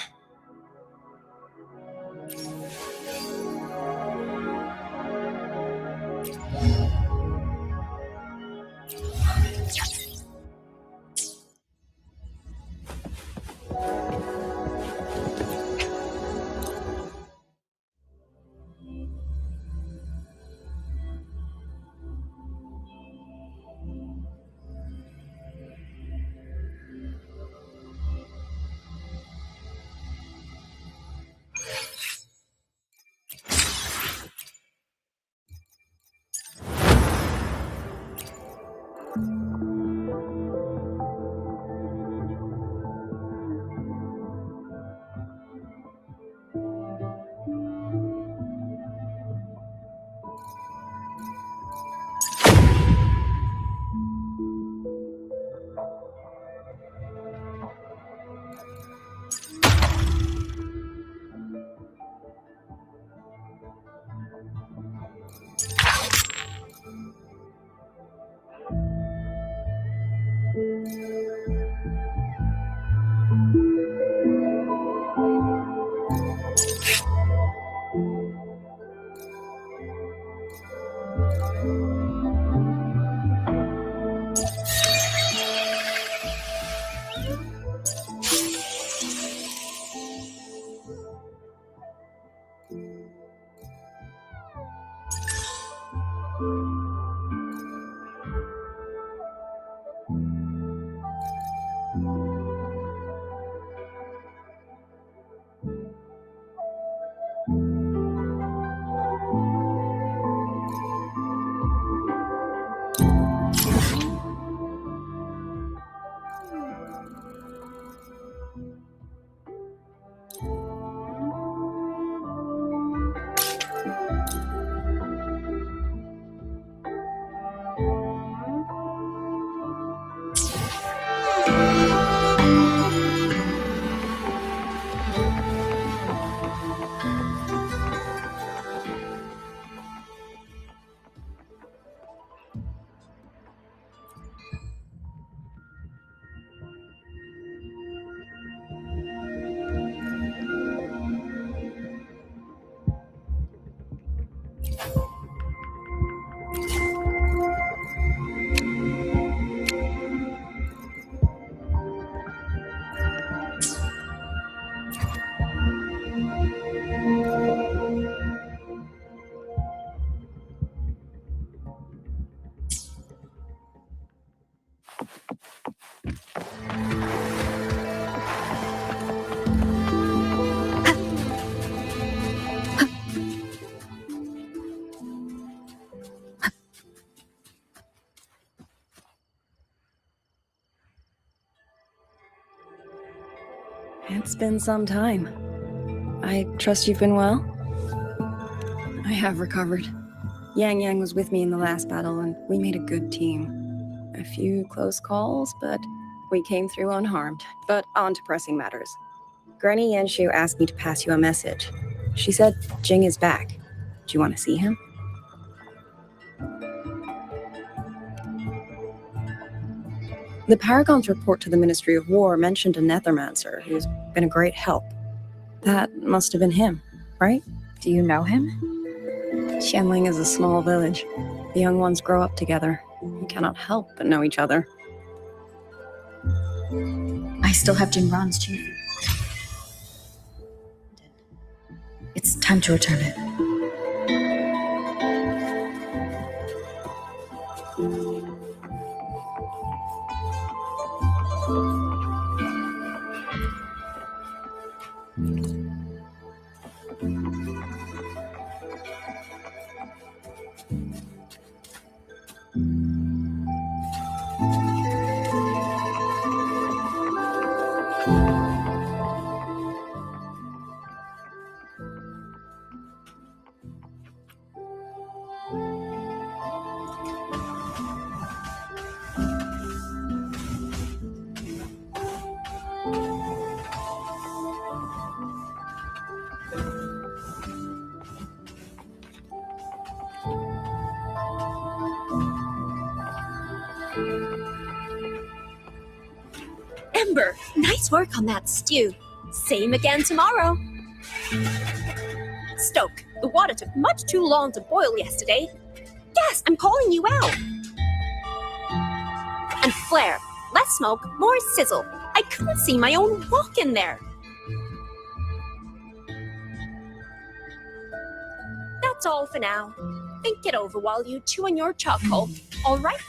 It's been some time. I trust you've been well? I have recovered. Yang was with me in the last battle, and we made a good team. A few close calls, but we came through unharmed. But on to pressing matters. Granny Yanshu asked me to pass you a message. She said Jing is back. Do you want to see him? The Paragon's report to the Ministry of War mentioned a Nethermancer who's been a great help. That must have been him, right? Do you know him? Xianling is a small village. The young ones grow up together. You cannot help but know each other. I still have Jinran's chief. It's time to return it. Ember, nice work on that stew. Same again tomorrow. Stoke, the water took much too long to boil yesterday. Yes, I'm calling you out. And Flare, less smoke, more sizzle. I couldn't see my own wok in there. That's all for now. Think it over while you chew on your charcoal, all right?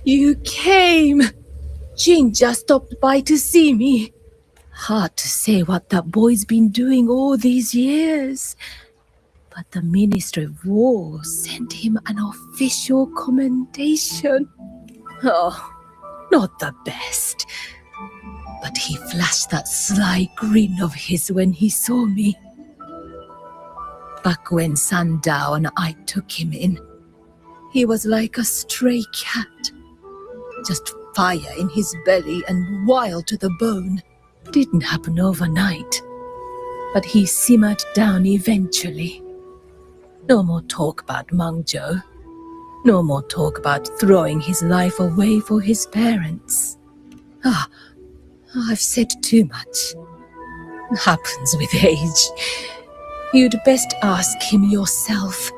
You came! Jin just stopped by to see me. Hard to say what that boy's been doing all these years. But the Ministry of War sent him an official commendation. Oh, not the best. But he flashed that sly grin of his when he saw me. Back when Sandao and I took him in, he was like a stray cat. Just fire in his belly and wild to the bone. Didn't happen overnight, but he simmered down eventually. No more talk about Mangzhou. No more talk about throwing his life away for his parents. I've said too much. Happens with age. You'd best ask him yourself.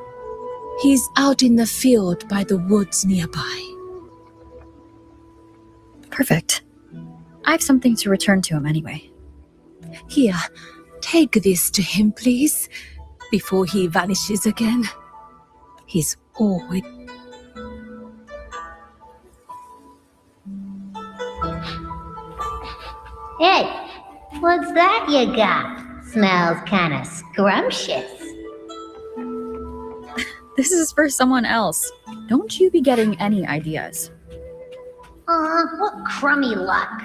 He's out in the field by the woods nearby. Perfect. I have something to return to him anyway. Here, take this to him, please, before he vanishes again. He's always... Hey, what's that you got? Smells kinda scrumptious. This is for someone else. Don't you be getting any ideas. Aw, what crummy luck.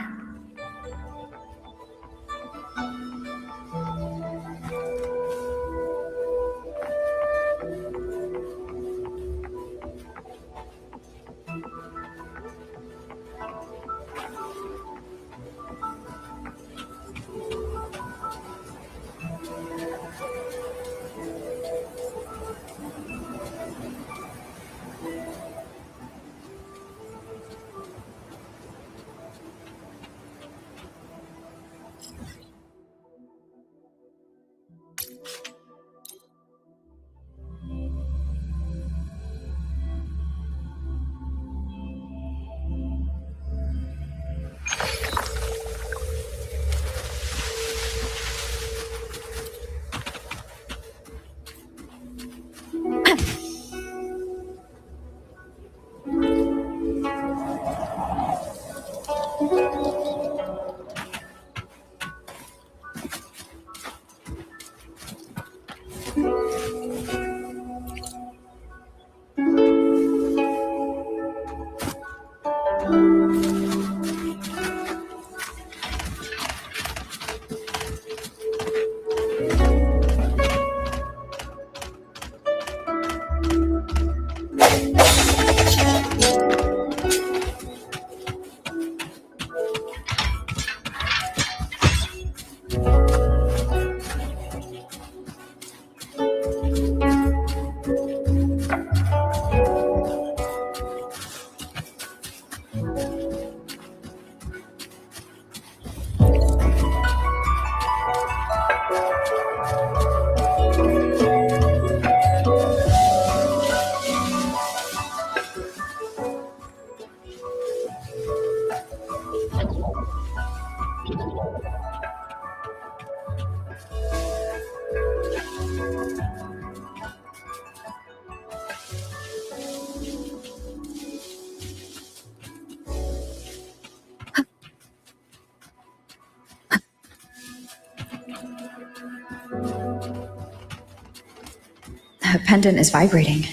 The pendant is vibrating.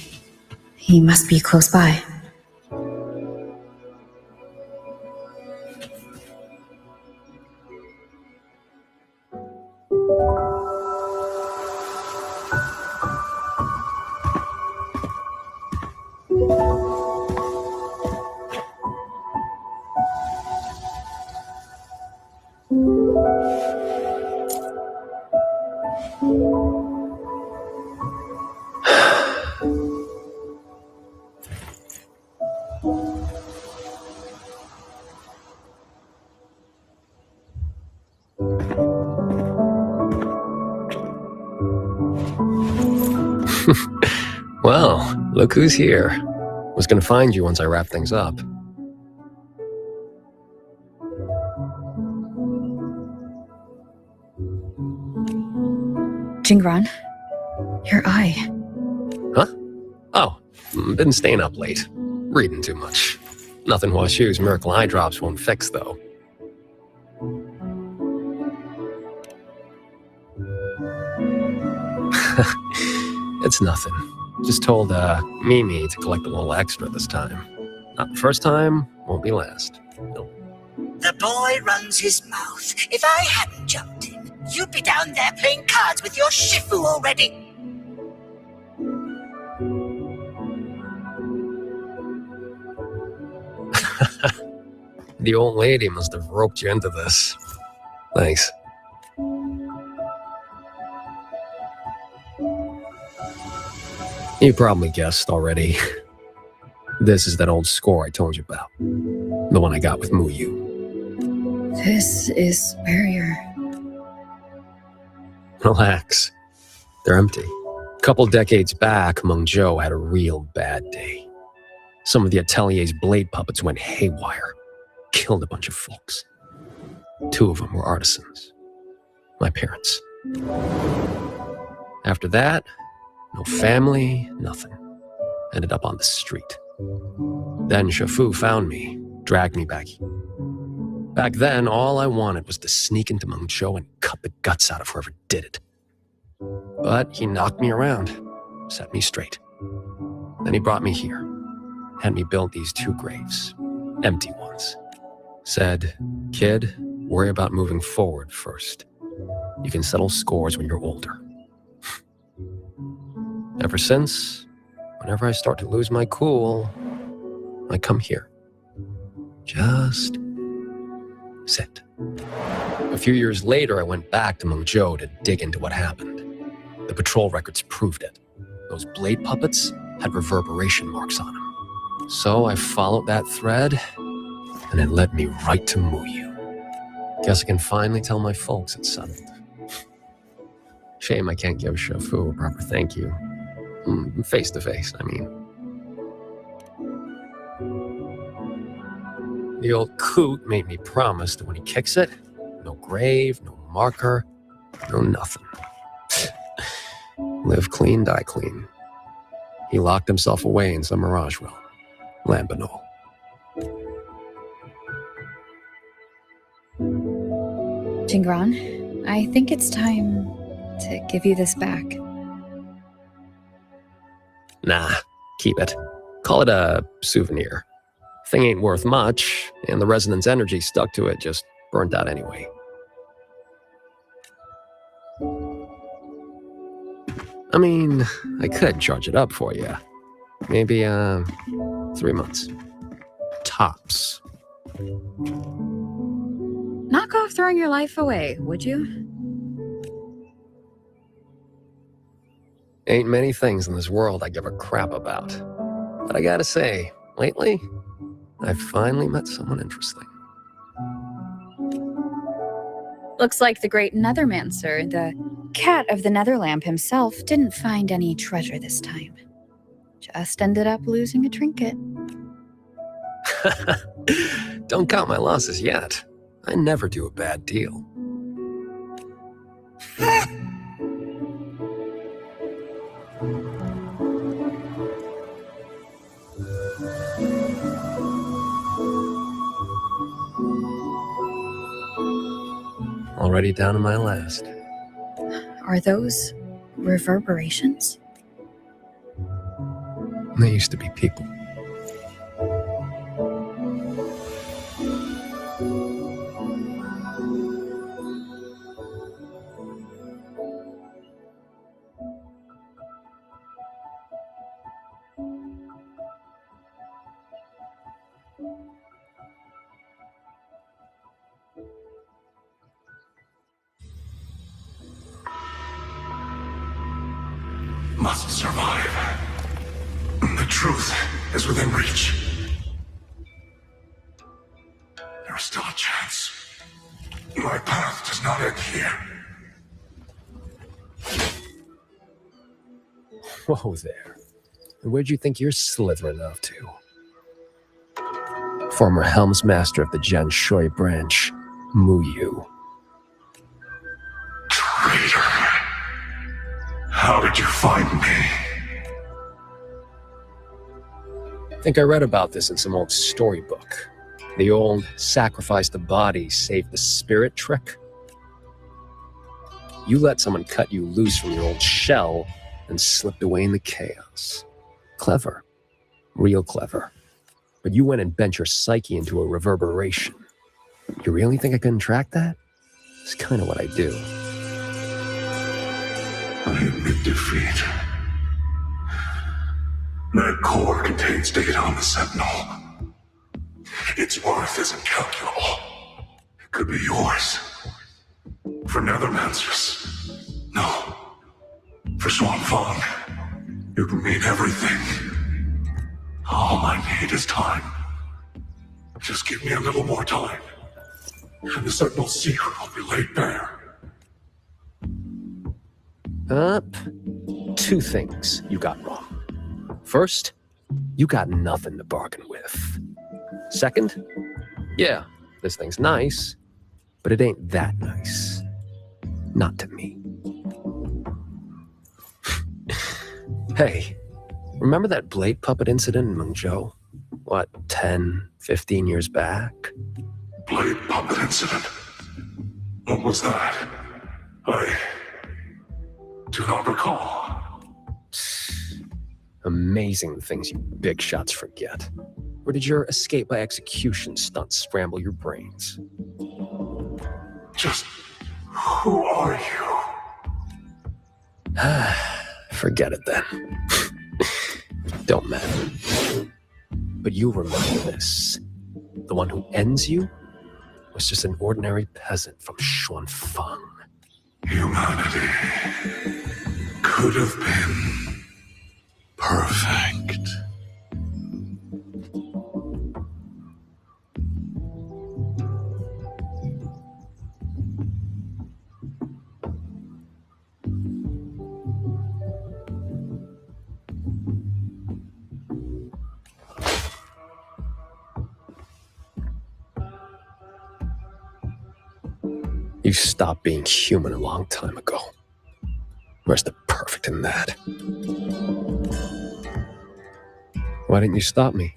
He must be close by. Well, look who's here. Was gonna find you once I wrap things up. Jingran, your eye. Huh? Oh, been staying up late. Reading too much. Nothing Huashu's miracle eye drops won't fix, though. It's nothing. Just told Mimi to collect a little extra this time. Not the first time, won't be last. No. The boy runs his mouth. If I hadn't jumped in, you'd be down there playing cards with your Shifu already. The old lady must have roped you into this. Thanks. You probably guessed already. This is that old score I told you about. The one I got with Muyu. This is where you're... Relax. They're empty. A couple decades back, Mengzhou had a real bad day. Some of the Atelier's blade puppets went haywire. Killed a bunch of folks. 2 of them were artisans. My parents. After that, no family, nothing. Ended up on the street. Then Shifu found me, dragged me back. Back then, all I wanted was to sneak into Mengzhou and cut the guts out of whoever did it. But he knocked me around, set me straight. Then he brought me here, had me build these 2 graves, empty ones. Said, kid, worry about moving forward first. You can settle scores when you're older. Ever since, whenever I start to lose my cool, I come here. Just sit. A few years later, I went back to Mengzhou to dig into what happened. The patrol records proved it. Those blade puppets had reverberation marks on them. So I followed that thread, and it led me right to Muyu. Guess I can finally tell my folks it's settled. Shame I can't give Shifu a proper thank you. Face to face, I mean. The old coot made me promise that when he kicks it, no grave, no marker, no nothing. Live clean, die clean. He locked himself away in some mirage realm. Lambanol. Jingran, I think it's time to give you this back. Nah, keep it. Call it a souvenir. Thing ain't worth much, and the resonance energy stuck to it just burnt out anyway. I mean, I could charge it up for you. Maybe, 3 months. Tops. Knock off throwing your life away, would you? Ain't many things in this world I give a crap about. But I gotta say, lately, I've finally met someone interesting. Looks like the great Nethermancer, the cat of the Netherlamp himself, didn't find any treasure this time. Just ended up losing a trinket. Don't count my losses yet. I never do a bad deal. Already down to my last. Are those reverberations? They used to be people. Must survive. The truth is within reach. There is still a chance. My path does not end here. Whoa there. Where'd you think you're slithering off to? Former Helms Master of the Janshui branch, Muyu. Traitor. How did you find me? think I read about this in some old storybook. The old sacrifice the body, save the spirit trick. You let someone cut you loose from your old shell and slipped away in the chaos. Clever. Real clever. But you went and bent your psyche into a reverberation. You really think I couldn't track that? It's kind of what I do. I admit defeat. That core contains data on the Sentinel. Its worth is incalculable. It could be yours. For Nethermancers. No. For Xuanfang. It would mean everything. All I need is time. Just give me a little more time. And the Sentinel's secret will be laid bare. Two things you got wrong. First, you got nothing to bargain with. Second, yeah, this thing's nice, but it ain't that nice. Not to me. Hey, remember that blade puppet incident in Mengzhou? What, 10, 15 years back? Blade puppet incident? What was that? I do not recall. Amazing the things you big shots forget. Or did your escape by execution stunt scramble your brains? Just who are you? Forget it then. Don't matter. But you remember this. The one who ends you was just an ordinary peasant from Xuanfang. Humanity could have been perfect. You stopped being human a long time ago. Where's the perfect in that? Why didn't you stop me?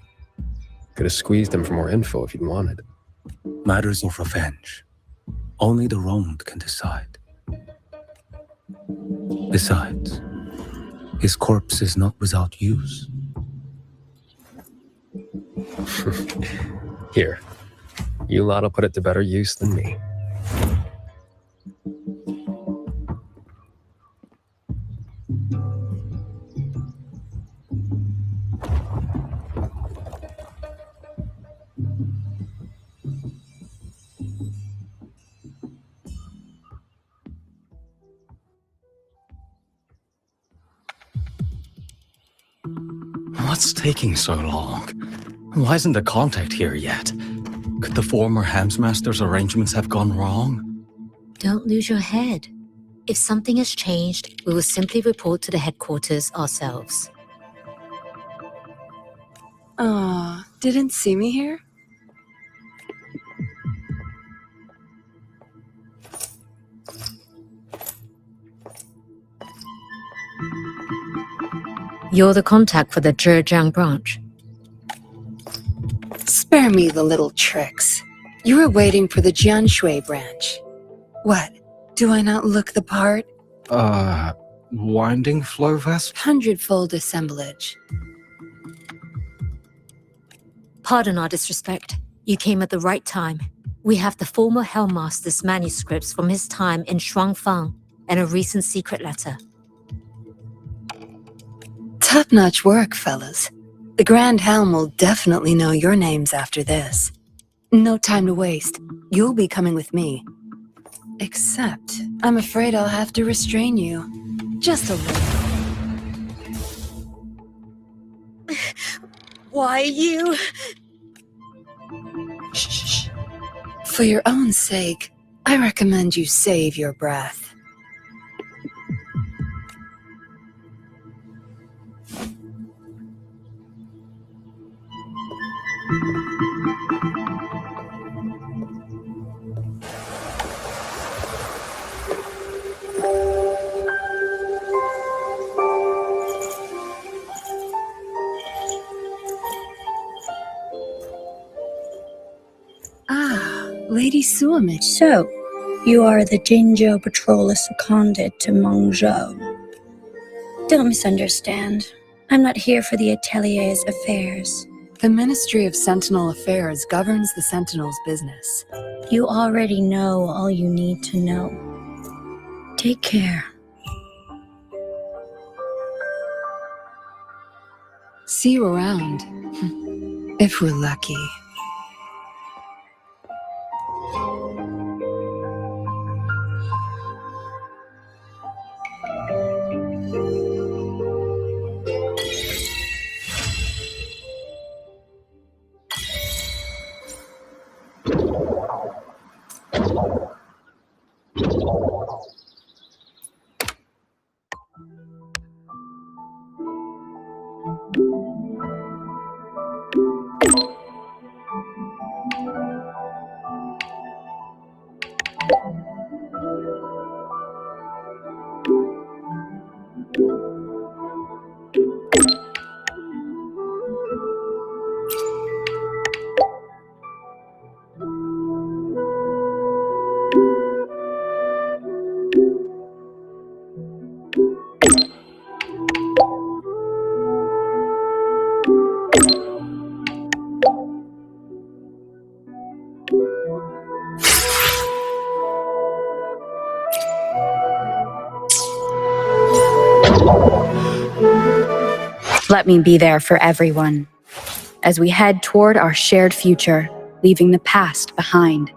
Could have squeezed him for more info if you'd wanted. Matters of revenge. Only the wronged can decide. Besides, his corpse is not without use. Here, you lot'll put it to better use than me. What's taking so long? Why isn't the contact here yet? Could the former Hamsmaster's arrangements have gone wrong? Don't lose your head. If something has changed, we will simply report to the headquarters ourselves. Didn't see me here? You're the contact for the Zhejiang branch. Spare me the little tricks. You were waiting for the Jianshui branch. What? Do I not look the part? Winding flow vest? 100-fold assemblage. Pardon our disrespect. You came at the right time. We have the former Hellmaster's manuscripts from his time in Xuanfang and a recent secret letter. Top-notch work, fellas. The Grand Helm will definitely know your names after this. No time to waste. You'll be coming with me. Except, I'm afraid I'll have to restrain you. Just a little. Why you? Shh. For your own sake, I recommend you save your breath. Lady Suame. So, you are the Jinzhou patroller seconded to Mengzhou. Don't misunderstand. I'm not here for the Atelier's affairs. The Ministry of Sentinel Affairs governs the Sentinel's business. You already know all you need to know. Take care. See you around. If we're lucky. Let me be there for everyone as we head toward our shared future, leaving the past behind.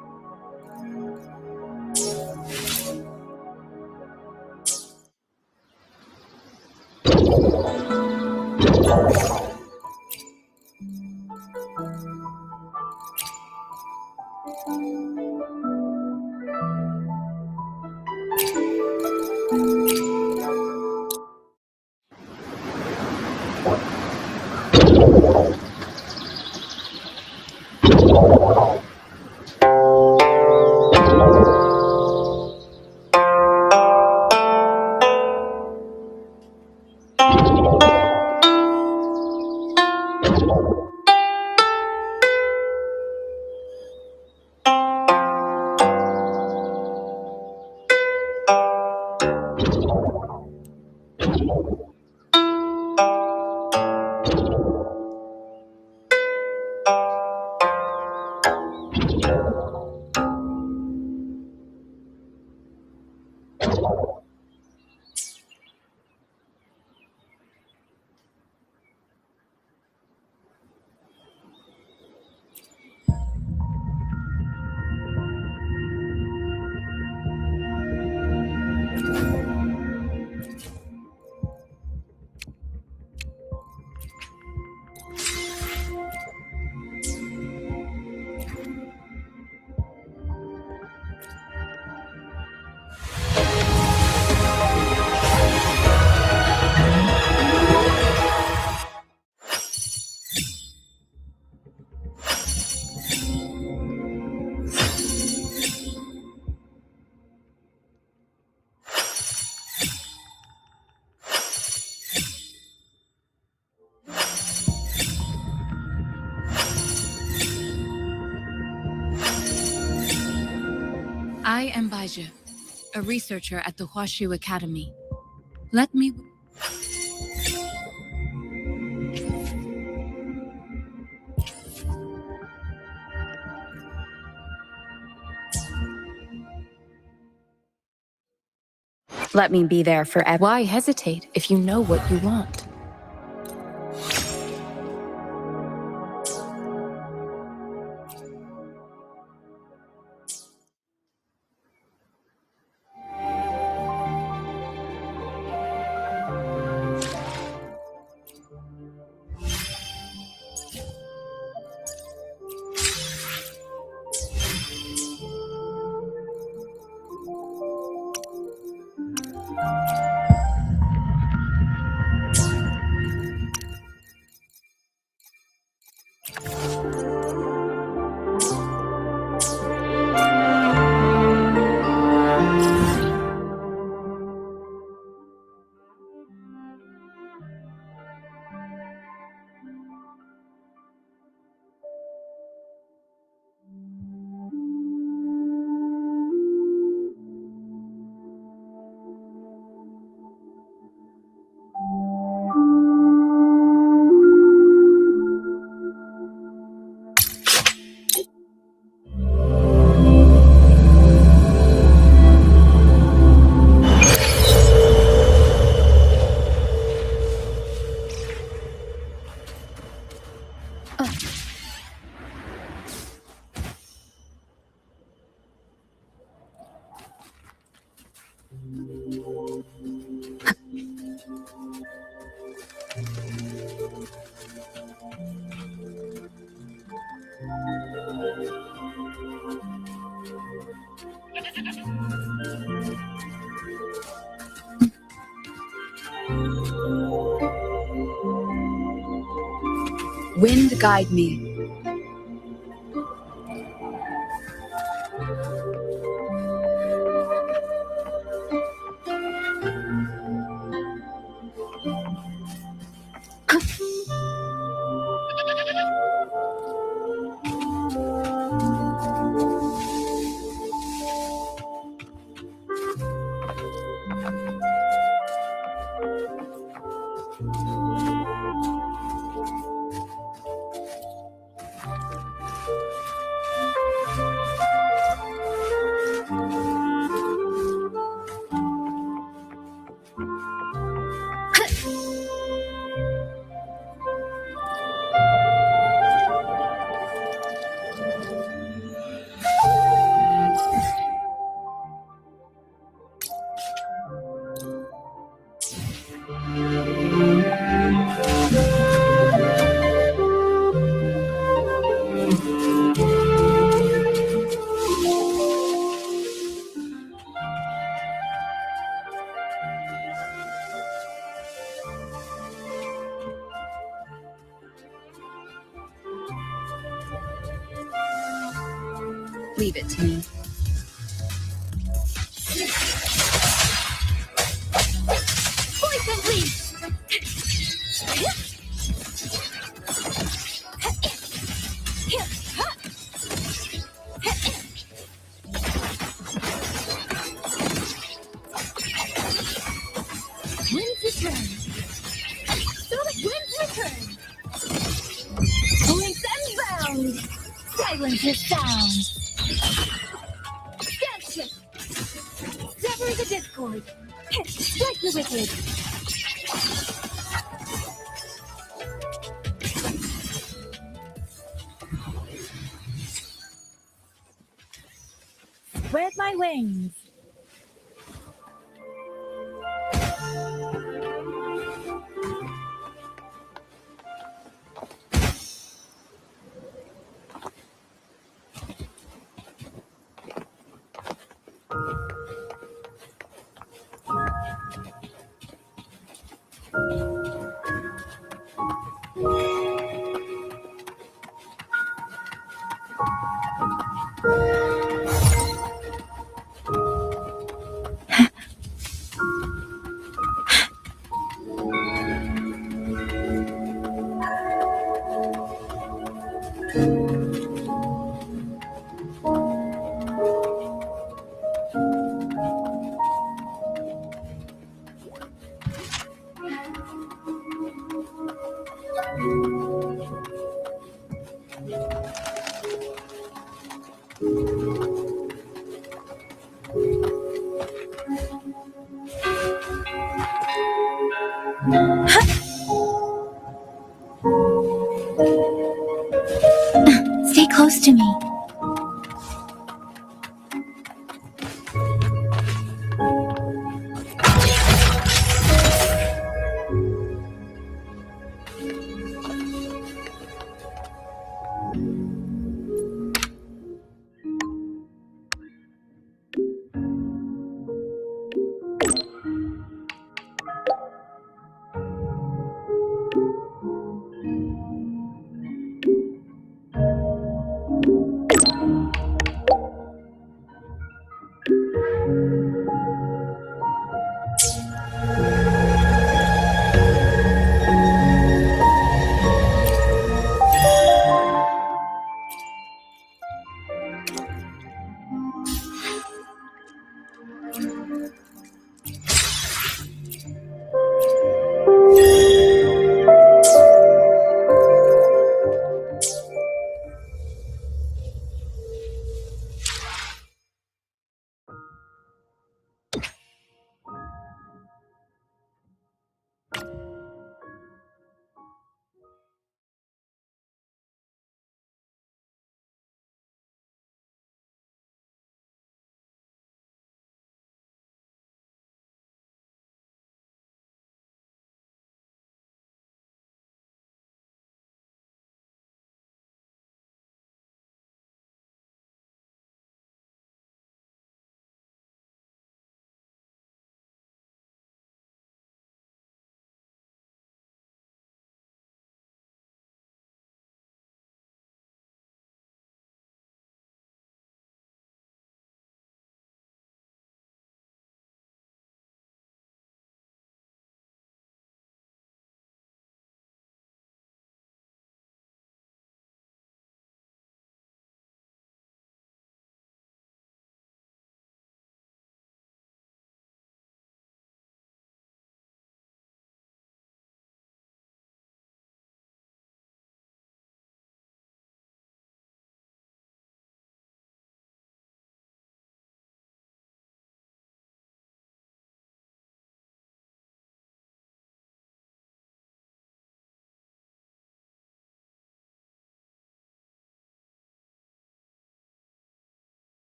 I am Baizhi, a researcher at the Huashu Academy. Let me... Let me be there for everyone. Why hesitate if you know what you want? Wind guide me. Leave it to me. Poison leaf! Wind's return! Sonic Wind's return! Links and bound! Silence your sound! Gotcha! Sever the discord! Strike the wicked! Spread my wings! Stay close to me.